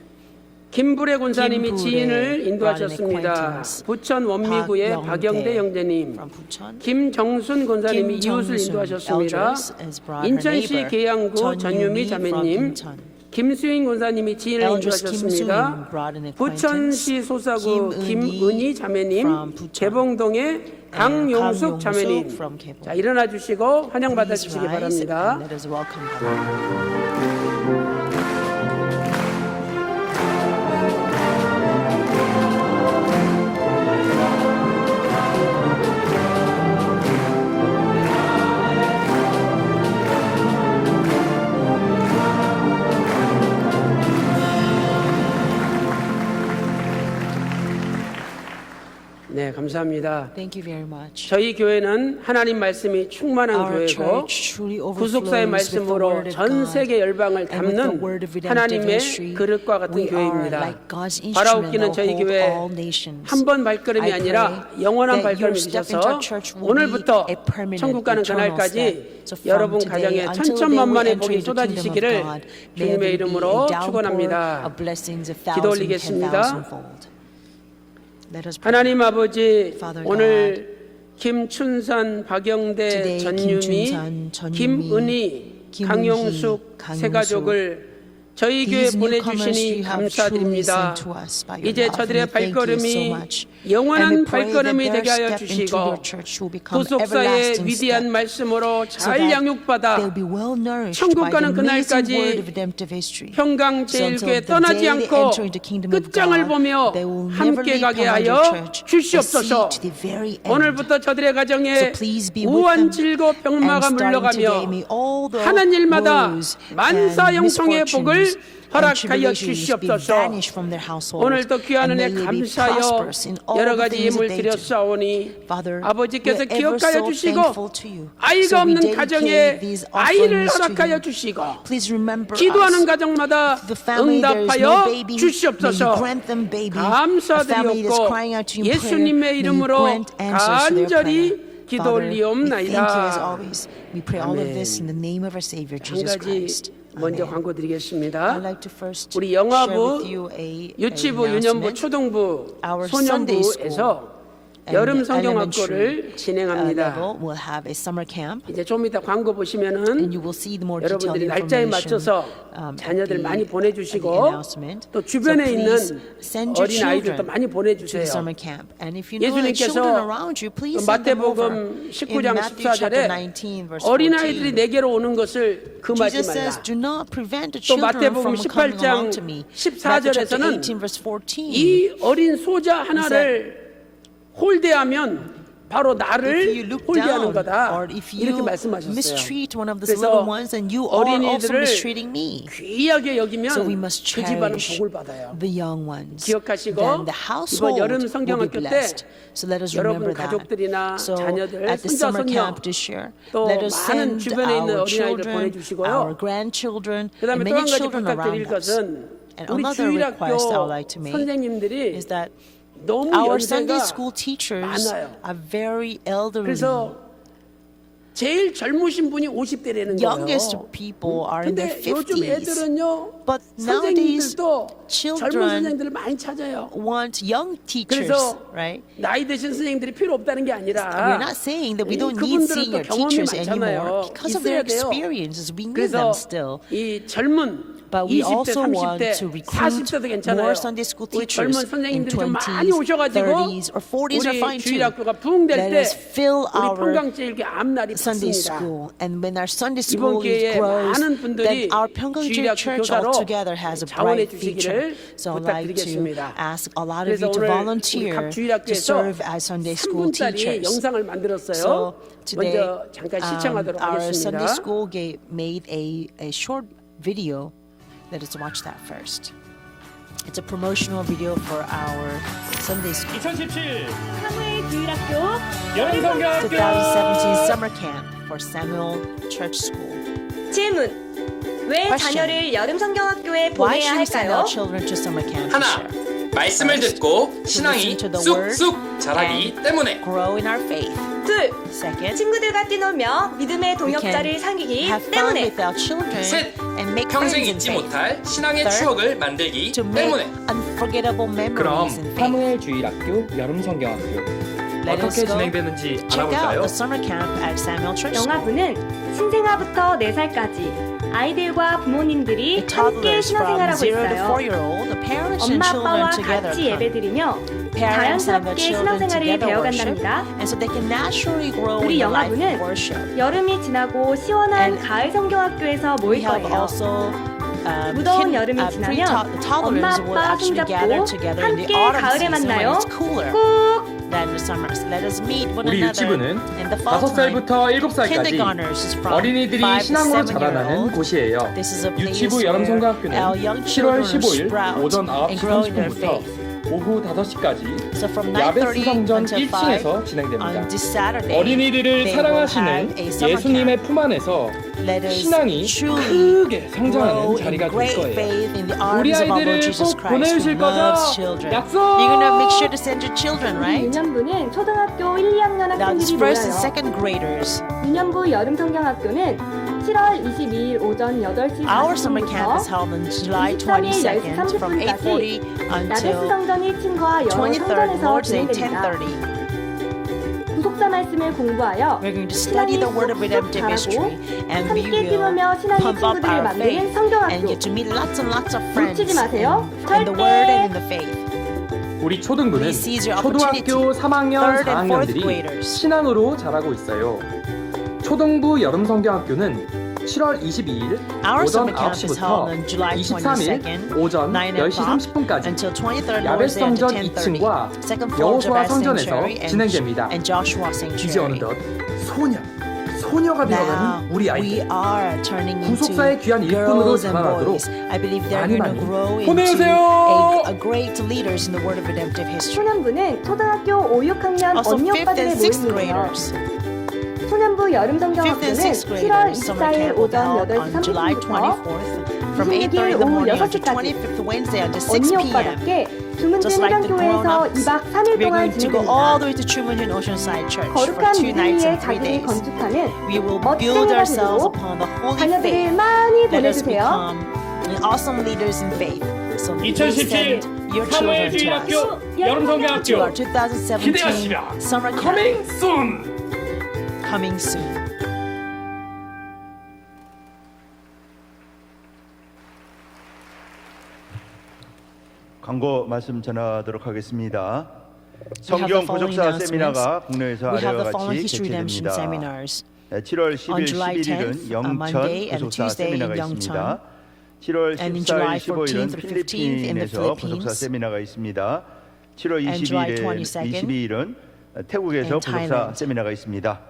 E: 김불의 군사님이
B: 김불의
E: 지인을
B: brought an
E: 인도하셨습니다.
B: acquaintance.
E: 부천 원미구의
B: 박영대
E: 박영대 형제님,
B: from 부천.
E: 김정순 권사님이 이웃을
B: 김정순
E: 인도하셨습니다.
B: elders has brought her
E: 인천시
B: neighbor,
E: 계양구 전유미
B: 전유미 from
E: 자매님,
B: 인천.
E: 김수인 권사님이 지인을
B: Elders
E: 인도하셨습니다.
B: 김수인 brought an acquaintance.
E: 부천시 소사구
B: 김은희
E: 김은희 자매님,
B: from 부천.
E: 개봉동의 강용숙
B: 강용숙
E: 자매님.
B: from 개봉.
E: 자, 일어나 주시고 환영 받아
B: Please
E: 주시기
B: rise
E: 바랍니다.
B: and let us welcome them.
E: 네, 감사합니다.
B: Thank you very much.
E: 저희 교회는 하나님 말씀이 충만한
B: Our
E: 교회고
B: church truly
E: 구속사의
B: overflows with the
E: 말씀으로
B: word of
E: 전
B: God
E: 세계 열방을
B: and with the
E: 담는
B: word of redemptive
E: 하나님의
B: ministry.
E: 그릇과 같은
B: We are
E: 교회입니다.
B: like God's instrument
E: 바라옵기는
B: that
E: 저희
B: hold
E: 교회
B: all nations.
E: 한 번 발걸음이
B: I
E: 아니라
B: pray
E: 영원한
B: that your
E: 발걸음이
B: step
E: 되셔서
B: into our church will
E: 오늘부터
B: be a permanent,
E: 천국 가는
B: eternal
E: 그날까지
B: step. So from
E: 여러분
B: today
E: 가정에
B: until
E: 천천만만의
B: they will
E: 복이
B: enter into the kingdom of
E: 쏟아지시기를
B: God, may
E: 주님의
B: there be
E: 이름으로
B: a downpour
E: 축원합니다.
B: of blessings, a
E: 기도
B: thousand,
E: 올리겠습니다.
B: 10,000-fold. Let us pray.
E: 하나님 아버지
B: Father
E: 오늘 김춘산, 박영대,
B: Today,
E: 전유미,
B: 김춘산, 전유미,
E: 김은희,
B: 김은희,
E: 강용숙
B: 강용숙,
E: 세 가족을 저희 교회
B: These newcomers
E: 보내주시니
B: you have truly
E: 감사드립니다.
B: sent to us by your
E: 이제
B: love,
E: 저들의
B: and we thank you so
E: 발걸음이
B: much.
E: 영원한
B: And we pray
E: 발걸음이
B: that
E: 되게
B: their
E: 하여
B: step into
E: 주시고
B: your church will become
E: 구속사의
B: everlasting
E: 위대한
B: step,
E: 말씀으로
B: so
E: 잘
B: that
E: 양육받아
B: they'll be well nourished
E: 천국
B: by
E: 가는
B: the amazing
E: 그날까지
B: word of redemptive history.
E: 평강
B: So until
E: 제일교회
B: the
E: 떠나지
B: day they
E: 않고
B: enter into the kingdom of
E: 끝장을
B: God,
E: 보며
B: they will never
E: 함께
B: leave
E: 가게
B: behind
E: 하여
B: your church, but
E: 주시옵소서.
B: see to the very end.
E: 오늘부터 저들의 가정에
B: So please be with
E: 우한
B: them.
E: 질고
B: And
E: 병마가
B: starting today,
E: 물러가며
B: may all the
E: 하는 일마다
B: woes
E: 만사
B: and
E: 영통의 복을
B: misfortunes and
E: 허락하여
B: tribulations be
E: 주시옵소서.
B: banished from their household.
E: 오늘도 귀한
B: And
E: 은혜
B: may they be
E: 감사하여
B: prosperous in all
E: 여러
B: the
E: 가지
B: things
E: 예물
B: that they do.
E: 드렸사오니
B: Father,
E: 아버지께서
B: we're ever
E: 기억하여
B: so
E: 주시고
B: thankful to you.
E: 아이가
B: So we
E: 없는
B: dedicate
E: 가정에
B: these
E: 아이를
B: offerings to
E: 허락하여
B: you.
E: 주시고
B: Please remember
E: 기도하는
B: us.
E: 가정마다
B: The family there is no
E: 응답하여
B: baby, may you
E: 주시옵소서.
B: grant them baby. A family that's
E: 감사드리옵고
B: crying out to you in prayer,
E: 예수님의
B: may you
E: 이름으로
B: grant answers to their
E: 간절히
B: prayer.
E: 기도
B: Father, we thank you as
E: 올리옵나이다.
B: always. We pray all of this in the name of our Savior
E: 한
B: Jesus
E: 가지
B: Christ.
E: 먼저
B: Amen.
E: 광고
B: I'd
E: 드리겠습니다.
B: like to first
E: 우리
B: share
E: 영화부,
B: with you a
E: 유치부, 유년부, 초등부,
B: Our Sunday
E: 소년부에서 여름 성경학교를 진행합니다.
B: level will have a summer camp.
E: 이제 좀 이따 광고
B: And
E: 보시면은
B: you will see the more detailed
E: 여러분들이 날짜에
B: information
E: 맞춰서
B: at
E: 자녀들
B: the
E: 많이 보내주시고
B: announcement.
E: 또 주변에
B: So
E: 있는
B: please send your
E: 어린 아이들도
B: children
E: 많이
B: to the
E: 보내주세요.
B: summer camp. And if you know the
E: 예수님께서
B: children around you, please send them over.
E: 마태복음
B: In
E: 19장
B: Matthew chapter 19,
E: 14절에
B: verse
E: 어린 아이들이
B: 14,
E: 내게로 오는 것을 금하지
B: Jesus says,
E: 말라.
B: "Do not prevent the
E: 또
B: children
E: 마태복음
B: from coming
E: 18장
B: along to me." Matthew chapter
E: 14절에서는
B: 18, verse 14.
E: 이 어린 소자 하나를 홀대하면 바로
B: If you
E: 나를
B: look
E: 홀대하는
B: down,
E: 거다.
B: or if
E: 이렇게
B: you
E: 말씀하셨어요.
B: mistreat one of these
E: 그래서
B: little ones, then you are also
E: 어린이들을
B: mistreating me.
E: 귀하게 여기면
B: So we must
E: 그 집안은
B: cherish
E: 복을 받아요.
B: the young ones.
E: 기억하시고
B: Then the
E: 이번
B: household
E: 여름
B: will be
E: 성경학교 때
B: blessed. So let us
E: 여러분
B: remember that.
E: 가족들이나
B: So
E: 자녀들,
B: at the
E: 손자,
B: summer
E: 손녀,
B: camp this year,
E: 또
B: let us
E: 많은
B: send
E: 주변에 있는 어린아이들
B: our children,
E: 보내주시고요.
B: our grandchildren,
E: 그다음에 또
B: and many
E: 한 가지
B: children
E: 부탁드릴
B: around us.
E: 것은
B: And
E: 우리
B: another
E: 주일학교
B: request I would like to make
E: 선생님들이
B: is that
E: 너무
B: our
E: 연세가
B: Sunday school teachers
E: 많아요.
B: are very elderly.
E: 그래서 제일 젊으신 분이 50대라는
B: youngest
E: 거예요.
B: people are in their
E: 근데 요즘
B: 50s.
E: 애들은요,
B: But nowadays,
E: 선생님들도 젊은
B: children
E: 선생님들을 많이 찾아요.
B: want young teachers,
E: 그래서
B: right?
E: 나이 드신 선생님들이 필요 없다는 게 아니라
B: We're not saying that we don't need
E: 그분들은 또
B: senior
E: 경험이
B: teachers
E: 많잖아요.
B: anymore because of their
E: 있어야 돼요.
B: experiences. We need
E: 그래서
B: them still.
E: 이 젊은
B: But we
E: 20대,
B: also want
E: 30대,
B: to recruit
E: 40대도 괜찮아요.
B: more Sunday school
E: 우리
B: teachers
E: 젊은
B: in
E: 선생님들이 좀 많이
B: 20s,
E: 오셔가지고
B: 30s, or 40s are
E: 우리
B: fine too.
E: 주일학교가 부흥될
B: Let
E: 때
B: us fill
E: 우리
B: our
E: 평강제일교 앞날이
B: Sunday
E: 밝습니다.
B: school, and when our Sunday
E: 이번
B: school
E: 기회에
B: grows,
E: 많은
B: then
E: 분들이
B: our Pyeonggang
E: 주일학교
B: Church
E: 교사로
B: altogether has a
E: 자원해
B: bright future.
E: 주시기를
B: So I'd like to
E: 부탁드리겠습니다.
B: ask a lot of
E: 그래서
B: you to
E: 오늘 우리
B: volunteer
E: 각
B: to
E: 주일학교에서
B: serve as Sunday school
E: 3분짜리
B: teachers.
E: 영상을 만들었어요.
B: So today,
E: 먼저 잠깐 시청하도록
B: our
E: 하겠습니다.
B: Sunday school made a short video. Let us watch that first. It's a promotional video for our Sunday school
F: 2017
G: 사무엘 주일학교
F: 2017
B: summer camp for Samuel Church School.
G: 질문. 왜
B: Question.
G: 자녀를 여름 성경학교에
B: Why
G: 보내야
B: should we send our
G: 할까요?
B: children to summer camp?
H: 하나,
B: this year?
H: 말씀을 듣고 신앙이
B: listen to the word
H: 쑥쑥 자라기
B: and
H: 때문에.
B: grow in our faith.
G: 둘.
B: Second,
G: 친구들과 뛰놀며 믿음의
B: we
G: 동역자를
B: can
G: 사귀기
B: have fun
G: 때문에.
B: with our children
H: 셋,
B: and make
H: 평생
B: friends in
H: 잊지
B: faith.
H: 못할 신앙의
B: Third,
H: 추억을 만들기
B: To make
H: 때문에.
B: unforgettable memories in faith.
I: 사무엘 주일학교 여름 성경학교
B: Let us
I: 어떻게
B: go
I: 진행되는지
B: check out
I: 알아볼까요?
B: the summer camp at Samuel Church School.
G: 영화부는 신생아부터 4살까지 아이들과 부모님들이 함께
B: Toddlers from
G: 신앙생활하고
B: 0 to
G: 있어요.
B: 4-year-old, the parents and
G: 엄마
B: children
G: 아빠와
B: together
G: 같이
B: come.
G: 예배드리며
B: Parents and the
G: 자연스럽게
B: children
G: 신앙생활을
B: together worship,
G: 배워간답니다.
B: and so they can naturally grow
G: 우리
B: in the life
G: 영화부는
B: of worship.
G: 여름이 지나고 시원한
B: And
G: 가을 성경학교에서
B: We
G: 모일
B: have
G: 거예요.
B: also
G: 무더운 여름이 지나면
B: toddlers will
G: 엄마 아빠
B: actually gather
G: 손잡고
B: together in the
G: 함께
B: autumn
G: 가을에
B: season when
G: 만나요.
B: it's cooler
G: 꼭
B: than the summer. So let us meet one
I: 우리
B: another
I: 유치부는
B: in the fall time.
I: 5살부터 7살까지
B: Kindergartners is from
I: 어린이들이
B: 5 to
I: 신앙으로
B: 7
I: 자라나는
B: year old.
I: 곳이에요.
B: This is a place
I: 유치부 여름
B: where
I: 성경학교는
B: our young
I: 7월
B: children
I: 15일
B: sprout
I: 오전
B: and
I: 9시
B: grow in their
I: 30분부터
B: faith.
I: 오후 5시까지
B: So from
I: 야베스
B: 9:30
I: 성전
B: until 5
I: 1층에서 진행됩니다.
B: on this Saturday,
I: 어린이들을
B: they will
I: 사랑하시는
B: have a summer
I: 예수님의
B: camp.
I: 품 안에서
B: Let us
I: 신앙이
B: truly
I: 크게
B: grow
I: 성장하는
B: in
I: 자리가 될
B: great
I: 거예요.
B: faith in the
I: 우리
B: arms of our Lord
I: 아이들을
B: Jesus
I: 꼭
B: Christ
I: 보내주실
B: who loves
I: 거죠?
B: children.
I: 약속!
B: You're gonna make sure to send your children, right?
G: 유년부는 초등학교 1, 2학년
B: Now, these
G: 학생들이
B: first and
G: 모여요.
B: second graders,
G: 유년부 여름 성경학교는 7월 22일 오전 8시
B: our summer camp is
G: 40분부터
B: held on July
G: 23일
B: 22nd from
G: 10시
B: 8:40
G: 야베스
B: until
G: 성전 1층과 여러
B: 23rd
G: 성전에서
B: Lord's Day
G: 진행됩니다.
B: 10:30.
G: 구속사 말씀을 공부하여
B: We're going to study the Word of redemptive history, and we
G: 함께
B: will
G: 뛰놀며 신앙의
B: pump up
G: 친구들을
B: our
G: 만드는
B: faith and
G: 성경학교.
B: get to meet lots and lots of friends
G: 놓치지 마세요.
B: in the Word and in the faith.
I: 우리 초등부는
B: Please seize your opportunity.
I: 초등학교 3학년,
B: Third and fourth
I: 4학년들이
B: graders.
I: 신앙으로 자라고 있어요. 초등부 여름 성경학교는 7월 22일
B: Our
I: 오전
B: summer camp is held
I: 9시부터
B: on July
I: 23일
B: 22nd,
I: 오전
B: 9
I: 10시
B: o'clock
I: 30분까지
B: until 23rd
I: 야베스
B: Lord's Day until
I: 성전
B: 10:30.
I: 2층과
B: Second floor
I: 여호수아
B: Jabez
I: 성전에서
B: Sanctuary
I: 진행됩니다.
B: and Joshua
I: 이제
B: Sanctuary.
I: 어느덧 소녀가
B: Now
I: 되어가는 우리
B: we
I: 아이들
B: are turning into
I: 구속사의 귀한 일꾼으로
B: girls and
I: 자라나도록
B: boys. I believe they're
I: 많이
B: going to
I: 많이
B: grow into
I: 보내주세요.
B: a great leaders in the Word of redemptive history.
G: 소년부는 초등학교 5, 6학년
B: Also,
G: 언니
B: 5th
G: 오빠들의
B: and 6th
G: 모임이에요.
B: graders.
G: 소년부 여름
B: 5th and
G: 성경학교는
B: 6th
G: 7월
B: graders summer
G: 24일
B: camp will be
G: 오전
B: held
G: 8시
B: on July
G: 30분부터
B: 24th from
G: 26일
B: 8:30 in the
G: 오후
B: morning until
G: 6시까지
B: 25th Wednesday until 6
G: 언니
B: p.m.
G: 오빠답게 주문진
B: Just like the
G: 해변교회에서
B: grown-ups,
G: 2박 3일
B: we're
G: 동안
B: going to go all
G: 진행됩니다.
B: the way to Chumunjin Oceanside Church for
G: 거룩한
B: 2
G: 믿음
B: nights
G: 위에
B: and 3
G: 자기를
B: days.
G: 건축하는
B: We will
G: 멋쟁이가
B: build ourselves
G: 되도록
B: upon the holy
G: 자녀들을
B: faith.
G: 많이
B: Let us
G: 보내주세요.
B: become awesome leaders in faith. So please
F: 2017
B: send your
F: 사무엘
B: children to us.
F: 주일학교 여름
B: To our
F: 성경학교
B: 2017
F: 기대하시라.
B: summer camp
F: Coming soon.
B: coming soon.
C: 광고 말씀 전하도록 하겠습니다.
B: We have
C: 성경
B: the following
C: 부족사
B: announcements.
C: 세미나가 국내에서
B: We have
C: 아래와
B: the following
C: 같이
B: history redemption
C: 개최됩니다.
B: seminars.
C: 7월
B: On
C: 10일,
B: July
C: 11일은
B: 10th, a Monday
C: 영천
B: and
C: 부족사
B: Tuesday in
C: 세미나가
B: Yeongcheon.
C: 있습니다. 7월
B: And in
C: 14일,
B: July
C: 15일은
B: 14th through 15th in the
C: 필리핀에서 부족사
B: Philippines.
C: 세미나가 있습니다. 7월
B: And July
C: 22일은
B: 22nd
C: 태국에서
B: in
C: 부족사
B: Thailand.
C: 세미나가 있습니다.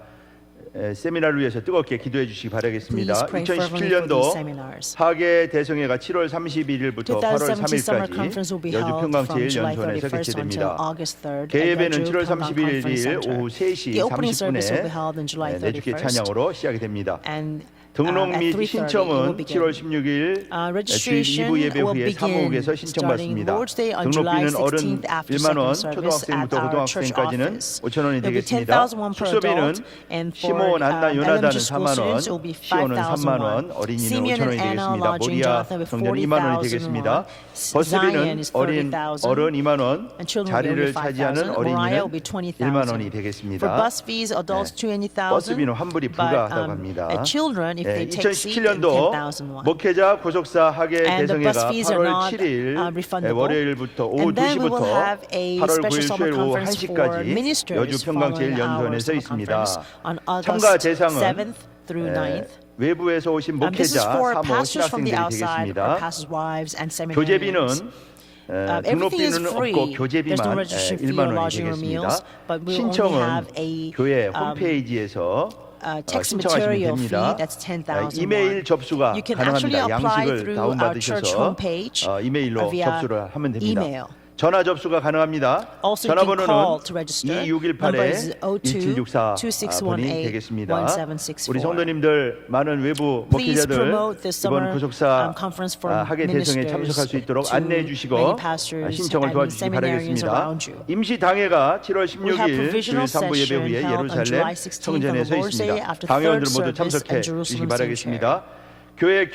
C: 세미나를 위해서 뜨겁게 기도해 주시기 바라겠습니다.
B: Please pray fervently for
C: 2017년도
B: these seminars.
C: 하계 대성회가 7월 31일부터 8월
B: 2017 summer conference will be
C: 3일까지 여주
B: held from July
C: 평강제일연수원에서
B: 31st until
C: 개최됩니다.
B: August 3rd at
C: 개예배는
B: Yeoju
C: 7월
B: Pyeonggang Conference
C: 31일
B: Center.
C: 오후 3시
B: The opening service will be
C: 30분에
B: held on July
C: 내주께
B: 31st.
C: 찬양으로 시작이 됩니다.
B: And
C: 등록 및
B: 3:30 it will
C: 신청은
B: begin.
C: 7월 16일 주일
B: Registration
C: 2부 예배
B: will
C: 후에
B: begin
C: 사무국에서
B: starting
C: 신청받습니다.
B: Lord's Day on July
C: 등록비는 어른
B: 16th after
C: 1만 원,
B: second service
C: 초등학생부터
B: at our church
C: 고등학생까지는
B: office.
C: 5,000원이
B: There will be
C: 되겠습니다.
B: 10,000 per
C: 숙소비는
B: adult, and for
C: 시몬, 안나, 요나단은
B: elementary school
C: 4만 원,
B: students it will be
C: 시온은 3만 원,
B: 5,000 won.
C: 어린이는
B: Simeon
C: 5,000원이
B: and Anna,
C: 되겠습니다.
B: lodging
C: 모리아
B: Jonathan with
C: 성전 2만 원이
B: 40,000
C: 되겠습니다.
B: won.
C: 버스비는
B: Zion is
C: 어린
B: 30,000.
C: 어른 2만 원,
B: And children will
C: 자리를
B: be
C: 차지하는
B: 5,000. Moriah
C: 어린이는
B: will be 20,000.
C: 1만 원이
B: For
C: 되겠습니다.
B: bus fees, adults 20,000.
C: 버스비는 환불이 불가하다고 합니다.
B: Children, if they take seat, then
C: 2017년도
B: 10,000 won.
C: 목회자 고속사 학예
B: And the bus
C: 대성회가
B: fees are
C: 8월
B: not
C: 7일
B: refundable.
C: 월요일부터 오후
B: And then we will
C: 2시부터
B: have a
C: 8월 9일
B: special summer
C: 수요일 오후
B: conference for
C: 1시까지
B: ministers
C: 여주
B: following our
C: 평강제일연수원에서
B: summer
C: 있습니다.
B: conference on
C: 참가
B: August
C: 대상은
B: 7th through 9th.
C: 외부에서 오신
B: This is
C: 목회자,
B: for
C: 사모,
B: pastors from the
C: 신학생들이
B: outside, or
C: 되겠습니다.
B: pastors' wives and seminarians.
C: 교재비는
B: Everything is
C: 등록비는
B: free.
C: 없고
B: There's
C: 교재비만
B: no registration fee
C: 1만
B: or
C: 원이
B: lodging or
C: 되겠습니다.
B: meals, but we only
C: 신청은
B: have a
C: 교회 홈페이지에서
B: text
C: 신청하시면
B: material
C: 됩니다.
B: fee that's 10,000
C: 이메일
B: won.
C: 접수가
B: You can actually
C: 가능합니다.
B: apply
C: 양식을
B: through our church
C: 다운받으셔서
B: homepage
C: 이메일로
B: via
C: 접수를 하면 됩니다.
B: email.
C: 전화 접수가 가능합니다.
B: Also, you can
C: 전화번호는
B: call to register. Number is
C: 2218-1764번이 되겠습니다.
B: 02-2648-1764.
C: 우리 성도님들 많은 외부
B: Please
C: 목회자들
B: promote this summer
C: 이번 구속사
B: conference for
C: 학예 대성에
B: ministers
C: 참석할 수 있도록
B: to
C: 안내해 주시고
B: many pastors
C: 신청을
B: and
C: 도와주시기
B: seminarians
C: 바라겠습니다.
B: around you.
C: 임시 당회가 7월
B: We have
C: 16일 주일
B: provisional
C: 3부 예배
B: session
C: 후에
B: held on
C: 예루살렘
B: July 16th on
C: 성전에서
B: the Lord's Day
C: 있습니다.
B: after
C: 당회원들
B: third
C: 모두
B: service
C: 참석해
B: in
C: 주시기
B: Jerusalem
C: 바라겠습니다. 교회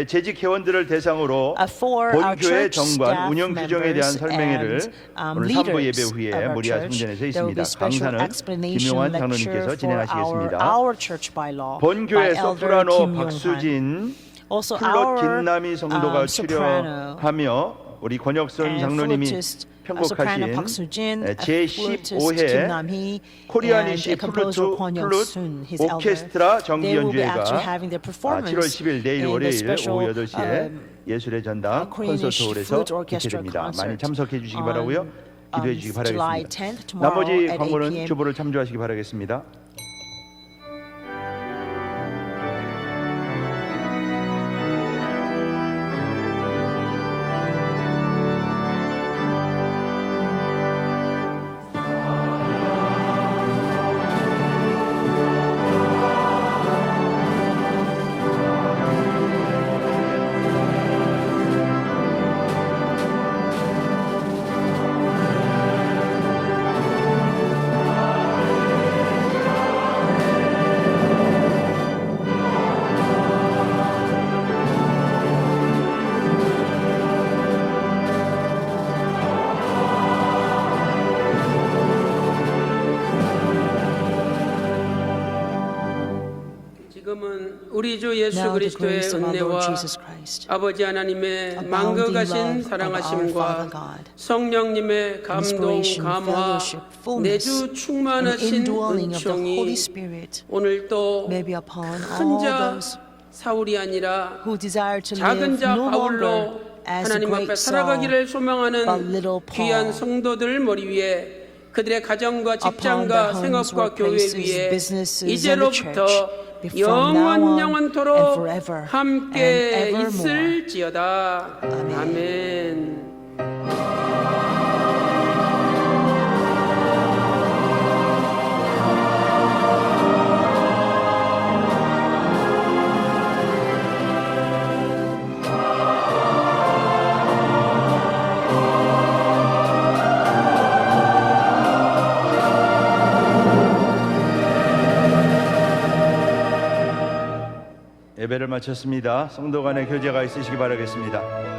C: 재직 회원들을 대상으로
B: For our
C: 본교회
B: church
C: 정관
B: staff
C: 운영 규정에 대한
B: members
C: 설명회를
B: and,
C: 오늘 3부 예배
B: leaders
C: 후에
B: of our
C: 모리아
B: church,
C: 성전에서
B: there will
C: 있습니다.
B: be special
C: 강사는
B: explanation
C: 김용환
B: lecture
C: 장로님께서
B: for
C: 진행하시겠습니다.
B: our church by law by
C: 본교회
B: Elder
C: 소프라노
B: Kim Yong-han.
C: 박수진,
B: Also,
C: 플롯
B: our
C: 김남희 성도가
B: soprano
C: 출연하며 우리 권혁선
B: and
C: 장로님이
B: flutist, soprano Park
C: 편곡하신
B: Soo-jin, flutist
C: 제15회
B: Kim Nam-hee,
C: 코리아니시
B: and composer
C: 플루트
B: Kwon Young-sun, his elder.
C: 오케스트라 정기
B: They will be
C: 연주회가
B: actually having their performance
C: 7월 10일 내일
B: in the
C: 월요일
B: special,
C: 오후 8시에 예술의 전당
B: Koreanish
C: 콘서트홀에서
B: flute orchestra
C: 개최됩니다. 많이
B: concert
C: 참석해 주시기
B: on,
C: 바라고요. 기도해 주시기
B: July
C: 바라겠습니다.
B: 10th, tomorrow
C: 나머지
B: at 8
C: 광고는
B: p.m.
C: 주보를 참조하시기 바라겠습니다.
E: 지금은 우리 주 예수
B: Now the
E: 그리스도의
B: grace of our Lord
E: 은혜와
B: Jesus Christ,
E: 아버지 하나님의
B: abounding
E: 만극하신
B: love of our
E: 사랑하심과
B: Father God,
E: 성령님의 감동,
B: inspiration,
E: 감화,
B: fellowship, fullness,
E: 내주
B: and
E: 충만하신
B: indwelling of the Holy
E: 은총이
B: Spirit
E: 오늘도
B: may be upon all
E: 큰자
B: those
E: 사울이 아니라
B: who desire to
E: 작은
B: live
E: 자
B: no
E: 바울로
B: longer as a
E: 하나님 앞에
B: great Saul,
E: 살아가기를 소망하는
B: but little Paul.
E: 귀한 성도들 머리 위에 그들의 가정과
B: upon
E: 직장과
B: their homes,
E: 생업과 교회
B: workplaces,
E: 위에
B: businesses, and the
E: 이제로부터
B: church, from now on and
E: 영원토록
B: forever
E: 함께
B: and evermore.
E: 있을지어다.
B: 아멘.
E: 아멘.
C: 예배를 마쳤습니다. 성도 간의 교제가 있으시기 바라겠습니다.